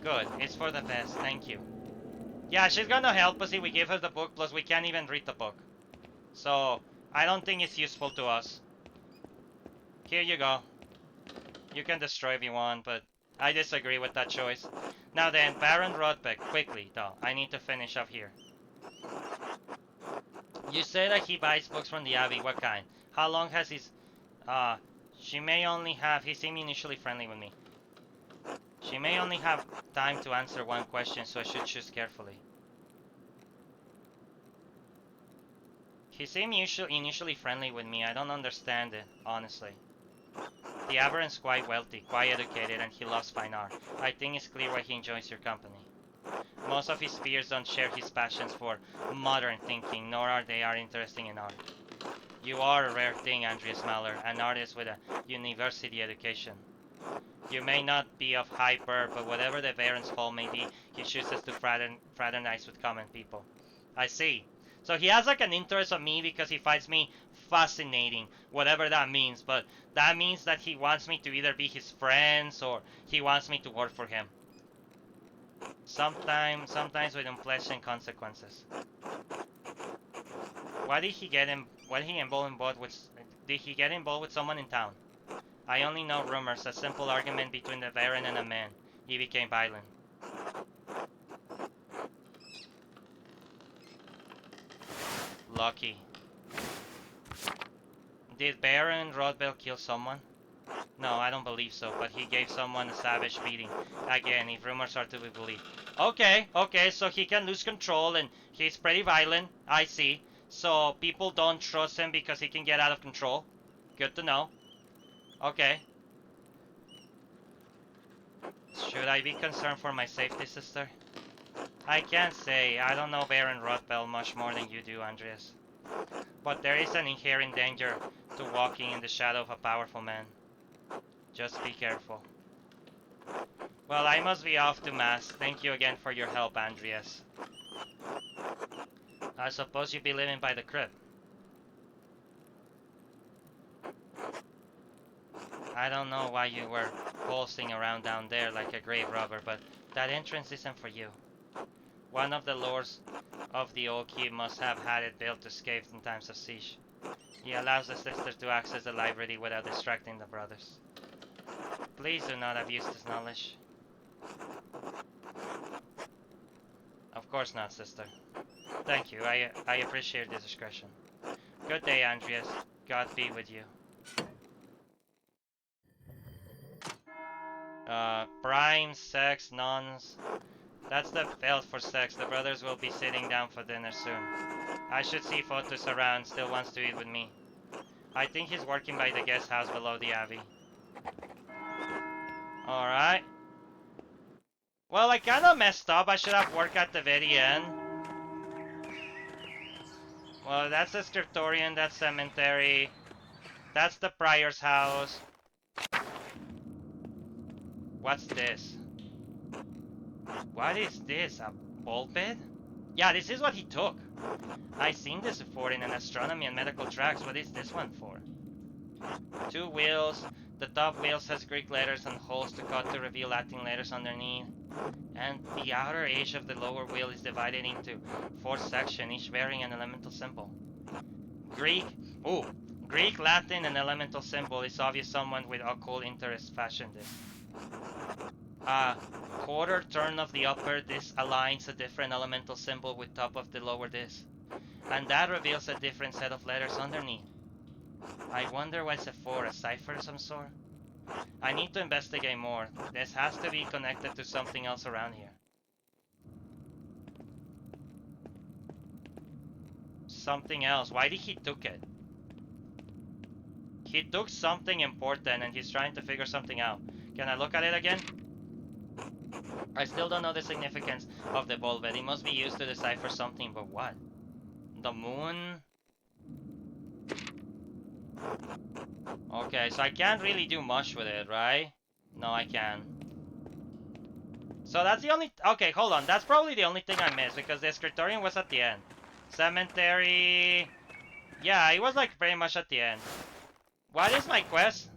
Speaker 1: Good. It's for the best. Thank you. Yeah, she's gonna help us if we give her the book, plus we can't even read the book. So, I don't think it's useful to us. Here you go. You can destroy if you want, but I disagree with that choice. Now then, Baron Rodbeck, quickly though. I need to finish up here. You say that he buys books from the Abbey. What kind? How long has his... Uh, she may only have... He seemed initially friendly with me. She may only have time to answer one question, so I should choose carefully. He seemed initially friendly with me. I don't understand it, honestly. The Aberrant's quite wealthy, quite educated, and he loves fine art. I think it's clear why he enjoys your company. Most of his peers don't share his passions for modern thinking, nor are they interested in art. You are a rare thing, Andreas Mahler, an artist with a university education. You may not be of high birth, but whatever the Baron's fault may be, he chooses to fraternize with common people. I see. So he has like an interest in me because he finds me fascinating, whatever that means, but that means that he wants me to either be his friends or he wants me to work for him. Sometimes with unpleasant consequences. Why did he get him? Why did he involved with? Did he get involved with someone in town? I only know rumors. A simple argument between the Baron and a man. He became violent. Lucky. Did Baron Rodbell kill someone? No, I don't believe so, but he gave someone a savage beating. Again, if rumors are to be believed. Okay, so he can lose control and he's pretty violent. I see. So people don't trust him because he can get out of control. Good to know. Okay. Should I be concerned for my safety, sister? I can't say. I don't know Baron Rothbell much more than you do, Andreas. But there is an inherent danger to walking in the shadow of a powerful man. Just be careful. Well, I must be off to mass. Thank you again for your help, Andreas. I suppose you'd be living by the crypt. I don't know why you were pulsing around down there like a grave robber, but that entrance isn't for you. One of the lords of the old keep must have had it built to escape in times of siege. He allows the sisters to access the library without distracting the brothers. Please do not abuse this knowledge. Of course not, sister. Thank you, I appreciate the discretion. Good day, Andreas. God be with you. Prime, sex, nuns. That's the belt for sex. The brothers will be sitting down for dinner soon. I should see Photos around, still wants to eat with me. I think he's working by the guest house below the Abbey. Alright. Well, I kinda messed up. I should have worked at the very end. Well, that's the scriptorium, that's cemetery. That's the prior's house. What's this? What is this? A pulpit? Yeah, this is what he took. I've seen this before in an astronomy and medical tracks. What is this one for? 2 wheels. The top wheel has Greek letters and holes to cut to reveal Latin letters underneath. And the outer edge of the lower wheel is divided into 4 sections, each bearing an elemental symbol. Greek, Latin, and elemental symbol. It's obvious someone with occult interest fashioned this. Quarter turn of the upper disc aligns a different elemental symbol with top of the lower disc. And that reveals a different set of letters underneath. I wonder what's it for, a cipher of some sort? I need to investigate more. This has to be connected to something else around here. Something else. Why did he took it? He took something important and he's trying to figure something out. Can I look at it again? I still don't know the significance of the bulb, but it must be used to decipher something, but what? The moon? Okay, so I can't really do much with it, right? No, I can. So that's the only... Okay, hold on. That's probably the only thing I missed, because the scriptorium was at the end. Cemetery... Yeah, it was like pretty much at the end. What is my quest?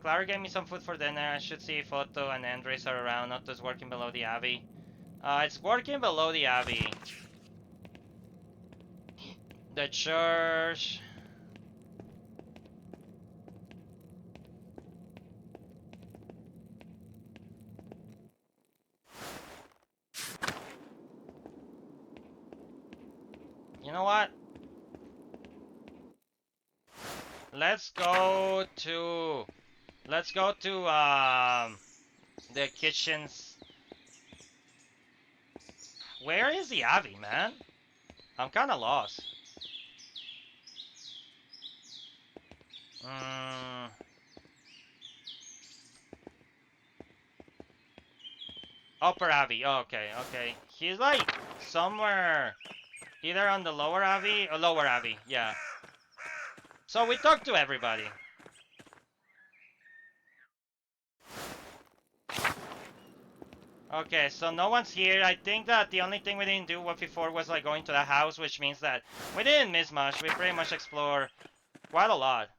Speaker 1: Clara gave me some food for dinner. I should see if Otto and Andres are around. Otto's working below the Abbey. It's working below the Abbey. The church. You know what? Let's go to the kitchens. Where is the Avi, man? I'm kind of lost. Mm, Upper Avi. Oh, okay, okay. He's like somewhere either on the lower Avi or lower Avi. Yeah. So we talked to everybody. Okay, so no one's here. I think that the only thing we didn't do before was like going to the house, which means that we didn't miss much. We pretty much explored quite a lot.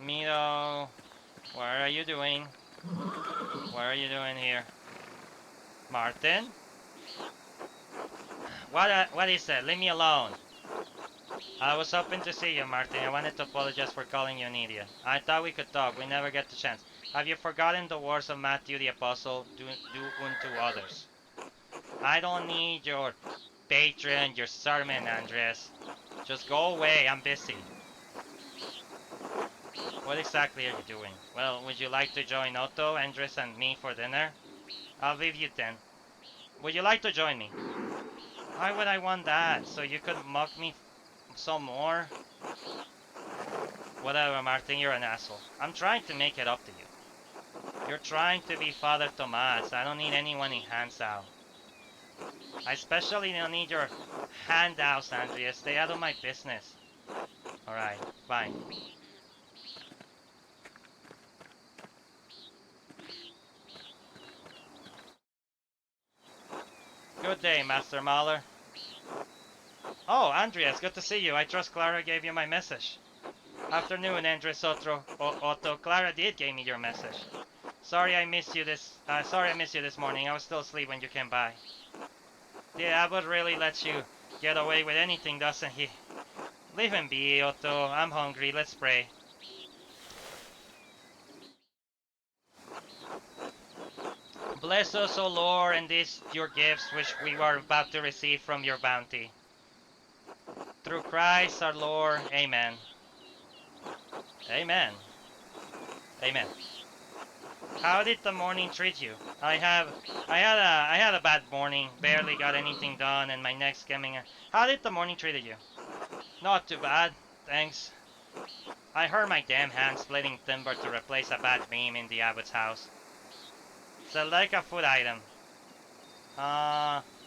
Speaker 1: Mito, what are you doing? What are you doing here? Martin? What is that? Leave me alone. I was hoping to see you, Martin. I wanted to apologize for calling you an idiot. I thought we could talk. We never get the chance. Have you forgotten the words of Matthew the Apostle? Do unto others. I don't need your Patreon, your sermon, Andres. Just go away. I'm busy. What exactly are you doing? Well, would you like to join Otto, Andres, and me for dinner? I'll leave you then. Would you like to join me? Why would I want that? So you could mock me some more? Whatever, Martin, you're an asshole. I'm trying to make it up to you. You're trying to be Father Tomas. I don't need anyone in hands out. I especially don't need your handouts, Andrea. Stay out of my business. Alright, fine. Good day, Master Mahler. Oh, Andreas, good to see you. I trust Clara gave you my message. Afternoon, Andres Otto. Clara did give me your message. Sorry I missed you this morning. I was still asleep when you came by. The abbot really lets you get away with anything, doesn't he? Leave him be, Otto. I'm hungry. Let's pray. Bless us, O Lord, and these your gifts which we were about to receive from your bounty. Through Christ our Lord. Amen. Amen. Amen. How did the morning treat you? I had a bad morning. Barely got anything done, and my neck's coming. How did the morning treat you? Not too bad, thanks. I hurt my damn hand splitting timber to replace a bad beam in the abbot's house. Select a food item.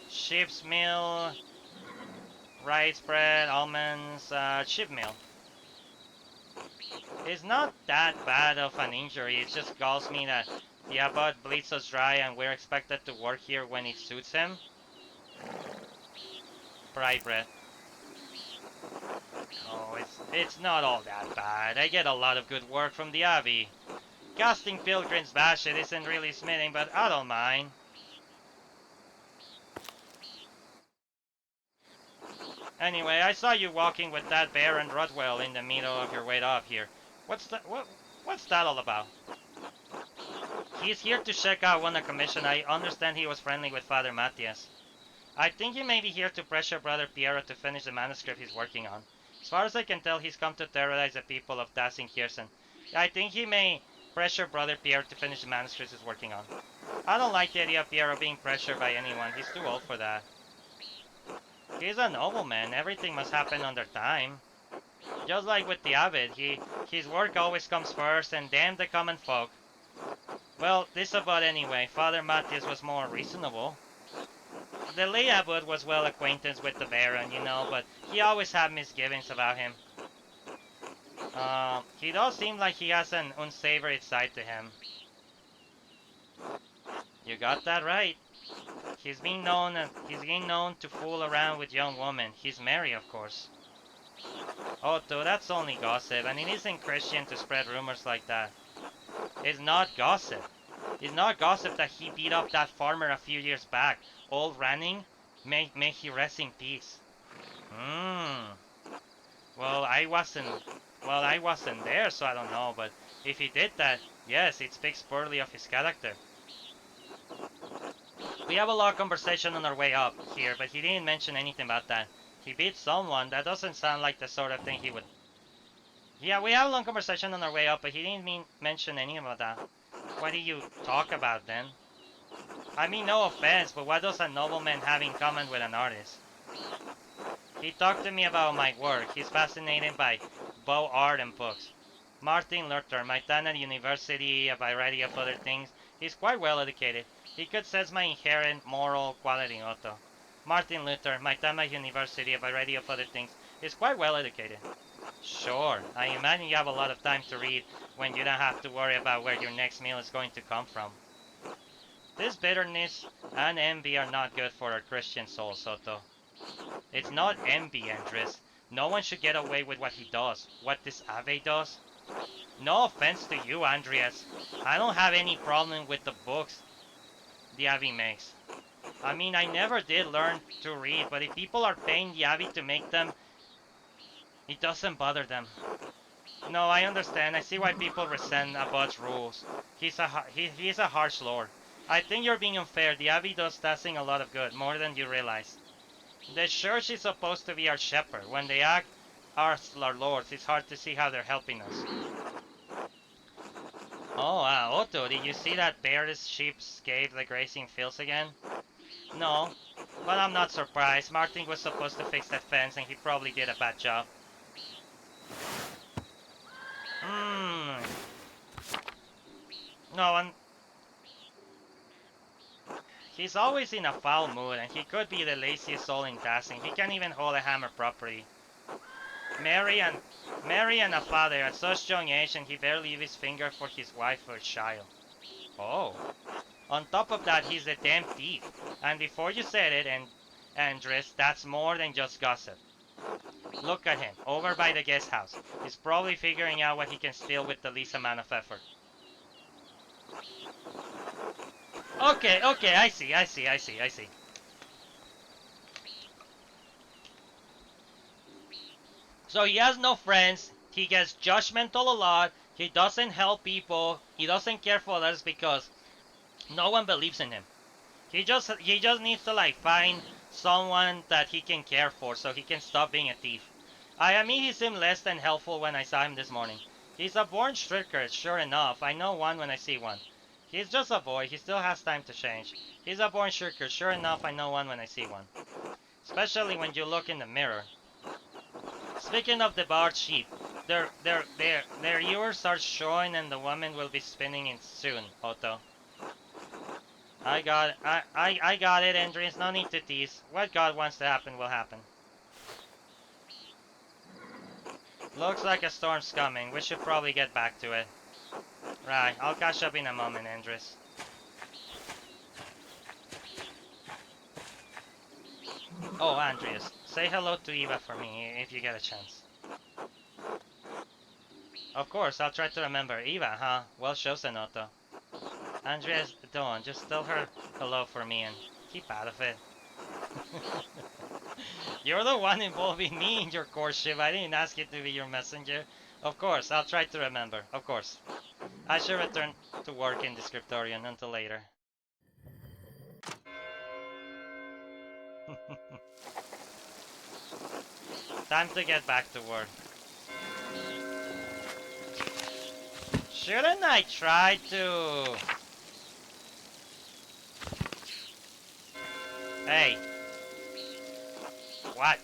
Speaker 1: Sheep's meal, rice bread, almonds, sheep meal. It's not that bad of an injury. It just galls me that the abbot bleeds us dry and we're expected to work here when it suits him. Fry bread. Oh, it's not all that bad. I get a lot of good work from the Abbey. Casting Pilgrim's Bash it isn't really smithing, but I don't mind. Anyway, I saw you walking with that Baron Rodwell in the middle of your way up here. What's that all about? He's here to check out on a commission. I understand he was friendly with Father Matthias. I think he may be here to pressure Brother Piero to finish the manuscript he's working on. As far as I can tell, he's come to terrorize the people of Dasingkirchen. I think he may pressure Brother Piero to finish the manuscript he's working on. I don't like the idea of Piero being pressured by anyone. He's too old for that. He's a nobleman. Everything must happen under time. Just like with the abbot, his work always comes first, and damn the common folk. Well, this about anyway. Father Matthias was more reasonable. The lay abbot was well acquainted with the Baron, you know, but he always had misgivings about him. He does seem like he has an unsavory side to him. You got that right. He's been known to fool around with young women. He's married, of course. Otto, that's only gossip, and it isn't Christian to spread rumors like that. It's not gossip. It's not gossip that he beat up that farmer a few years back. Old Ranning, may he rest in peace. Hmm. Well, I wasn't there, so I don't know. But if he did that, Yes, it speaks poorly of his character. We have a long conversation on our way up here, but he didn't mention anything about that. He beat someone. That doesn't sound like the sort of thing he would. Yeah, we have a long conversation on our way up, but he didn't mention anything about that. What do you talk about then? I mean, no offense, but what does a nobleman have in common with an artist? He talked to me about my work. He's fascinated by bow art and books. Martin Luther, my dad at university, a variety of other things. He's quite well educated. He could sense my inherent moral quality, Otto. Martin Luther, my dad at university, a variety of other things. He's quite well educated. Sure, I imagine you have a lot of time to read when you don't have to worry about where your next meal is going to come from. This bitterness and envy are not good for our Christian soul, Soto. It's not envy, Andres. No one should get away with what he does. What this Ave does. No offense to you, Andreas. I don't have any problem with the books the Ave makes. I mean, I never did learn to read, but if people are paying the Ave to make them, it doesn't bother them. No, I understand. I see why people resent Abbot's rules. He's a harsh lord. I think you're being unfair. The Abbey does Tassing a lot of good, more than you realize. The church is supposed to be our shepherd. When they act as our lords, it's hard to see how they're helping us. Oh, Otto, did you see that bear's sheep escaped the grazing fields again? No, but I'm not surprised. Martin was supposed to fix that fence and he probably did a bad job. Hmm. No, and he's always in a foul mood and he could be the laziest soul in Tassing. He can't even hold a hammer properly. Mary and a father at such young age and he barely used his finger for his wife or child. Oh. On top of that, he's a damn thief. And before you said it, and Andres, that's more than just gossip. Look at him, over by the guest house. He's probably figuring out what he can steal with the least amount of effort. Okay, I see. So he has no friends, he gets judgmental a lot, he doesn't help people, he doesn't care for others because no one believes in him. He just needs to like find someone that he can care for so he can stop being a thief. I mean he seemed less than helpful when I saw him this morning. He's a born stricker, sure enough. I know one when I see one. He's just a boy, he still has time to change. He's a born shirker, sure enough I know one when I see one. Especially when you look in the mirror. Speaking of the barred sheep, their ears are showing and the woman will be spinning in soon, Otto. I got it, Andreas. No need to tease. What God wants to happen will happen. Looks like a storm's coming. We should probably get back to it. Right, I'll catch up in a moment, Andres. Oh, Andreas, say hello to Eva for me if you get a chance. Of course, I'll try to remember. Eva, huh? Well chosen, Otto. Andreas, don't. Just tell her hello for me and keep out of it. You're the one involving me in your courtship. I didn't ask you to be your messenger. Of course, I'll try to remember. Of course. I should return to work in the scriptorium until later. Time to get back to work. Shouldn't I try to... Hey. What?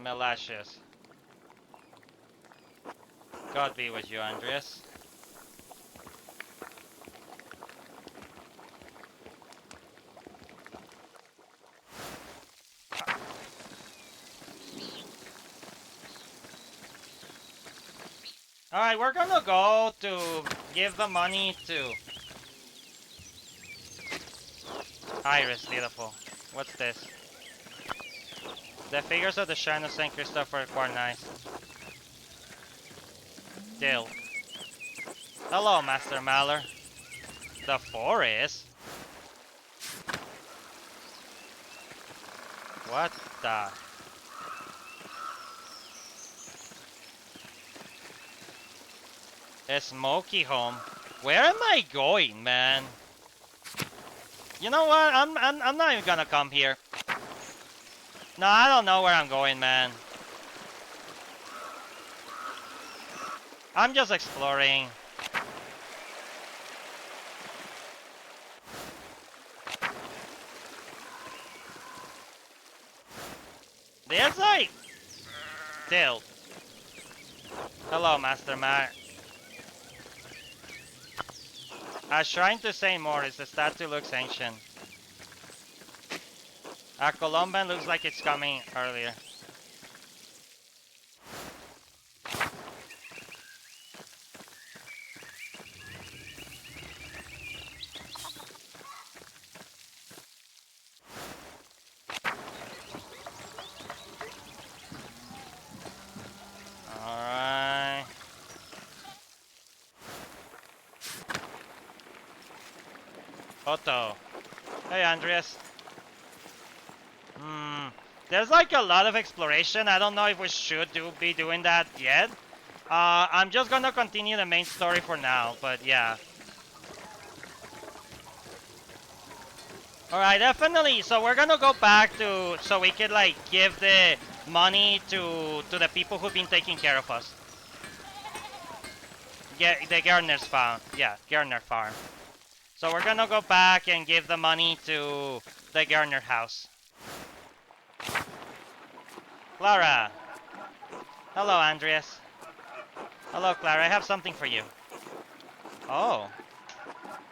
Speaker 1: Malicious. God be with you, Andreas. Alright, we're gonna go to give the money to Iris, beautiful. What's this? The figures of the Shrine of St. Christopher are quite nice. Dill. Hello, Master Maller. The forest? What the? A smoky home. Where am I going, man? You know what? I'm not even gonna come here. No, I don't know where I'm going, man. I'm just exploring. There's like tilt. Hello, Master Matt. A shrine to Saint Maurice. The statue looks ancient. A Columban looks like it's coming earlier. Alright. Otto. Hey, Andreas. Hmm. There's like a lot of exploration. I don't know if we should be doing that yet. I'm just gonna continue the main story for now, but yeah. Alright, definitely. So we're gonna go back to, so we could like give the money to the people who've been taking care of us. Get the Gardner's farm. Yeah, Gardner farm. So we're gonna go back and give the money to the Gardner house. Clara. Hello, Andreas. Hello, Clara. I have something for you. Oh.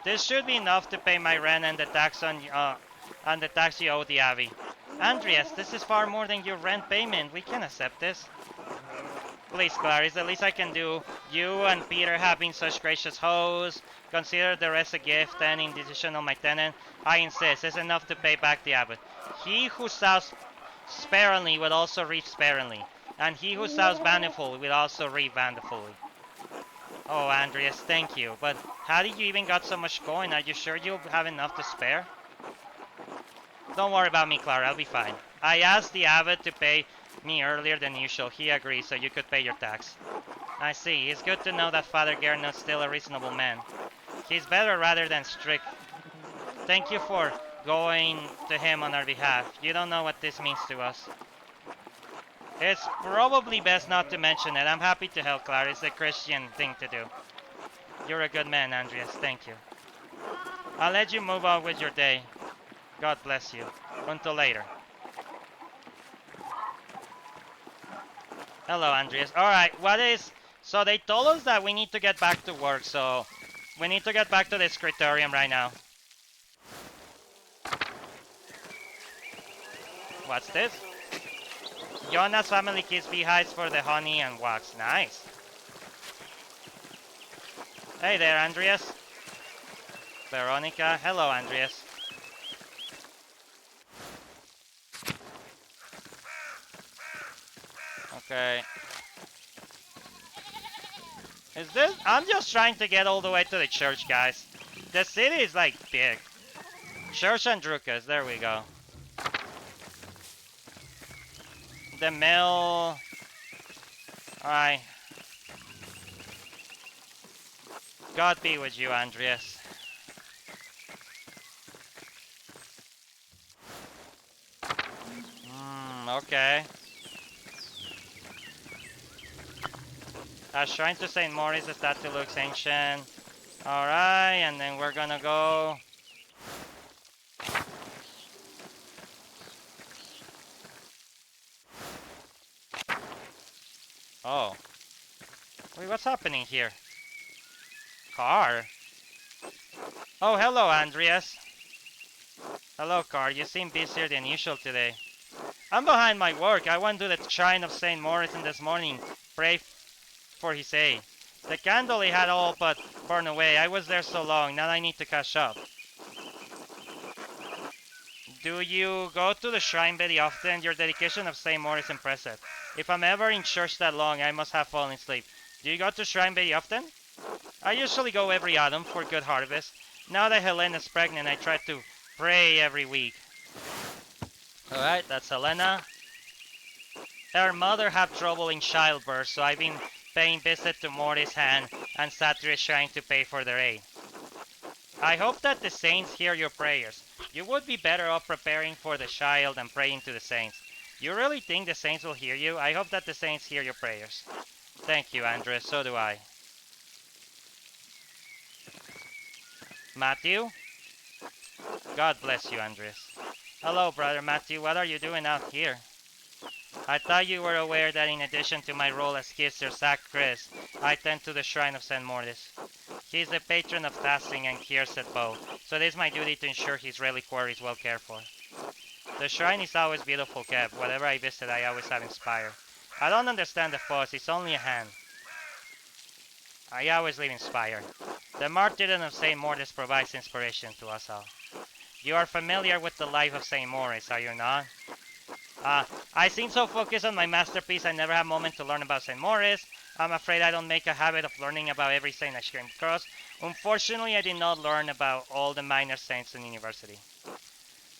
Speaker 1: This should be enough to pay my rent and the tax on the tax you owe the Abbey. Andreas, this is far more than your rent payment. We can accept this. Please, Clara, it's the least I can do. You and Peter have been such gracious hosts. Consider the rest a gift, and in decision on my tenant, I insist. It's enough to pay back the abbot. He who sows sparingly will also reap sparingly, and he who sows bountifully will also reap bountifully. Oh, Andreas, thank you. But how did you even got so much coin? Are you sure you'll have enough to spare? Don't worry about me, Clara. I'll be fine. I asked the abbot to pay me earlier than usual. He agreed, so you could pay your tax. I see. It's good to know that Father Gernot's still a reasonable man. He's better rather than strict. Thank you for going to him on our behalf. You don't know what this means to us. It's probably best not to mention it. I'm happy to help, Clara. It's the Christian thing to do. You're a good man, Andreas. Thank you. I'll let you move on with your day. God bless you. Until later. Hello, Andreas. Alright, what is... So they told us that we need to get back to work, so... We need to get back to the scriptorium right now. What's this? Jonas family keeps beehives for the honey and wax. Nice. Hey there, Andreas. Veronica. Hello, Andreas. Okay. Is this... I'm just trying to get all the way to the church, guys. The city is, like, big. Church and Drukas. There we go. The mill... Alright. God be with you, Andreas. Okay. A shrine to Saint Maurice, the statue looks ancient. Alright, and then we're gonna go... Oh. Wait, what's happening here? Car? Oh, hello, Andreas. Hello, Car. You seem busier than usual today. I'm behind my work. I went to the shrine of Saint Maurice this morning. Pray for his aid. The candle he had all but burned away. I was there so long. Now I need to catch up. Do you go to the shrine very often? Your dedication of Saint Maurice is impressive. If I'm ever in church that long, I must have fallen asleep. Do you go to shrine very often? I usually go every autumn for good harvest. Now that Helena's pregnant, I try to pray every week. Alright, that's Helena. Her mother had trouble in childbirth, so I've been paying visit to Morty's hand and Satyr is trying to pay for their aid. I hope that the saints hear your prayers. You would be better off preparing for the child and praying to the saints. You really think the saints will hear you? I hope that the saints hear your prayers. Thank you, Andres. So do I. Matthew? God bless you, Andres. Hello, brother Matthew. What are you doing out here? I thought you were aware that in addition to my role as Kisser Sacris, I tend to the shrine of St. Mortis. He is the patron of fasting and cures at both, so it is my duty to ensure his reliquary is well cared for. The shrine is always beautiful kept. Whenever I visit, I always have inspired. I don't understand the fuss, it's only a hand. I always leave inspired. The martyrdom of St. Mortis provides inspiration to us all. You are familiar with the life of St. Mortis, are you not? I seem so focused on my masterpiece I never have a moment to learn about St. Morris. I'm afraid I don't make a habit of learning about every saint I came across. Unfortunately, I did not learn about all the minor saints in university.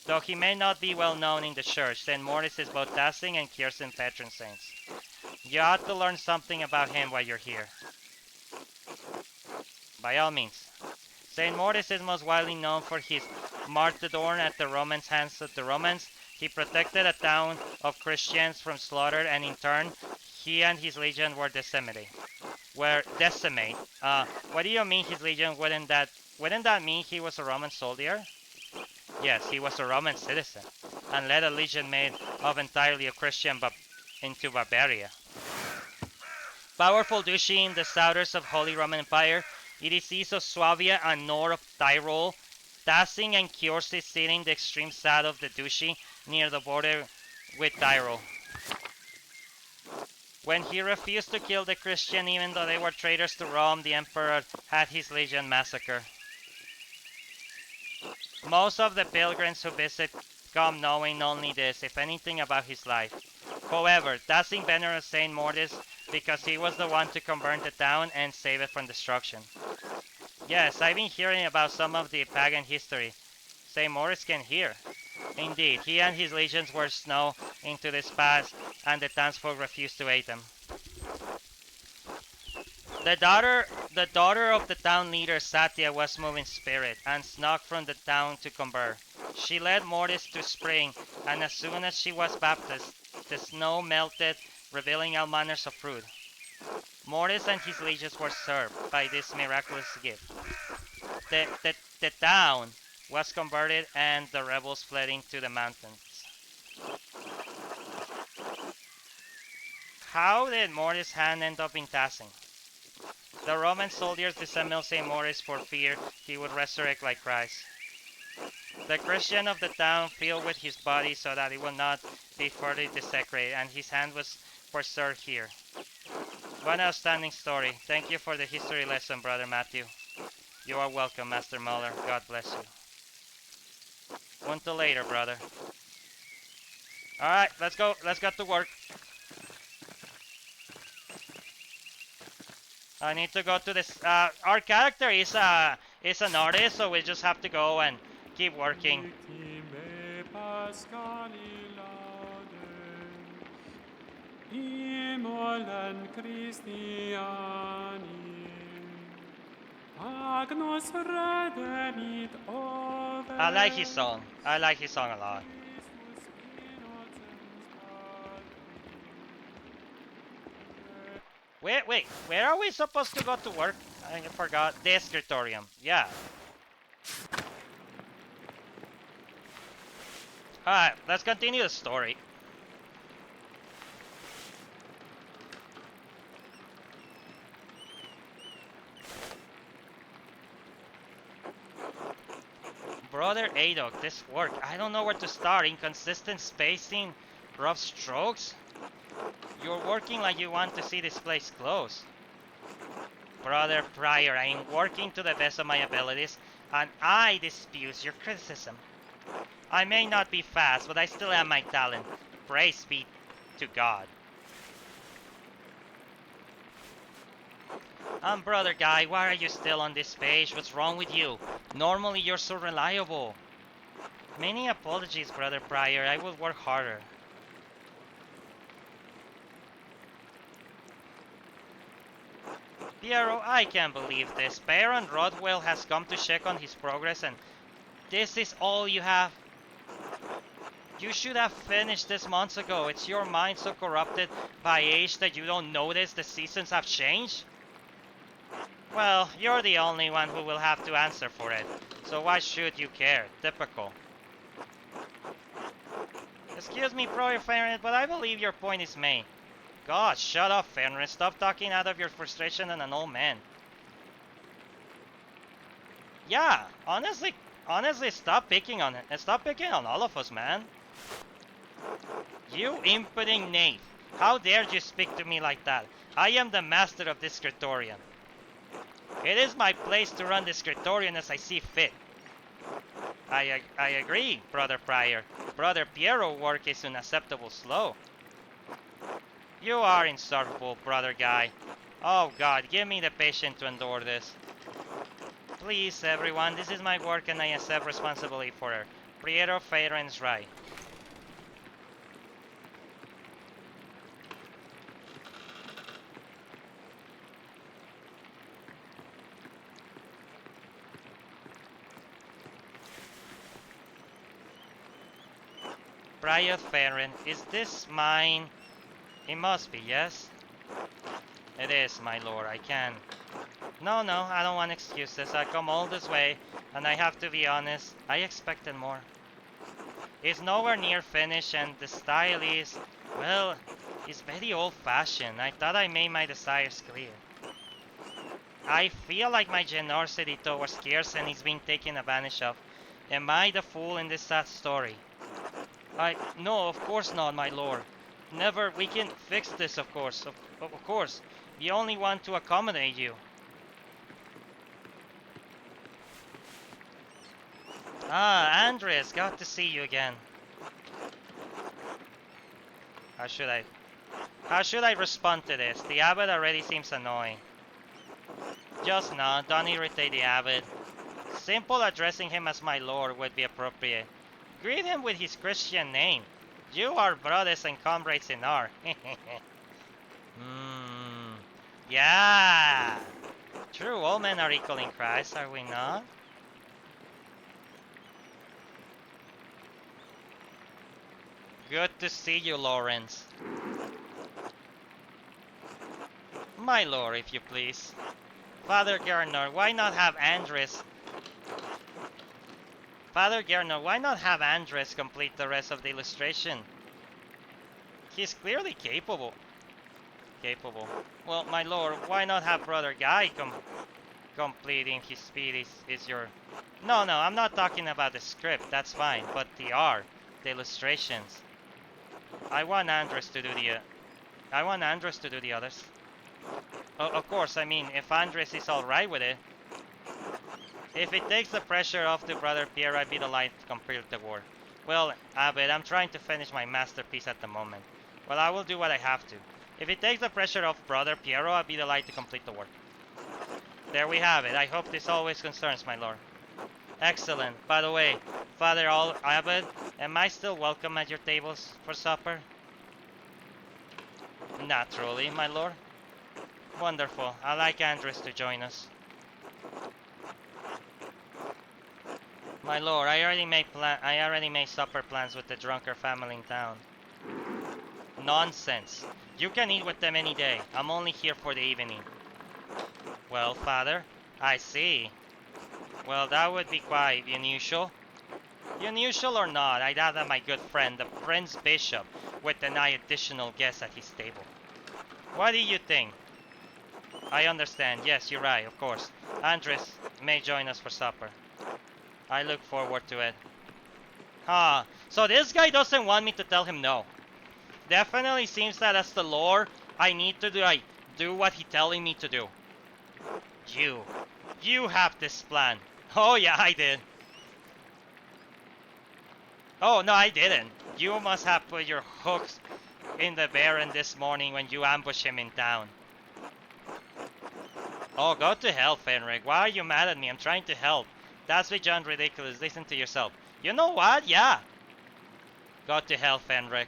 Speaker 1: Though he may not be well known in the church, St. Morris is both dazzling and cures in patron saints. You ought to learn something about him while you're here. By all means. St. Mortis is most widely known for his martyrdom at the Romans' hands of the Romans. He protected a town of Christians from slaughter, and in turn, he and his legion were decimated. What do you mean his legion? Wouldn't that mean he was a Roman soldier? Yes, he was a Roman citizen, and led a legion made of entirely of Christian into Barbaria. Powerful duchy in the southers of Holy Roman Empire, it is east of Swabia and north of Tyrol. Tassing and Kjors is sitting in the extreme south of the duchy, near the border with Tyrol. When he refused to kill the Christian even though they were traitors to Rome, the emperor had his legion massacred. Most of the pilgrims who visit come knowing only this, if anything, about his life. However, Tassing venerates Saint Mortis because he was the one to convert the town and save it from destruction. Yes, I've been hearing about some of the pagan history. Saint Mortis can hear. Indeed, he and his legions were snow into this pass, and the townsfolk refused to aid them. The daughter of the town leader Satya was moved in spirit and snuck from the town to convert. She led Mortis to spring, and as soon as she was baptized, the snow melted, revealing all manners of fruit. Mortis and his legions were served by this miraculous gift. The town was converted and the rebels fled into the mountains. How did Mortis' hand end up in Tassing? The Roman soldiers dissembled St. Mortis for fear he would resurrect like Christ. The Christian of the town filled with his body so that it would not be further desecrated, and his hand was preserved here. What an outstanding story. Thank you for the history lesson, Brother Matthew. You are welcome, Master Muller. God bless you. Until later, brother. Alright, let's go. Let's get to work. I need to go to this. Our character is an artist, so we just have to go and keep working.
Speaker 2: Victime Pascali laude, Immolen Christiani, Agnus redemit ove.
Speaker 1: I like his song. I like his song a lot.
Speaker 2: Christus innocens Patri.
Speaker 1: Wait, where are we supposed to go to work? I forgot. The scriptorium. Yeah. Alright, let's continue the story. Brother Adok, this work. I don't know where to start. Inconsistent spacing, rough strokes. You're working like you want to see this place close. Brother Prior, I am working to the best of my abilities, and I dispute your criticism. I may not be fast, but I still have my talent. Praise be to God. Brother Guy, why are you still on this page? What's wrong with you? Normally you're so reliable. Many apologies, Brother Pryor. I will work harder. Piero, I can't believe this. Baron Rodwell has come to check on his progress and this is all you have? You should have finished this months ago. It's your mind so corrupted by age that you don't notice the seasons have changed? Well, you're the only one who will have to answer for it. So why should you care? Typical. Excuse me, Pro Fenrir, but I believe your point is made. God, shut up, Fenrir. Stop talking out of your frustration on an old man. Yeah, honestly, stop picking on it. Stop picking on all of us, man. You impudent knave. How dare you speak to me like that? I am the master of this scriptorium. It is my place to run the scriptorium as I see fit. I agree, Brother Pryor. Brother Piero work is unacceptable slow. You are insufferable, brother guy. Oh God, give me the patience to endure this. Please, everyone, this is my work and I accept responsibility for it. Piero Feiren's right. Prior Feiren, is this mine? It must be, yes? It is, my lord, I can. No, I don't want excuses. I come all this way, and I have to be honest, I expected more. It's nowhere near finished, and the style is, well, it's very old-fashioned. I thought I made my desires clear. I feel like my generosity towards Kirsten is being taken advantage of. Am I the fool in this sad story? No, of course not, my lord. Never, we can fix this, of course. Of course. We only want to accommodate you. Ah, Andres, got to see you again. How should I respond to this? The abbot already seems annoying. Just not, don't irritate the abbot. Simple addressing him as my lord would be appropriate. Greet him with his Christian name. You are brothers and comrades in R. Yeah. True, all men are equal in Christ, are we not? Good to see you, Lawrence. My lord, if you please. Father Gardner, why not have Andres... Father Gardner, why not have Andres complete the rest of the illustration? He's clearly capable. Well, my lord, why not have Brother Guy completing his speed is your... No, I'm not talking about the script, that's fine, but the art, the illustrations. I want Andres to do the others. Of course, I mean, if Andres is alright with it. If it takes the pressure off to Brother Pierre, I'd be delighted to complete the work. Well, Abbot, I'm trying to finish my masterpiece at the moment. Well, I will do what I have to. If it takes the pressure off Brother Piero, I'll be delighted to complete the work. There we have it. I hope this always concerns my lord. Excellent. By the way, Father Abbot, am I still welcome at your tables for supper? Naturally, my lord. Wonderful. I'd like Andres to join us. My lord, I already made supper plans with the drunker family in town. Nonsense. You can eat with them any day. I'm only here for the evening. Well, Father, I see. Well, that would be quite unusual. Unusual or not, I doubt that my good friend, the Prince Bishop, would deny additional guests at his table. What do you think? I understand. Yes, you're right, of course. Andres may join us for supper. I look forward to it. Ah, so this guy doesn't want me to tell him no. Definitely seems that as the lore, I need to do what he's telling me to do. You have this plan. Oh yeah, I did. Oh no, I didn't. You must have put your hooks in the Baron this morning when you ambushed him in town. Oh, go to hell, Fenric. Why are you mad at me? I'm trying to help. That's beyond ridiculous. Listen to yourself. You know what? Yeah. Go to hell, Fenric.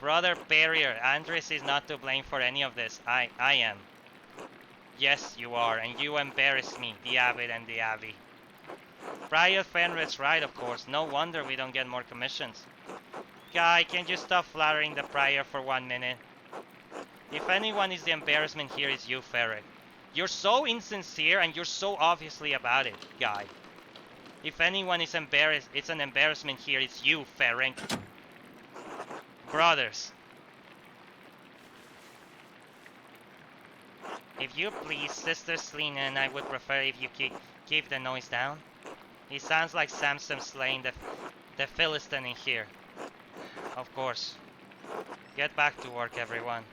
Speaker 1: Brother Barrier, Andres is not to blame for any of this. I am. Yes, you are, and you embarrass me, the Abbot and the Abbey. Prior Fenric's right, of course. No wonder we don't get more commissions. Guy, can you stop flattering the Prior for 1 minute? If anyone is the embarrassment here, it's you, Ferric. You're so insincere and you're so obviously about it, Guy. If anyone is embarrassed, it's an embarrassment here, it's you, Ferric. Brothers. If you please, Sister Selena and I would prefer if you keep the noise down. It sounds like Samson slaying the Philistine in here. Of course. Get back to work, everyone.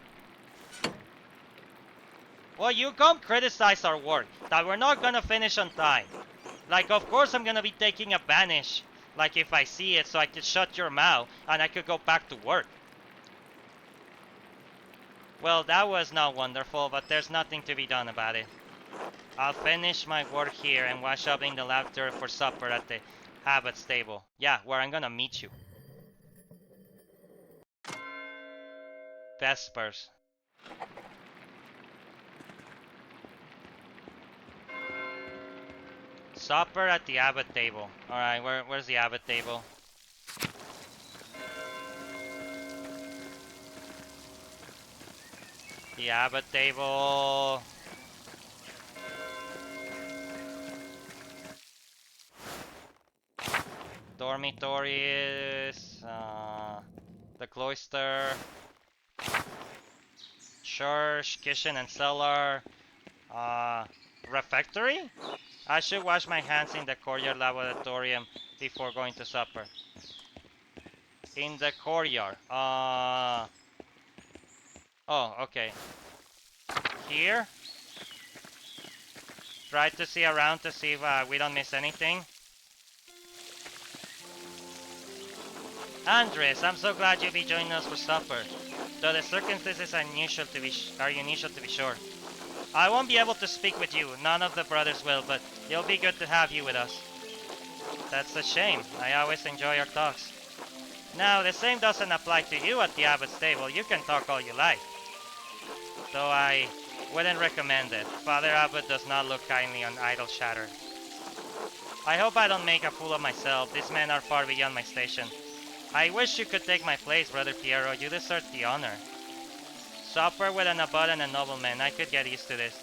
Speaker 1: Well, you come criticize our work, that we're not gonna finish on time. Like, of course I'm gonna be taking a banish, like if I see it, so I could shut your mouth and I could go back to work. Well, that was not wonderful, but there's nothing to be done about it. I'll finish my work here and wash up in the laughter for supper at the Abbot's table. Yeah, where I'm gonna meet you. Vespers. Supper at the Abbot table. Alright, where's the Abbot table? The Abbot table. Dormitories. The cloister. Church, kitchen and cellar. Refectory? I should wash my hands in the courtyard laboratorium before going to supper. In the courtyard. Oh, okay. Here? Try to see around to see if we don't miss anything. Andres, I'm so glad you'll be joining us for supper. Though the circumstances are unusual to be sure. I won't be able to speak with you. None of the brothers will, but it'll be good to have you with us. That's a shame. I always enjoy our talks. Now, the same doesn't apply to you at the Abbot's table. You can talk all you like. Though I wouldn't recommend it. Father Abbot does not look kindly on idle chatter. I hope I don't make a fool of myself. These men are far beyond my station. I wish you could take my place, Brother Piero. You deserve the honor. Supper with an abbot and a nobleman. I could get used to this.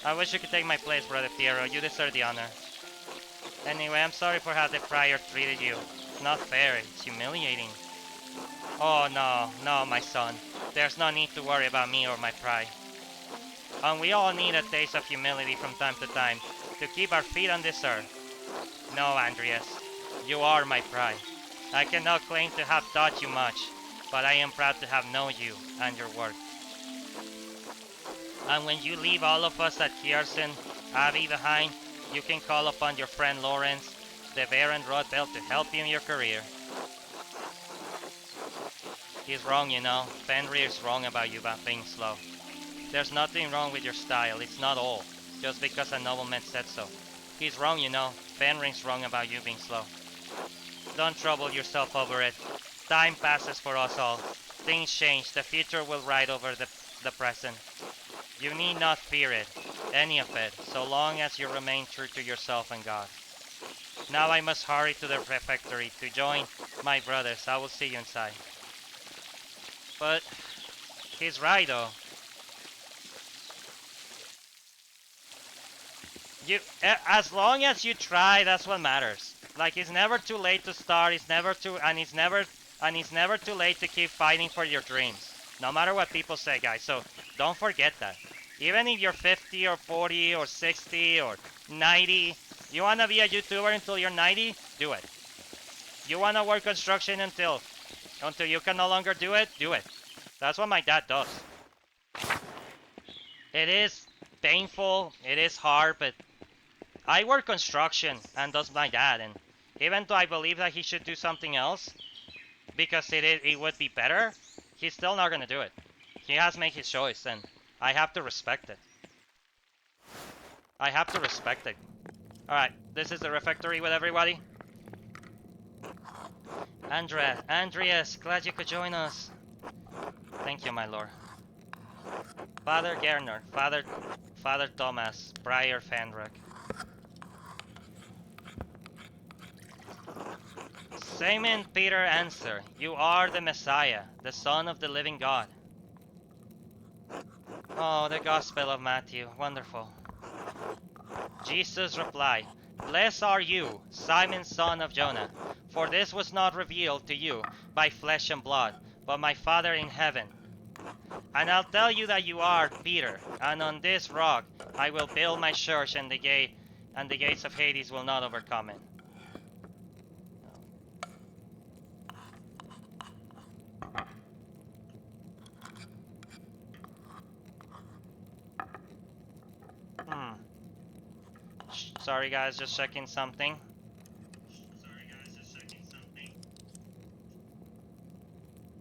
Speaker 1: I wish you could take my place, Brother Piero. You deserve the honor. Anyway, I'm sorry for how the prior treated you. It's not fair. It's humiliating. Oh, no, my son. There's no need to worry about me or my pride. And we all need a taste of humility from time to time to keep our feet on this earth. No, Andreas. You are my pride. I cannot claim to have taught you much, but I am proud to have known you and your work. And when you leave all of us at Kierson Abbey behind, you can call upon your friend Lawrence, the Baron Rodbell, to help you in your career. He's wrong, you know. Fenrir is wrong about you about being slow. There's nothing wrong with your style, it's not all, just because a nobleman said so. He's wrong, you know. Fenrir's wrong about you being slow. Don't trouble yourself over it. Time passes for us all. Things change. The future will ride over the present. You need not fear it, any of it, so long as you remain true to yourself and God. Now I must hurry to the refectory to join my brothers. I will see you inside. But he's right, though. As long as you try, that's what matters. Like, it's never too late to start. It's never too late to keep fighting for your dreams. No matter what people say, guys. So don't forget that. Even if you're 50 or 40 or 60 or 90, you wanna be a YouTuber until you're 90, do it. You wanna work construction until you can no longer do it, do it. That's what my dad does. It is painful. It is hard, but I work construction, and does my dad, and even though I believe that he should do something else, because it would be better, he's still not gonna do it. He has made his choice, and I have to respect it. I have to respect it. Alright, This is the refectory with everybody. Andreas, glad you could join us. Thank you, my lord. Father Gerner, Father Thomas, Prior Fenric. Simon Peter answer, you are the Messiah, the Son of the living God. Oh, the Gospel of Matthew, wonderful. Jesus replied, blessed are you, Simon son of Jonah, for this was not revealed to you by flesh and blood, but my Father in heaven. And I'll tell you that you are Peter, and on this rock I will build my church, and the gates of Hades will not overcome it. Hmm. Sorry guys, just checking something.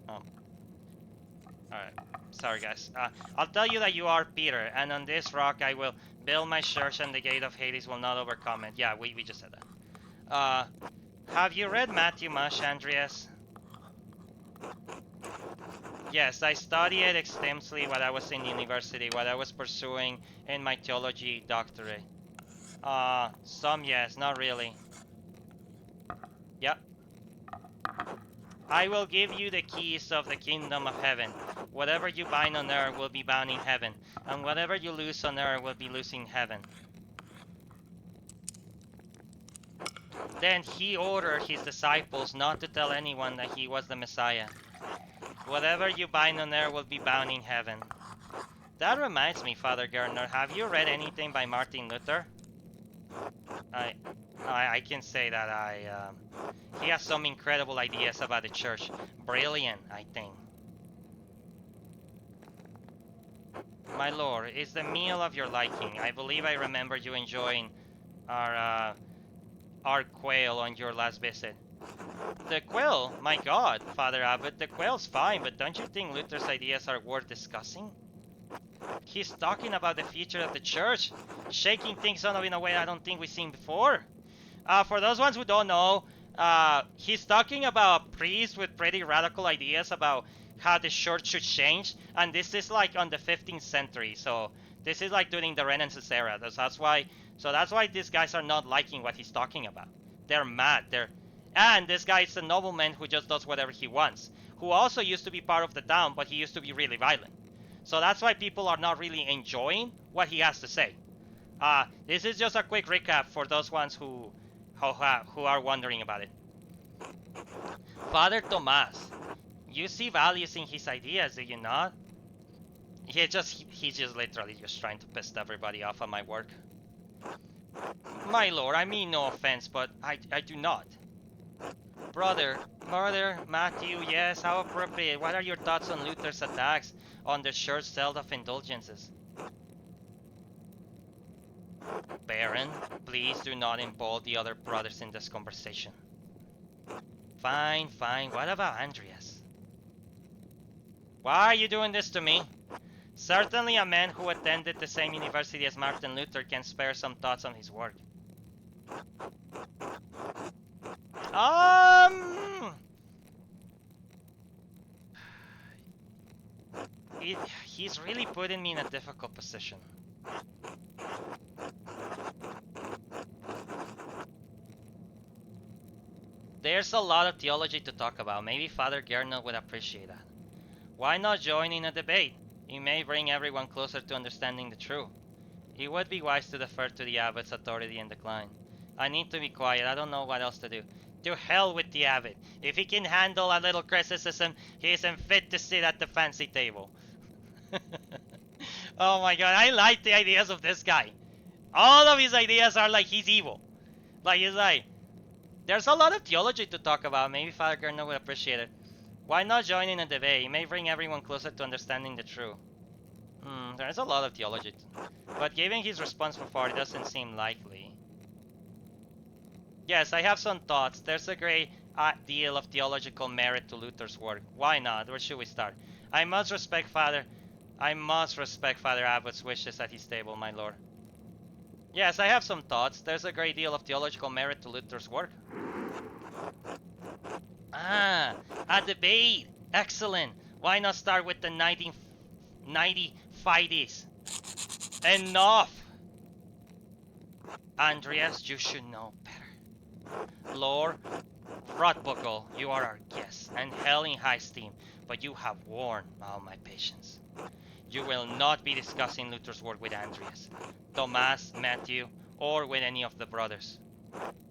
Speaker 1: Oh, alright. Sorry guys. I'll tell you that you are Peter, and on this rock I will build my church, and the gate of Hades will not overcome it. Yeah, we just said that. Have you read Matthew much, Andreas? Yes, I studied it extensively while I was in university, while I was pursuing in my theology doctorate. Some yes, not really. Yep. I will give you the keys of the kingdom of heaven. Whatever you bind on earth will be bound in heaven, and whatever you loose on earth will be loosed in heaven. Then he ordered his disciples not to tell anyone that he was the Messiah. Whatever you bind on earth will be bound in heaven. That reminds me, Father Gardner, have you read anything by Martin Luther? I, I can say that he has some incredible ideas about the church. Brilliant, I think. My lord, is the meal of your liking? I believe I remember you enjoying our quail on your last visit. The quail? My god, Father Abbot, the quail's fine, but don't you think Luther's ideas are worth discussing? He's talking about the future of the church, shaking things up in a way I don't think we've seen before. For those ones who don't know, he's talking about a priest with pretty radical ideas about how the church should change, and this is like on the 15th century, so this is like during the Renaissance era. That's why these guys are not liking what he's talking about. They're mad. And this guy is a nobleman who just does whatever he wants, who also used to be part of the town, but he used to be really violent. So that's why people are not really enjoying what he has to say. This is just a quick recap for those ones who are wondering about it. Father Tomas, you see values in his ideas, do you not? He's just literally just trying to piss everybody off at my work. My lord, I mean no offense, but I do not. Brother, Matthew, yes, how appropriate. What are your thoughts on Luther's attacks on the church self-indulgences? Baron, please do not involve the other brothers in this conversation. Fine. What about Andreas? Why are you doing this to me? Certainly a man who attended the same university as Martin Luther can spare some thoughts on his work. He's really putting me in a difficult position. There's a lot of theology to talk about. Maybe Father Gernot would appreciate that. Why not join in a debate? It may bring everyone closer to understanding the truth. It would be wise to defer to the abbot's authority and decline. I need to be quiet. I don't know what else to do. To hell with the abbot. If he can handle a little criticism, he isn't fit to sit at the fancy table. Oh my god, I like the ideas of this guy. All of his ideas are like he's evil. Like he's like, there's a lot of theology to talk about. Maybe Father Gardner would appreciate it. Why not join in a debate? It may bring everyone closer to understanding the truth. There's a lot of theology. But given his response before, it doesn't seem likely. Yes, I have some thoughts. There's a great deal of theological merit to Luther's work. Why not? Where should we start? I must respect Father Abbott's wishes at his table, my lord. Yes, I have some thoughts. There's a great deal of theological merit to Luther's work. Ah, a debate. Excellent. Why not start with the 1990 fighties? Enough! Andreas, you should know better. Lord Rotbuckle, you are our guest and held in high esteem, but you have worn all my patience. You will not be discussing Luther's work with Andreas, Thomas, Matthew, or with any of the brothers.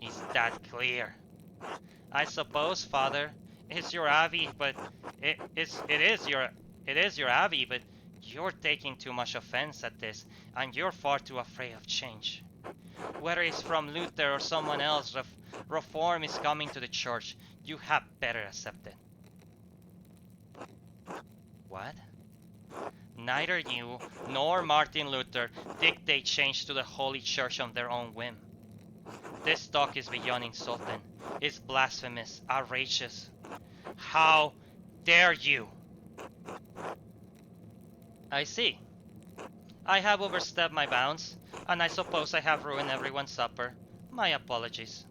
Speaker 1: Is that clear? I suppose, Father, it's your abbey, but it is your abbey, but you're taking too much offense at this, and you're far too afraid of change. Whether it's from Luther or someone else, reform is coming to the church. You had better accept it. What? Neither you nor Martin Luther dictate change to the Holy Church on their own whim. This talk is beyond insulting. It's blasphemous, outrageous. How dare you? I see. I have overstepped my bounds, and I suppose I have ruined everyone's supper. My apologies.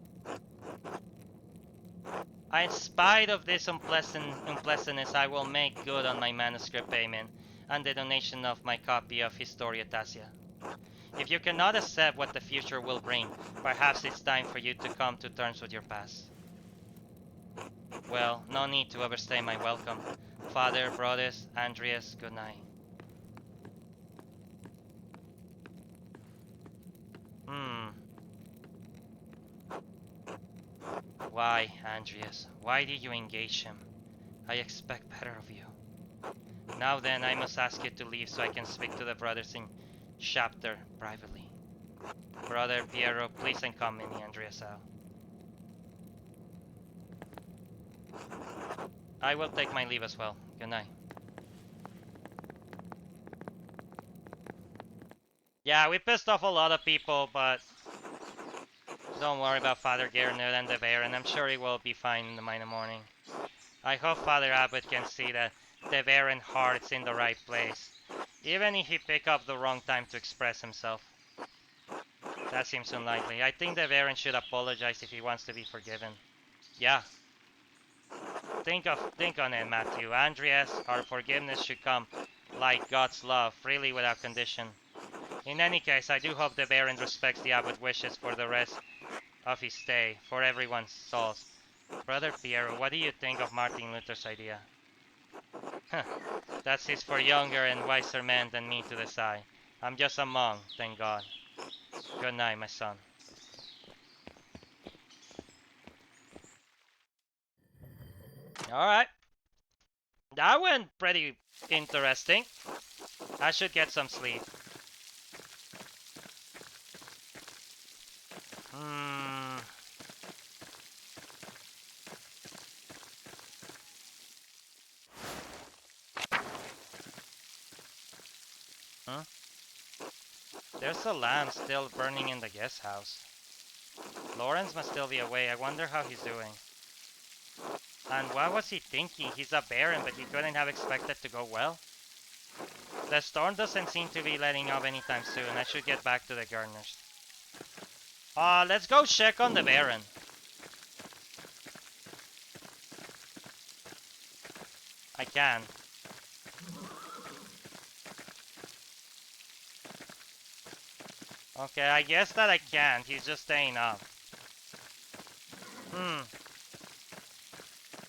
Speaker 1: In spite of this unpleasantness, I will make good on my manuscript payment and the donation of my copy of Historia Tassia. If you cannot accept what the future will bring, perhaps it's time for you to come to terms with your past. Well, no need to overstay my welcome. Father, brothers, Andreas, good night. Hmm. Why, Andreas? Why did you engage him? I expect better of you. Now then, I must ask you to leave so I can speak to the brothers in chapter privately. Brother Piero, please accompany Andreas out. I will take my leave as well. Good night. Yeah, we pissed off a lot of people, but don't worry about Father Gernot and the Baron. I'm sure he will be fine in the morning. I hope Father Abbott can see that the Baron heart's in the right place, even if he pick up the wrong time to express himself. That seems unlikely. I think the Baron should apologize if he wants to be forgiven. Yeah. Think on it, Matthew. Andreas, our forgiveness should come like God's love, freely without condition. In any case, I do hope the Baron respects the Abbot wishes for the rest of his stay, for everyone's souls. Brother Piero, what do you think of Martin Luther's idea? That's his for younger and wiser men than me to decide. I'm just a monk, thank God. Good night, my son. Alright. That went pretty interesting. I should get some sleep. Hmm. Huh? There's a lamp still burning in the guest house. Lawrence must still be away. I wonder how he's doing. And what was he thinking? He's a baron, but he couldn't have expected to go well. The storm doesn't seem to be letting up anytime soon. I should get back to the gardeners. Let's go check on the baron. I can. Okay, I guess that I can't. He's just staying up. Hmm.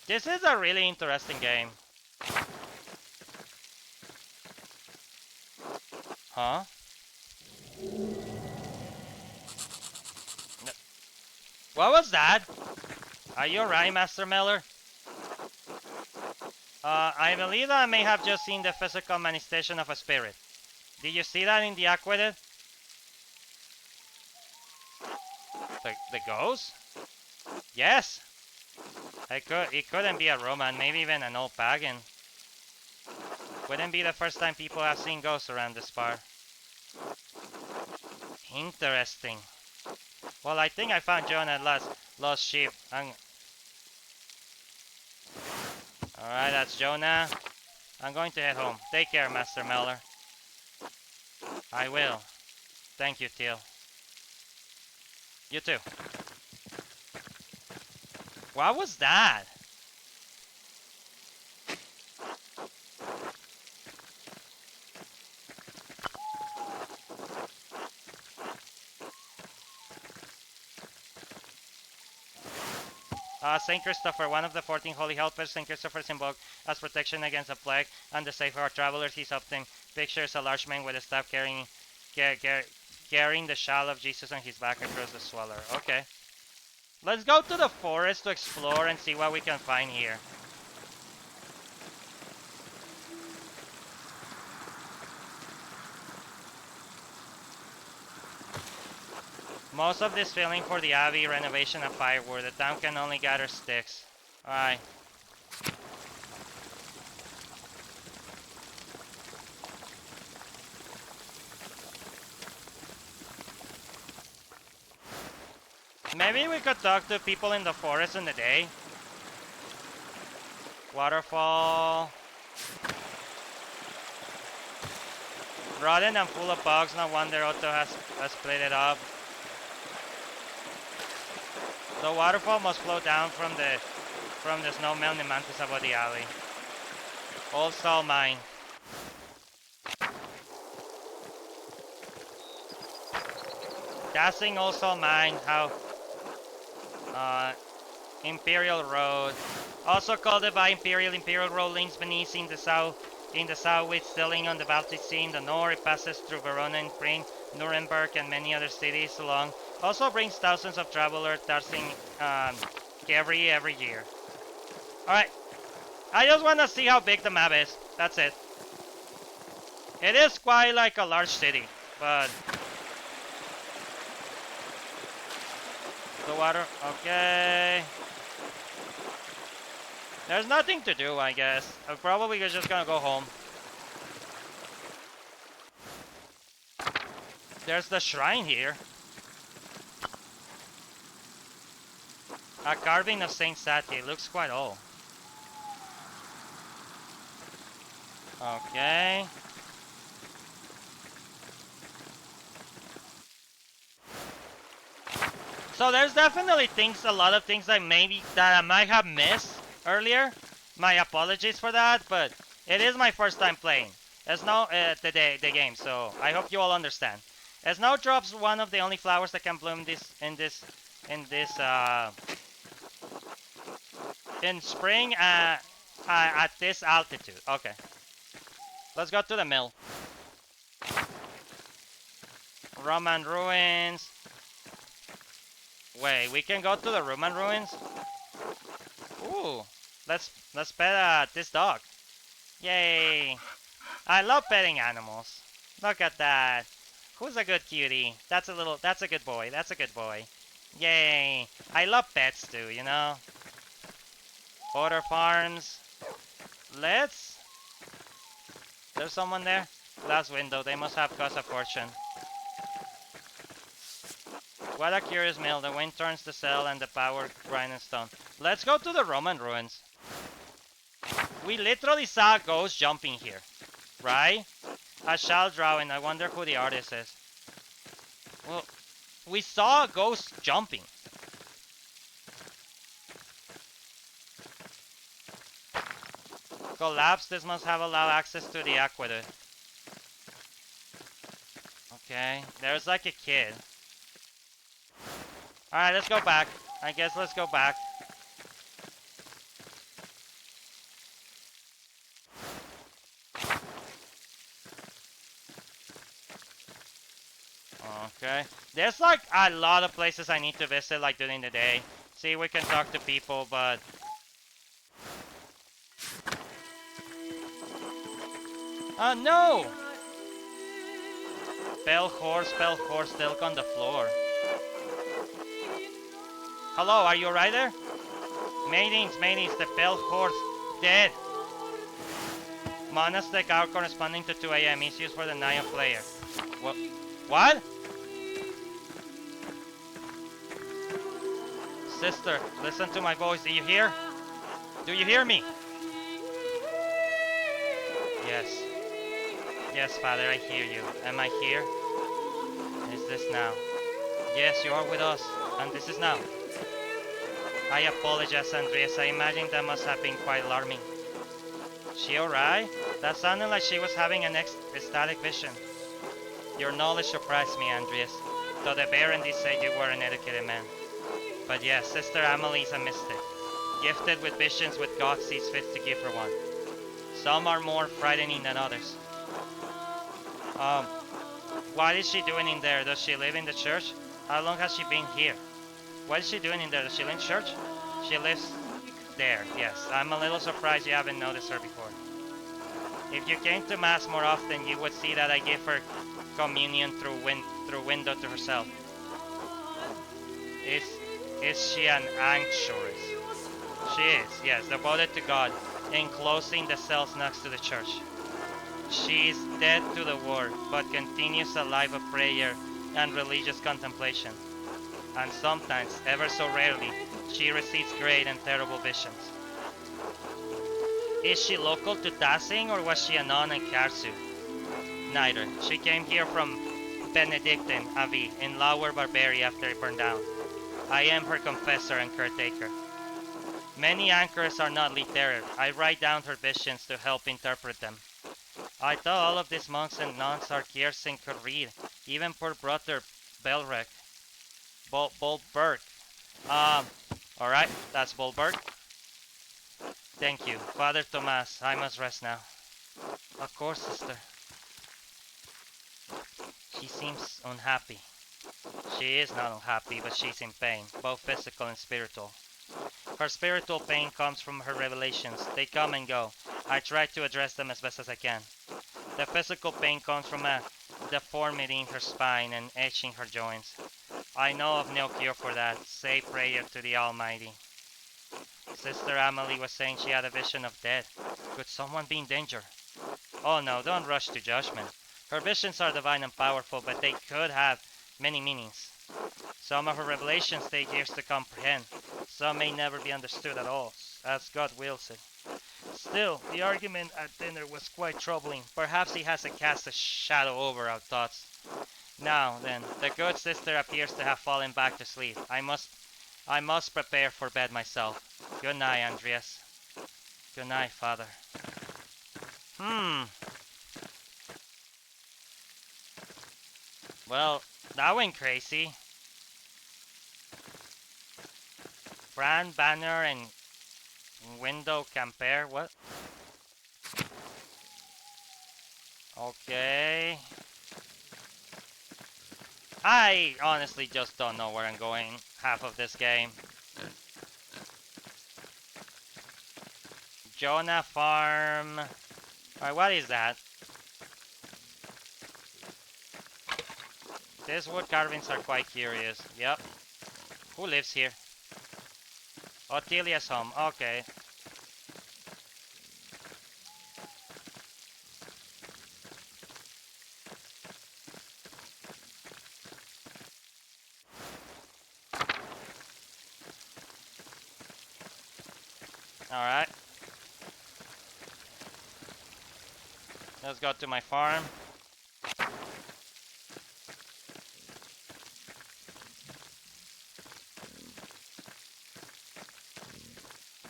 Speaker 1: This is a really interesting game. Huh? What was that? Are you alright, Master Miller? I believe that I may have just seen the physical manifestation of a spirit. Did you see that in the aqueduct? The ghost? Yes. It couldn't be a Roman, maybe even an old pagan. Wouldn't be the first time people have seen ghosts around this part. Interesting. Well, I think I found Jonah at last. Lost sheep. Alright, that's Jonah. I'm going to head home. Take care, Master Meller. I will. Thank you, Teal. You too. What was that? Saint Christopher, one of the 14 holy helpers, Saint Christopher is invoked as protection against the plague and the safe for our travelers. He's often pictures a large man with a staff carrying the shawl of Jesus on his back across the swallow. Okay. Let's go to the forest to explore and see what we can find here. Most of this filling for the Abbey renovation and firewood. The town can only gather sticks. Alright. Maybe we could talk to people in the forest in the day. Waterfall. Rotten and full of bugs. No wonder Otto has split it up. The waterfall must flow down from the snow mountain mantis above the alley. Old salt mine. Dazzling old salt mine. How? Imperial Road. Also called it by Imperial Road links Venice in the south with Stilling on the Baltic Sea in the north. It passes through Verona and Prien, Nuremberg and many other cities along. Also brings thousands of travelers passing every year. Alright. I just want to see how big the map is. That's it. It is quite like a large city, but the water, okay. There's nothing to do, I guess. I'm probably just gonna go home. There's the shrine here. A carving of Saint Sati. Looks quite old. Okay. So there's definitely a lot of things that I might have missed earlier. My apologies for that, but it is my first time playing. Snow the game, so I hope you all understand. Snowdrop's one of the only flowers that can bloom in spring at this altitude. Okay. Let's go to the mill. Roman ruins. Wait, we can go to the Roman ruins? Ooh. Let's pet this dog. Yay. I love petting animals. Look at that. Who's a good cutie? That's a good boy. That's a good boy. Yay. I love pets too, you know? Order farms. There's someone there? Glass window. They must have cost a fortune. What a curious mill. The wind turns the cell and the power grinding stone. Let's go to the Roman ruins. We literally saw a ghost jumping here. Right? A shell drawing. I wonder who the artist is. Well, we saw a ghost jumping. Collapse. This must have allowed access to the aqueduct. Okay. There's like a kid. Alright, let's go back. I guess let's go back. Okay. There's like a lot of places I need to visit like during the day. See, we can talk to people, but... no! Pale horse, silk on the floor. Hello, are you right there? Matings, the pale horse, dead. Monastic hour corresponding to 2 AM is used for the night of player. What? Sister, listen to my voice. Do you hear? Do you hear me? Yes. Yes, Father, I hear you. Am I here? Is this now? Yes, you are with us. And this is now. I apologize, Andreas. I imagine that must have been quite alarming. She alright? That sounded like she was having an ecstatic vision. Your knowledge surprised me, Andreas, though the Baron did say you were an educated man. But yes, Sister Amelie's a mystic, gifted with visions which God sees fit to give her one. Some are more frightening than others. Um, what is she doing in there? Does she live in the church? How long has she been here? What is she doing in there? Does she live in church? She lives there, yes. I'm a little surprised you haven't noticed her before. If you came to Mass more often, you would see that I give her communion through window to herself. Is is she an anxoress? She is, yes, devoted to God, enclosing the cells next to the church. She is dead to the world, but continues a life of prayer and religious contemplation. And sometimes, ever so rarely, she receives great and terrible visions. Is she local to Tassing, or was she a nun in Karsu? Neither. She came here from Benedictine Abbey in Lower Bavaria after it burned down. I am her confessor and caretaker. Many anchors are not literate. I write down her visions to help interpret them. I thought all of these monks and nuns are Kierson could read, even poor brother Belrek. Bolberg. Alright, that's Bolberg. Thank you. Father Tomas, I must rest now. Of course, sister. She seems unhappy. She is not unhappy, but she's in pain, both physical and spiritual. Her spiritual pain comes from her revelations. They come and go. I try to address them as best as I can. The physical pain comes from a deformity in her spine and etching her joints. I know of no cure for that. Say prayer to the Almighty. Sister Amelie was saying she had a vision of death. Could someone be in danger? Oh no, don't rush to judgment. Her visions are divine and powerful, but they could have many meanings. Some of her revelations take years to comprehend. Some may never be understood at all, as God wills it. Still, the argument at dinner was quite troubling. Perhaps he has cast a shadow over our thoughts. Now, then, the good sister appears to have fallen back to sleep. I must prepare for bed myself. Good night, Andreas. Good night, Father. Well, that went crazy. Brand banner and window compare. What? Okay. I honestly just don't know where I'm going half of this game. Jonah Farm. Alright, what is that? These wood carvings are quite curious. Yep. Who lives here? Ottilia's home. Okay. Alright. Let's go to my farm.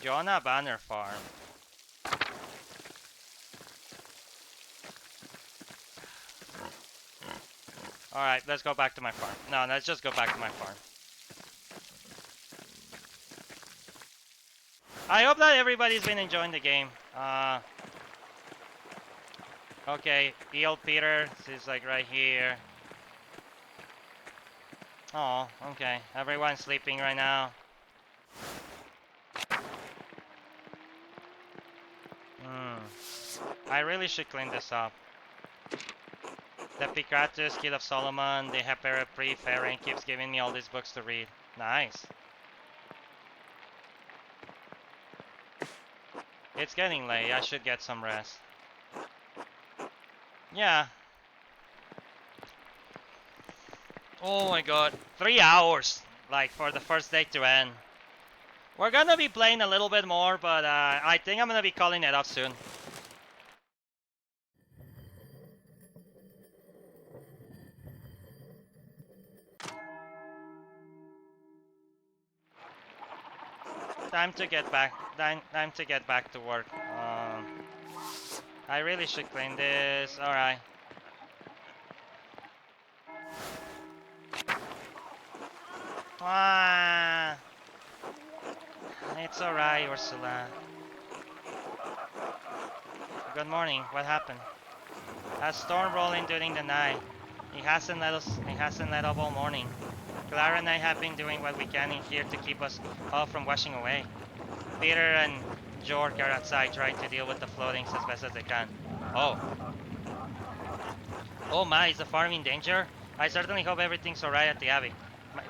Speaker 1: Jonah Banner Farm. Alright, let's go back to my farm. No, let's just go back to my farm. I hope that everybody's been enjoying the game. Okay, Eel Peter is like right here. Oh, okay. Everyone's sleeping right now. I really should clean this up. The Picratus, Kid of Solomon, the Hepera Pre-Fairing keeps giving me all these books to read. Nice. It's getting late, I should get some rest. Yeah. Oh my god. 3 hours! Like, for the first day to end. We're gonna be playing a little bit more, but I think I'm gonna be calling it off soon. Time to get back. Time to get back to work. I really should clean this. All right. Ah, it's all right, Ursula. Good morning. What happened? A storm rolling during the night. It hasn't let us. It hasn't let up all morning. Clara and I have been doing what we can in here to keep us all from washing away. Peter and George are outside trying to deal with the floatings as best as they can. Oh. Oh my, is the farm in danger? I certainly hope everything's alright at the Abbey.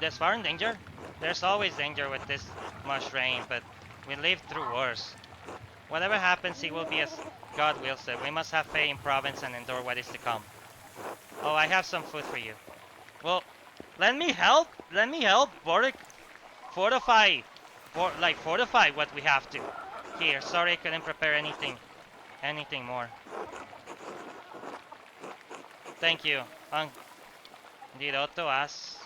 Speaker 1: There's farm in danger? There's always danger with this much rain, but we lived through worse. Whatever happens, it will be as God wills it. We must have faith in Providence and endure what is to come. Oh, I have some food for you. Well, let me help. Let me help. Boric, fortify. Fortify what we have to. Here, sorry I couldn't prepare anything more. Thank you. Did Otto ask?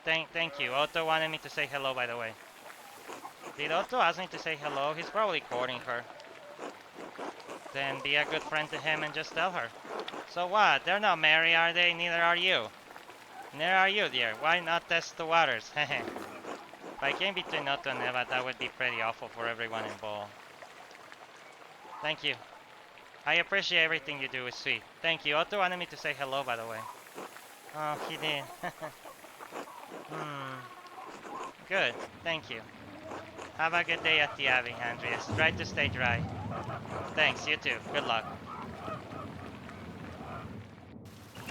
Speaker 1: Thank you. Otto wanted me to say hello, by the way. Did Otto ask me to say hello? He's probably courting her. Then be a good friend to him and just tell her. So what? They're not married, are they? Neither are you. Neither are you, dear. Why not test the waters? If I came between Otto and Eva, that would be pretty awful for everyone involved. Thank you. I appreciate everything you do. It's sweet. Thank you. Otto wanted me to say hello, by the way. Oh, he did. Good. Thank you. Have a good day at the Abbey, Andreas. Try to stay dry. Thanks, you too. Good luck.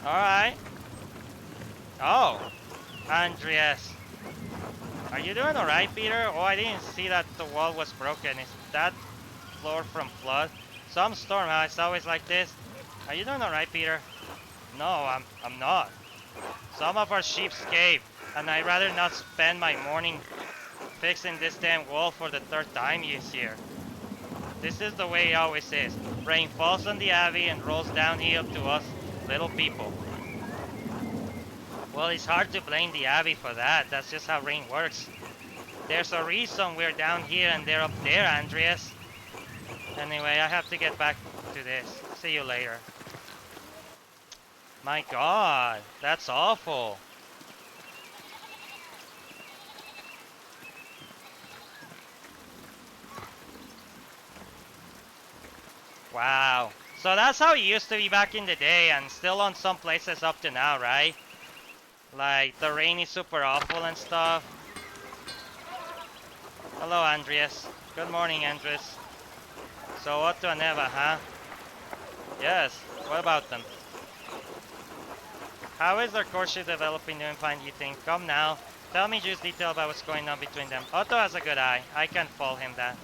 Speaker 1: Alright. Oh, Andreas. Are you doing alright, Peter? Oh, I didn't see that the wall was broken. Is that floor from flood? Some storm, huh? It's always like this. Are you doing alright, Peter? No, I'm not. Some of our sheep caved, and I'd rather not spend my morning fixing this damn wall for the third time this year. This is the way it always is. Rain falls on the Abbey and rolls downhill to us little people. Well, it's hard to blame the Abbey for that. That's just how rain works. There's a reason we're down here and they're up there, Andreas. Anyway, I have to get back to this. See you later. My God, that's awful. Wow. So that's how it used to be back in the day and still on some places up to now, right? Like, the rain is super awful and stuff. Hello, Andreas. Good morning, Andreas. So, Otto and Eva, huh? Yes. What about them? How is their courtship developing, doing fine, do you think? Come now. Tell me just detail about what's going on between them. Otto has a good eye. I can't fault him that.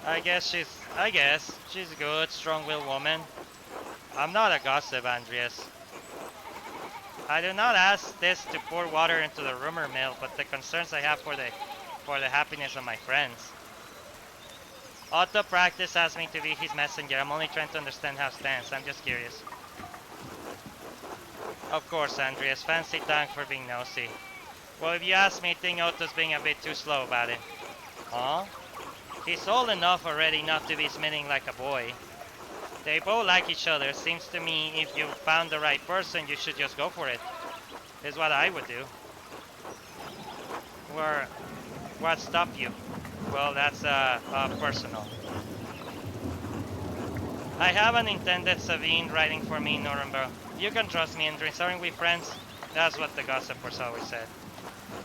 Speaker 1: I guess she's a good, strong-willed woman. I'm not a gossip, Andreas. I do not ask this to pour water into the rumor mill, but the concerns I have for the happiness of my friends. Otto practice asked me to be his messenger. I'm only trying to understand how it stands. I'm just curious. Of course, Andreas. Fancy thank for being nosy. Well, if you ask me, I think Otto's being a bit too slow about it. Huh? He's old enough already not to be smitten like a boy. They both like each other. Seems to me if you found the right person, you should just go for it. Is what I would do. What stopped you? Well, that's personal. I haven't intended Savine writing for me in Nuremberg. You can trust me, Andres. Aren't we friends? That's what the gossipers always said.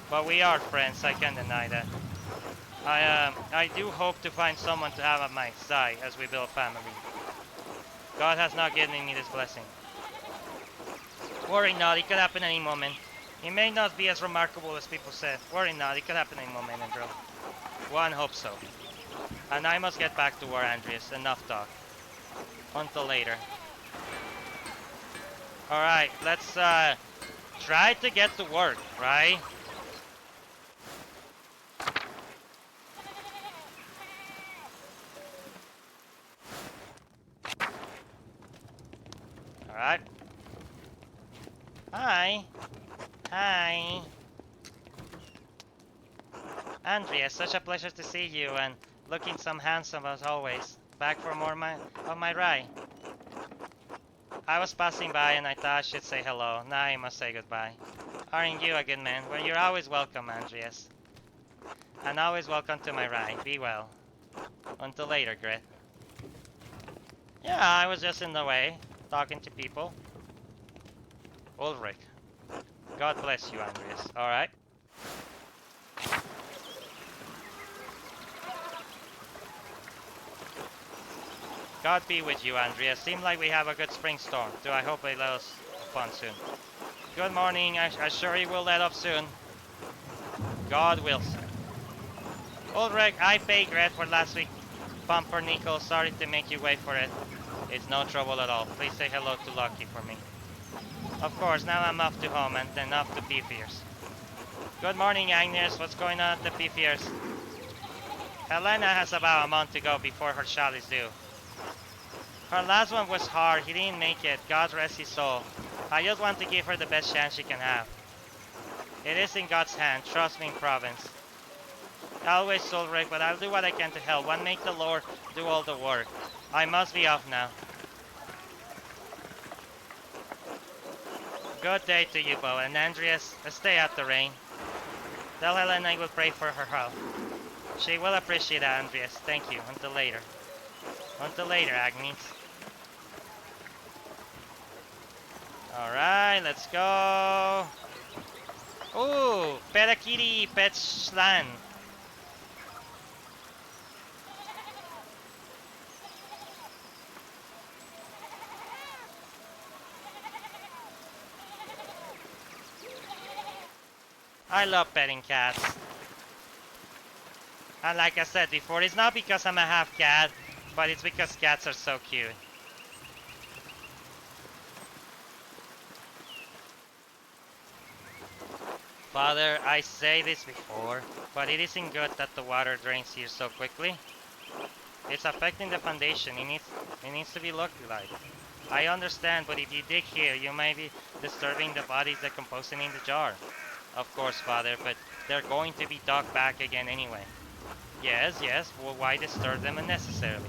Speaker 1: But we are friends, I can't deny that. I do hope to find someone to have at my side as we build a family. God has not given me this blessing. Worry not, it could happen any moment. It may not be as remarkable as people said. Worry not, it could happen any moment, Andrew. One hopes so. And I must get back to war, Andreas. Enough talk. Until later. Alright, let's try to get to work, right? Alright. Hi. Hi. Andrea, such a pleasure to see you and looking some handsome as always. Back for more of my rye. I was passing by and I thought I should say hello. Now I must say goodbye. Aren't you a good man? Well, you're always welcome, Andreas. And always welcome to my rye. Be well. Until later, Grit. Yeah, I was just in the way, talking to people. Ulrich. God bless you, Andreas. Alright. God be with you, Andrea. Seems like we have a good spring storm. Do I hope they let us fun soon. Good morning. I sure he will let up soon. God wills. Ulrich, I paid Gret for last week. Pumpernickel, sorry to make you wait for it. It's no trouble at all. Please say hello to Lucky for me. Of course, now I'm off to home and then off to Beefiers. Good morning, Agnes. What's going on at the Beefiers? Helena has about a month to go before her shot is due. Her last one was hard. He didn't make it. God rest his soul. I just want to give her the best chance she can have. It is in God's hand. Trust me, Province. Always Ulrich, but I'll do what I can to help. One make the Lord do all the work. I must be off now. Good day to you, Bo. And Andreas, stay out the rain. Tell Helena I will pray for her health. She will appreciate that, Andreas. Thank you. Until later. Until later, Agnes. Alright, let's go. Ooh, Perakiri Petschlan. I love petting cats. And like I said before, it's not because I'm a half cat, but it's because cats are so cute. Father, I say this before, but it isn't good that the water drains here so quickly. It's affecting the foundation. It needs to be looked like. I understand, but if you dig here, you might be disturbing the bodies decomposing in the jar. Of course, Father, but they're going to be dug back again anyway. Yes, yes, well, why disturb them unnecessarily?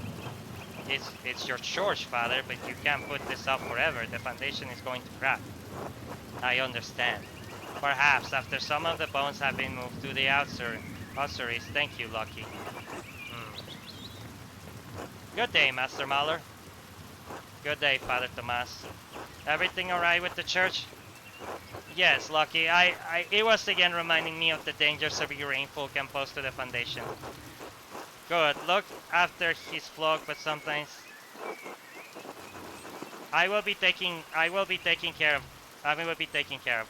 Speaker 1: It's your church, Father, but you can't put this up forever. The foundation is going to crack. I understand. Perhaps after some of the bones have been moved to the ossuaries. Thank you, Lucky. Good day, Master Mahler. Good day, Father Tomas. Everything alright with the church? Yes, Lucky. It was again reminding me of the dangers of rainfall can pose to the foundation. Good. Look after his flock, but sometimes I will be taking care of.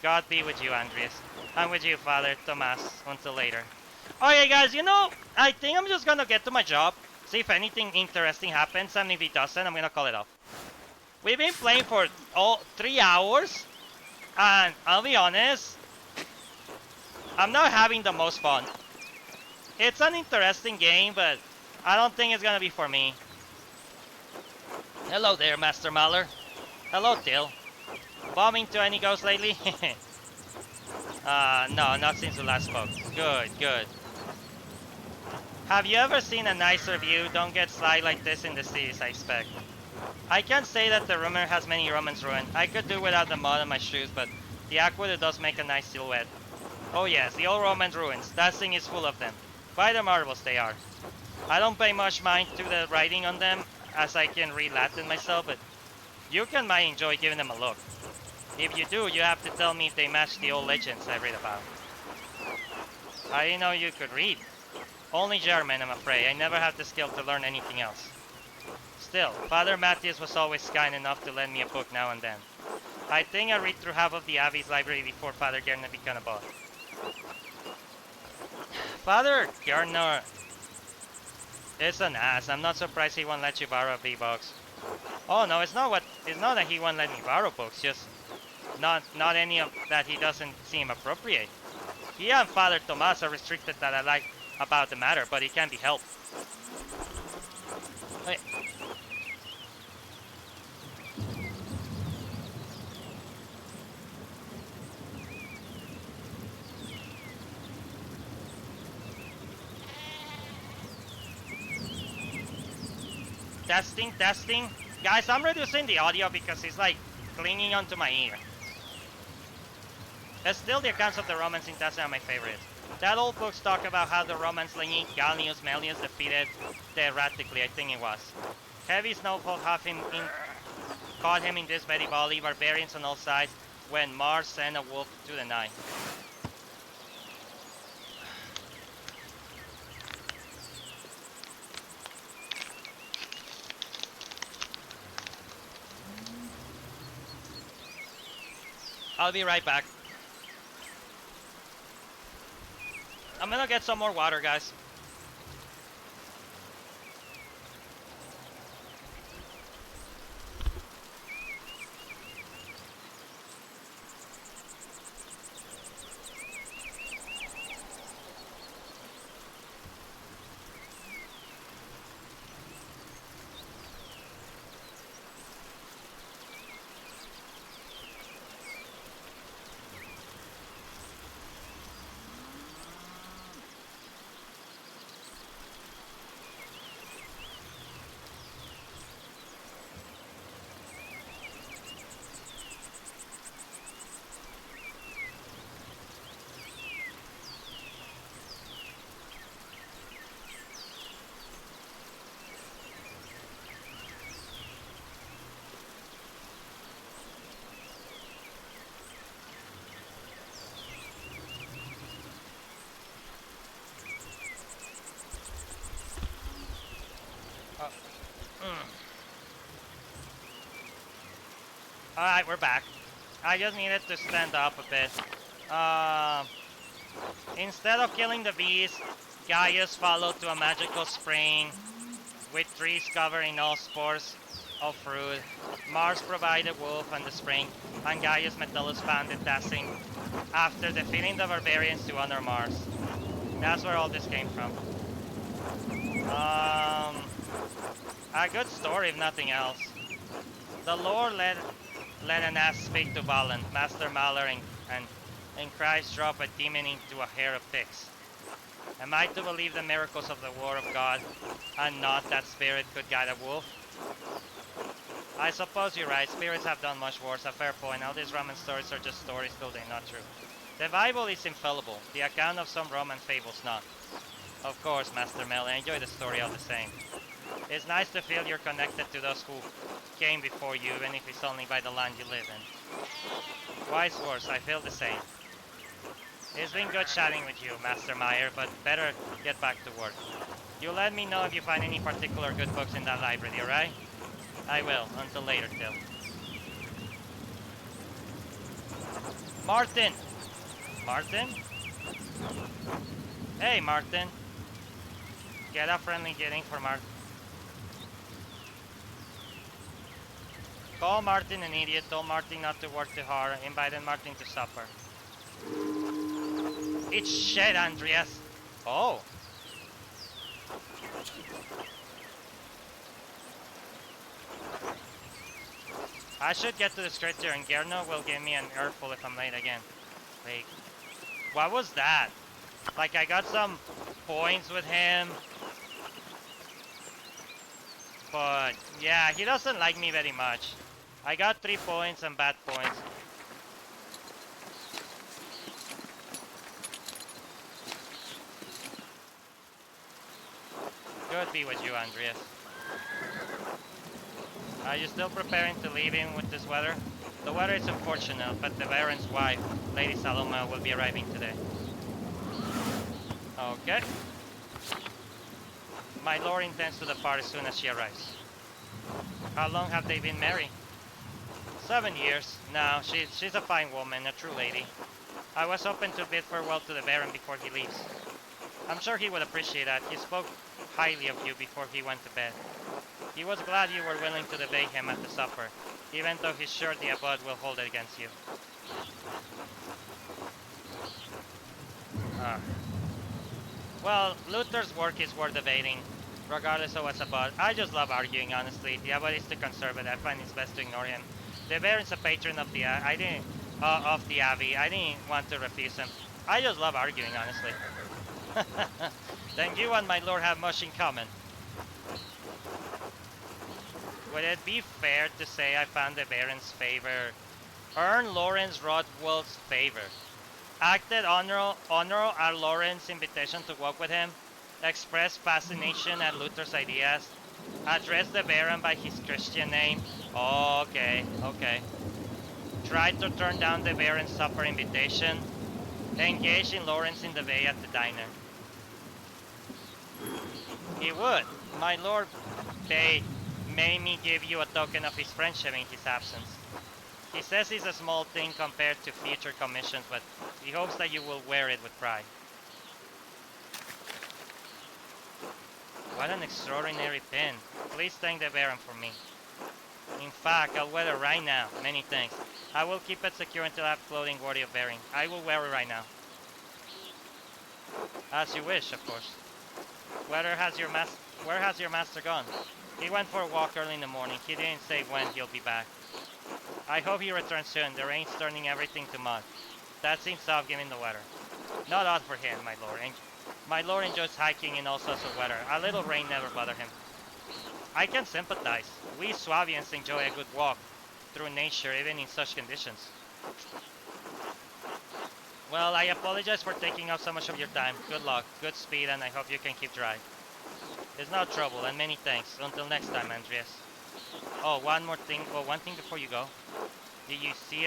Speaker 1: God be with you, Andreas. I'm with you, Father Tomas. Until later. Okay, guys. I think I'm just gonna get to my job, see if anything interesting happens, and if it doesn't, I'm gonna call it off. We've been playing for 3 hours, and I'll be honest, I'm not having the most fun. It's an interesting game, but I don't think it's gonna be for me. Hello there, Master Mahler. Hello, Till. Bombing to any ghosts lately? No, not since we last spoke. Good, good. Have you ever seen a nicer view? Don't get sly like this in the cities, I expect. I can't say that the rumor has many Romans ruined. I could do without the mud on my shoes, but the aqueduct does make a nice silhouette. Oh yes, the old Roman ruins. That thing is full of them. Quite the marvels they are. I don't pay much mind to the writing on them, as I can read Latin myself, but you can might enjoy giving them a look. If you do, you have to tell me if they match the old legends I read about. I didn't know you could read. Only German, I'm afraid. I never had the skill to learn anything else. Still, Father Matthias was always kind enough to lend me a book now and then. I think I read through half of the Abbey's library before Father Gardner became a boss. Father Gardner is an ass. I'm not surprised he won't let you borrow V-Bucks. Oh no, it's not that he won't let me borrow books, just not any of that he doesn't seem appropriate. He and Father Tomas are restricted that I like about the matter, but it can be helped. Wait. Testing, testing. Guys, I'm reducing the audio because he's like clinging onto my ear. But still, the accounts of the Romans in Tessin are my favorites. That old books talk about how the Romans Lini, Gallius, Melius defeated theoretically, I think it was. Heavy snowfall caught him in this very volley, barbarians on all sides, when Mars sent a wolf to the night. I'll be right back. I'm gonna get some more water, guys. Alright, we're back. I just needed to stand up a bit. Instead of killing the bees, Gaius followed to a magical spring with trees covering all spores of fruit. Mars provided wolf and the spring, and Gaius Metellus founded Tassin after defeating the barbarians to honor Mars. That's where all this came from. A good story if nothing else. The Lord let an ass speak to Valen, Master Maler, and Christ drop a demon into a hair of pigs. Am I to believe the miracles of the War of God, and not that spirit could guide a wolf? I suppose you're right, spirits have done much worse, a fair point. All these Roman stories are just stories till they're not true. The Bible is infallible, the account of some Roman fables not. Of course, Master Mel, I enjoy the story all the same. It's nice to feel you're connected to those who came before you, even if it's only by the land you live in. Wise words, I feel the same. It's been good chatting with you, Master Meyer, but better get back to work. You let me know if you find any particular good books in that library, alright? I will, until later, Till. Martin! Martin? Hey, Martin. Get a friendly greeting for Martin. Call Martin an idiot, told Martin not to work too hard, invited Martin to supper. It's shit, Andreas. Oh. I should get to the scripture and Gerno will give me an earful if I'm late again. Wait. What was that? Like I got some points with him. But yeah, he doesn't like me very much. I got 3 points and bad points. Good be with you, Andreas. Are you still preparing to leave in with this weather? The weather is unfortunate, but the Baron's wife, Lady Saloma, will be arriving today. Okay. My lord intends to depart as soon as she arrives. How long have they been married? 7 years. Now, she's a fine woman, a true lady. I was hoping to bid farewell to the Baron before he leaves. I'm sure he would appreciate that. He spoke highly of you before he went to bed. He was glad you were willing to debate him at the supper, even though he's sure the Abbot will hold it against you. Well, Luther's work is worth debating, regardless of what's about. I just love arguing, honestly. The Abbot is too conservative. I find it's best to ignore him. The Baron's a patron of the of the Abbey. I didn't want to refuse him. I just love arguing, honestly. Then you and my lord have much in common. Would it be fair to say I found the Baron's favor? Earn Lawrence Rodwell's favor. Acted honor our Lawrence's invitation to walk with him. Express fascination at Luther's ideas. Address the Baron by his Christian name. Oh, okay, okay. Try to turn down the Baron's supper invitation. Engage in Lawrence in the bay at the diner. He would. My Lord Bay made me give you a token of his friendship in his absence. He says it's a small thing compared to future commissions, but he hopes that you will wear it with pride. What an extraordinary pin. Please thank the Baron for me. In fact, I'll wear it right now. Many thanks. I will keep it secure until I have clothing worthy of wearing. I will wear it right now. As you wish, of course. Where has your master gone? He went for a walk early in the morning. He didn't say when he'll be back. I hope he returns soon. The rain's turning everything to mud. That seems off given the weather. Not odd for him, my lord. My lord enjoys hiking in all sorts of weather. A little rain never bothered him. I can sympathize. We Swabians enjoy a good walk through nature even in such conditions. Well, I apologize for taking up so much of your time. Good luck, good speed, and I hope you can keep dry. It's no trouble, and many thanks. Until next time, Andreas. Oh, one thing before you go. Did you see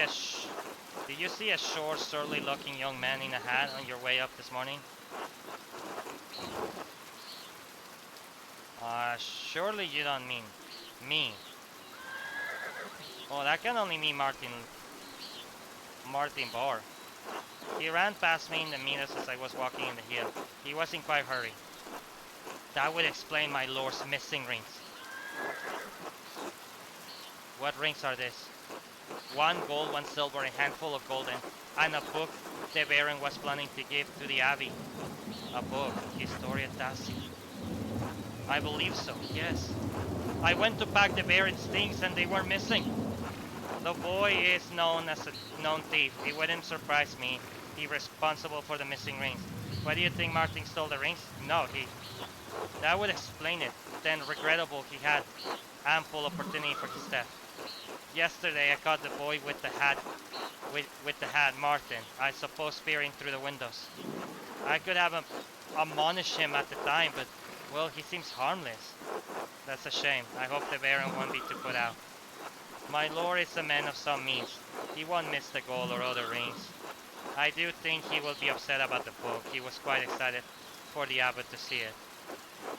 Speaker 1: a short, surly-looking young man in a hat on your way up this morning? Surely you don't mean me. Oh, that can only mean Martin Barr. He ran past me in the meadows as I was walking in the hill. He was in quite a hurry. That would explain my lord's missing rings. What rings are these? 1 gold, 1 silver, a handful of golden, and a book the Baron was planning to give to the Abbey. A book, Historia Tassi. I believe so, yes. I went to pack the Baron's things and they were missing. The boy is known as a known thief. It wouldn't surprise me. He's responsible for the missing rings. Why do you think Martin stole the rings? No, that would explain it. Then regrettable he had ample opportunity for his theft. Yesterday I caught the boy with the hat, Martin, I suppose peering through the windows. I could have admonished him at the time, but, well, he seems harmless. That's a shame. I hope the Baron won't be too put out. My lord is a man of some means. He won't miss the gold or other rings. I do think he will be upset about the book. He was quite excited for the abbot to see it.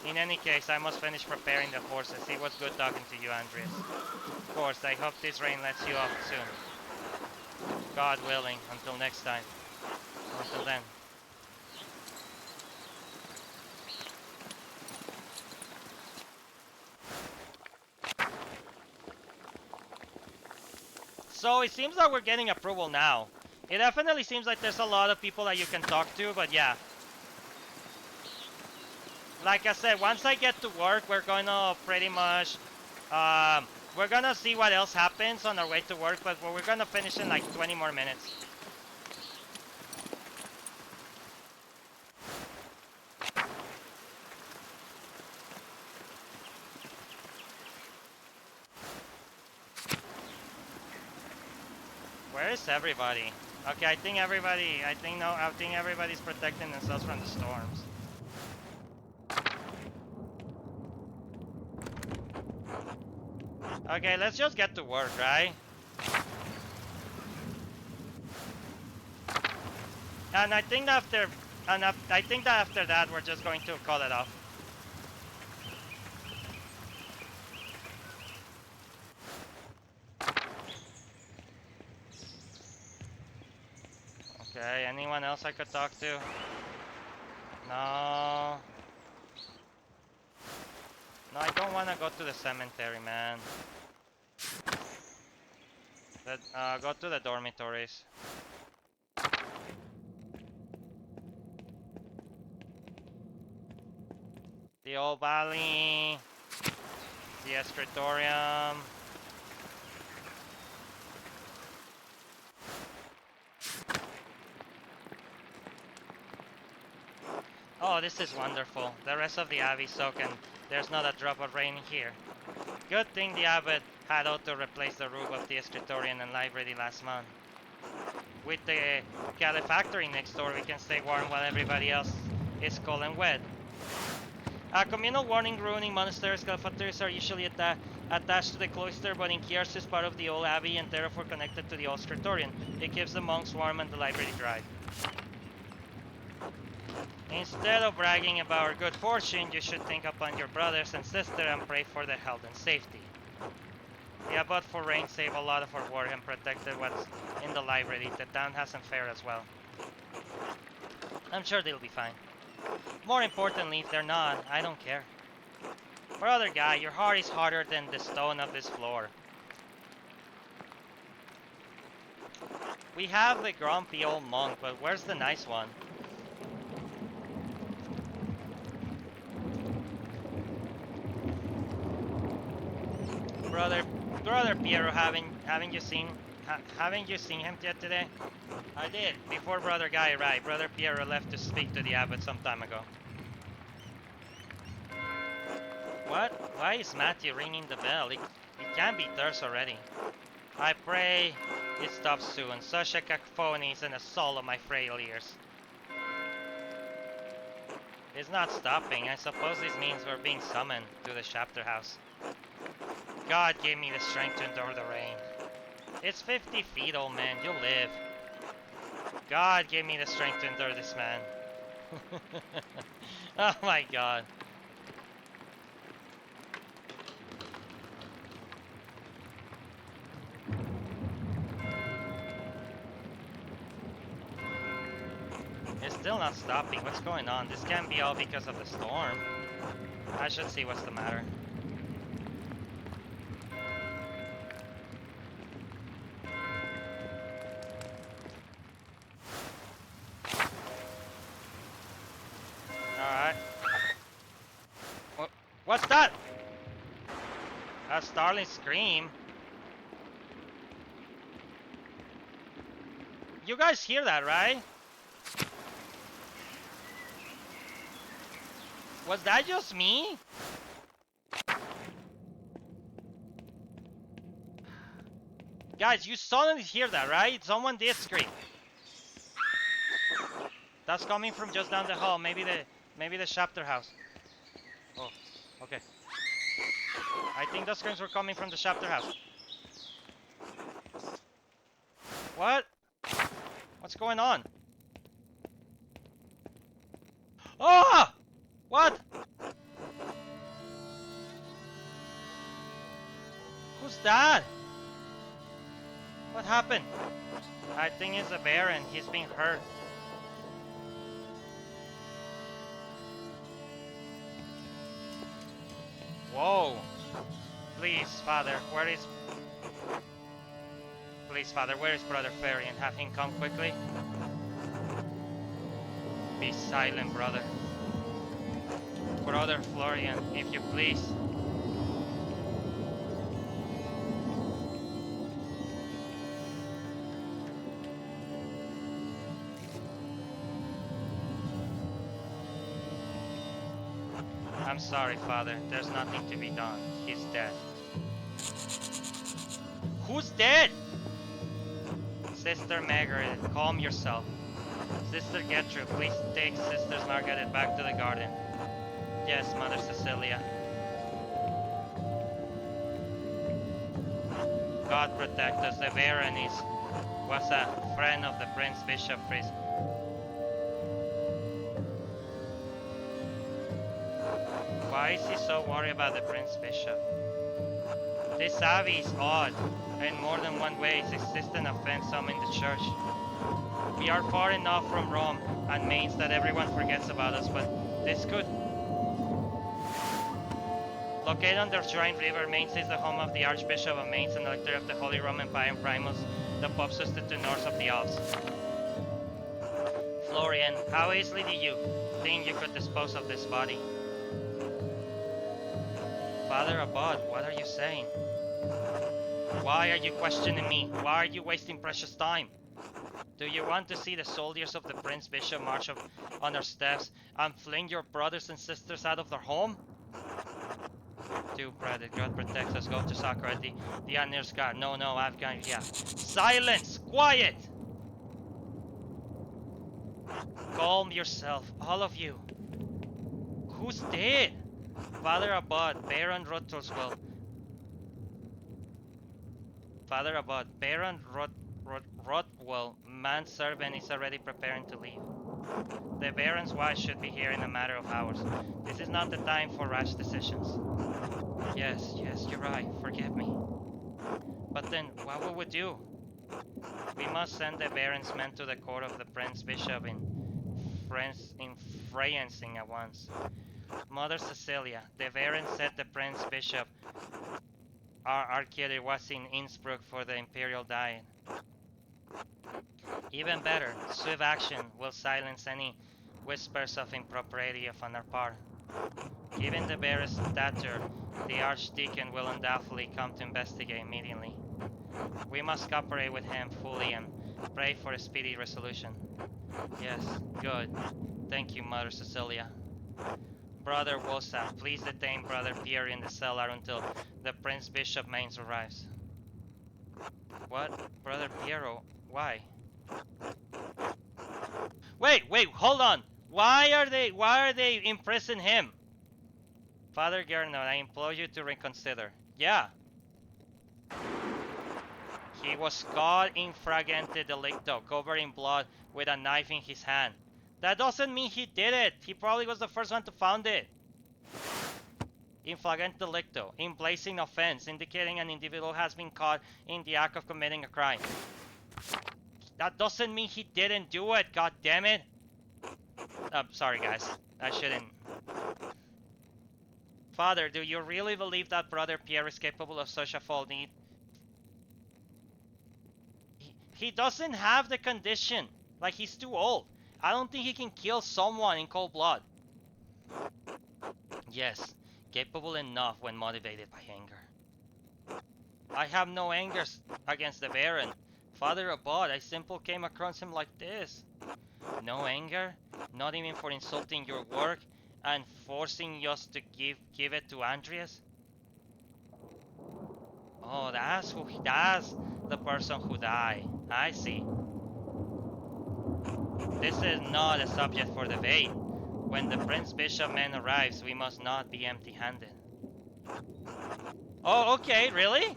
Speaker 1: In any case, I must finish preparing the horses. It was good talking to you, Andreas. Of course, I hope this rain lets you off soon. God willing, until next time. Until then. So it seems that we're getting approval now. It definitely seems like there's a lot of people that you can talk to, but yeah. Like I said, once I get to work, we're gonna pretty much, we're gonna see what else happens on our way to work, but we're gonna finish in like 20 more minutes. Where is everybody? Okay, I think everybody's protecting themselves from the storms. Okay, let's just get to work, right? And I think that after that we're just going to call it off. Okay, anyone else I could talk to? No. No, I don't want to go to the cemetery, man. Go to the dormitories. The Old Valley. The Escritorium. Oh, this is wonderful. The rest of the Abbey soak and there's not a drop of rain here. Good thing the abbot had auto replace the roof of the escritorium and library last month. With the calefactory next door, we can stay warm while everybody else is cold and wet. Communal warning ruining monasteries calefactories are usually attached to the cloister, but in Kiev is part of the old abbey and therefore connected to the old scriptorium. It keeps the monks warm and the library dry. Instead of bragging about our good fortune, you should think upon your brothers and sister and pray for their health and safety. The abbot for rain saved a lot of our work and protected what's in the library. The town hasn't fared as well. I'm sure they'll be fine. More importantly, if they're not, I don't care. Brother guy, your heart is harder than the stone of this floor. We have the grumpy old monk, but where's the nice one? Brother Piero, haven't you seen him yet today? I did, before Brother Guy arrived. Brother Piero left to speak to the abbot some time ago. What? Why is Matthew ringing the bell? It can't be Thursday already. I pray it stops soon. Such a cacophony is an assault on my frail ears. It's not stopping. I suppose this means we're being summoned to the chapter house. God gave me the strength to endure the rain. It's 50 feet, old man. You'll live. God gave me the strength to endure this, man. Oh my God. It's still not stopping. What's going on? This can't be all because of the storm. I should see what's the matter. Alright. What's that? A startling scream. You guys hear that, right? Was that just me? Guys, you suddenly hear that, right? Someone did scream. That's coming from just down the hall. Maybe the chapter house. Oh, okay. I think the screams were coming from the chapter house. What? What's going on? Oh! What? Who's that? What happened? I think it's a bear and he's being hurt. Whoa. Please, Father, Please, Father, where is Brother Ferry, and have him come quickly? Be silent, brother. Brother Florian, if you please. I'm sorry, Father. There's nothing to be done. He's dead. Who's dead? Sister Margaret, calm yourself. Sister Gertrude, please take Sisters Margaret back to the garden. Yes, Mother Cecilia. God protect us. The Veronese was a friend of the Prince Bishop Priest. Why is he so worried about the Prince Bishop? This abbey is odd. In more than one way, its existence offends some in the church. We are far enough from Rome and Mainz that everyone forgets about us, but this could... Located on the Rhine River, Mainz is the home of the Archbishop of Mainz and Elector of the Holy Roman Empire Primus, the Pope substitute north of the Alps. Florian, how easily do you think you could dispose of this body? Father Abbot, what are you saying? Why are you questioning me? Why are you wasting precious time? Do you want to see the soldiers of the Prince Bishop march up on our steps and fling your brothers and sisters out of their home? do, brother. God protects us. Go to Sakura. The Anir's guard. No, I've got, yeah. Silence! Quiet! Calm yourself, all of you. Who's dead? Father Abad, Baron Rotoswell. Father Abad, Baron Rotwell, manservant is already preparing to leave. The Baron's wife should be here in a matter of hours. This is not the time for rash decisions. Yes, you're right. Forgive me. But then, what will we do? We must send the Baron's men to the court of the Prince Bishop in Freyansing at once. Mother Cecilia, the Baron said the Prince Bishop, our Arcade, was in Innsbruck for the Imperial Diet. Even better, swift action will silence any whispers of impropriety on our part. Given the Baron's stature, the Archdeacon will undoubtedly come to investigate immediately. We must cooperate with him fully and pray for a speedy resolution. Yes, good. Thank you, Mother Cecilia. Brother Wosa, please detain Brother Pierre in the cellar until the Prince Bishop Mains arrives. What? Brother Piero? Why? Wait, hold on! Why are they imprisoning him? Father Gernot, I implore you to reconsider. Yeah. He was caught in flagrante delicto, covered in blood, with a knife in his hand. That doesn't mean he did it. He probably was the first one to found it. In flagrante delicto, in blazing offense, indicating an individual has been caught in the act of committing a crime. That doesn't mean he didn't do it, god damn it. Sorry guys, I shouldn't. Father, do you really believe that Brother Pierre is capable of such a foul deed? He doesn't have the condition. Like, he's too old. I don't think he can kill someone in cold blood. Yes, capable enough when motivated by anger. I have no anger against the Baron. Father Abad, I simply came across him like this. No anger? Not even for insulting your work and forcing us to give it to Andreas? Oh, that's the person who died. I see. This is not a subject for debate. When the Prince Bishop man arrives, we must not be empty-handed. Oh, okay, really?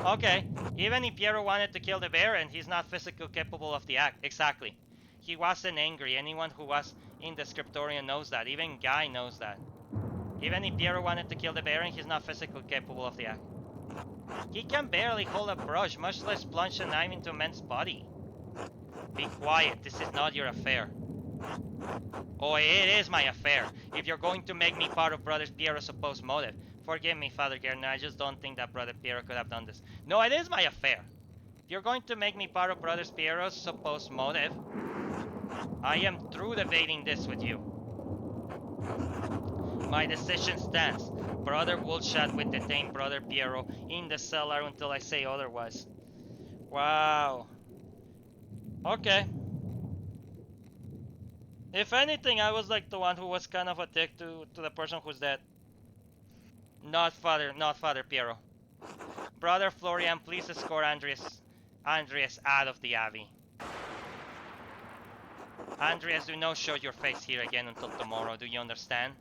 Speaker 1: Okay. Even if Piero wanted to kill the Baron, he's not physically capable of the act. Exactly. He wasn't angry. Anyone who was in the scriptorium knows that. Even Guy knows that. Even if Piero wanted to kill the Baron, he's not physically capable of the act. He can barely hold a brush, much less plunge a knife into a man's body. Be quiet, this is not your affair. Oh, it is my affair. If you're going to make me part of Brother Piero's supposed motive. Forgive me, Father Gernot, I just don't think that Brother Piero could have done this. No, it is my affair. If you're going to make me part of Brother Piero's supposed motive, I am through debating this with you. My decision stands. Brother Woolshot will detain Brother Piero in the cellar until I say otherwise. Wow. Okay. If anything, I was like the one who was kind of a dick to the person who's dead. Not Father Piero. Brother Florian, please escort Andreas out of the Abbey. Andreas, do not show your face here again until tomorrow, do you understand?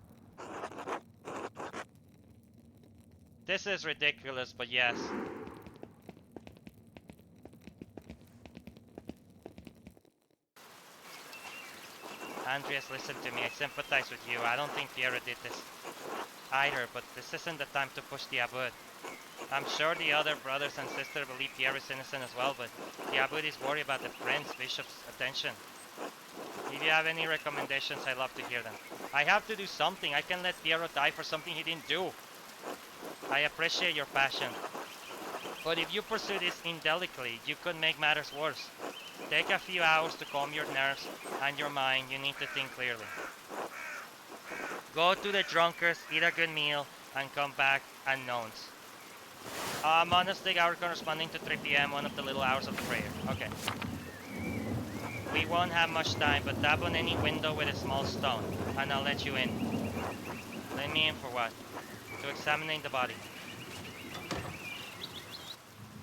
Speaker 1: This is ridiculous, but yes. Andreas, listen to me, I sympathize with you. I don't think Piero did this either, but this isn't the time to push the Abbot. I'm sure the other brothers and sisters believe Piero is innocent as well, but the Abbot is worried about the Prince Bishop's attention. If you have any recommendations, I'd love to hear them. I have to do something. I can't let Piero die for something he didn't do. I appreciate your passion. But if you pursue this indelicately, you could make matters worse. Take a few hours to calm your nerves and your mind. You need to think clearly. Go to the drunkards, eat a good meal, and come back unknowns. Monastic hour corresponding to 3 p.m., one of the little hours of the prayer. Okay. We won't have much time, but tap on any window with a small stone, and I'll let you in. Let me in for what? to examining the body.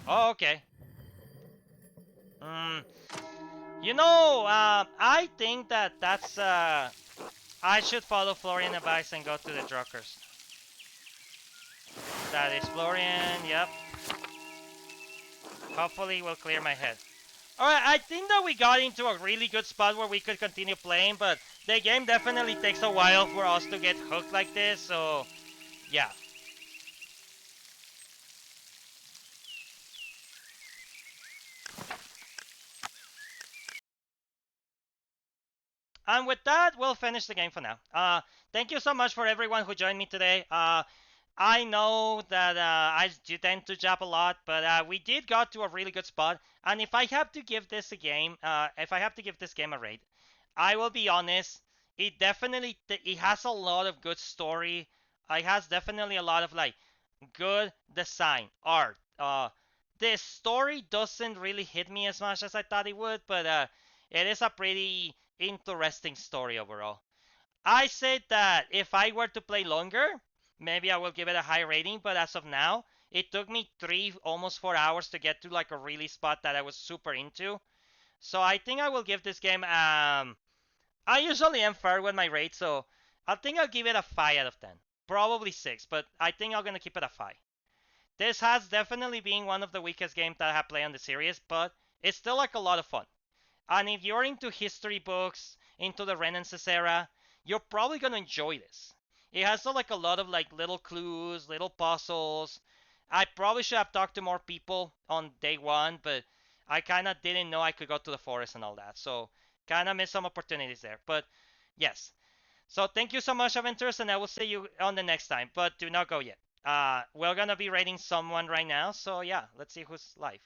Speaker 1: Oh, okay. Mm, I think that's. I should follow Florian advice and go to the Druckers. That is Florian. Yep. Hopefully, will clear my head. Alright, I think that we got into a really good spot where we could continue playing, but the game definitely takes a while for us to get hooked like this, so yeah. And with that, we'll finish the game for now. Thank you so much for everyone who joined me today. I know that I do tend to jab a lot, but we did got to a really good spot. And if I have to give this a game, if I have to give this game a rate, I will be honest. It definitely it has a lot of good story. It has definitely a lot of like good design, art. The story doesn't really hit me as much as I thought it would, but it is a pretty interesting story overall. I said that if I were to play longer, maybe I will give it a high rating, but as of now, it took me 3, almost 4 hours to get to like a really spot that I was super into. So I think I will give this game. I usually am fair with my rate, so I think I'll give it a 5 out of 10, probably 6, but I think I'm gonna keep it a 5. This has definitely been one of the weakest games that I have played on the series, but it's still like a lot of fun. And if you're into history books, into the Renaissance era, you're probably gonna enjoy this. It has like a lot of like little clues, little puzzles. I probably should have talked to more people on day one, but I kind of didn't know I could go to the forest and all that. So kind of missed some opportunities there. But yes. So thank you so much, Aventures, and I will see you on the next time. But do not go yet. We're gonna be rating someone right now. So yeah, let's see who's live.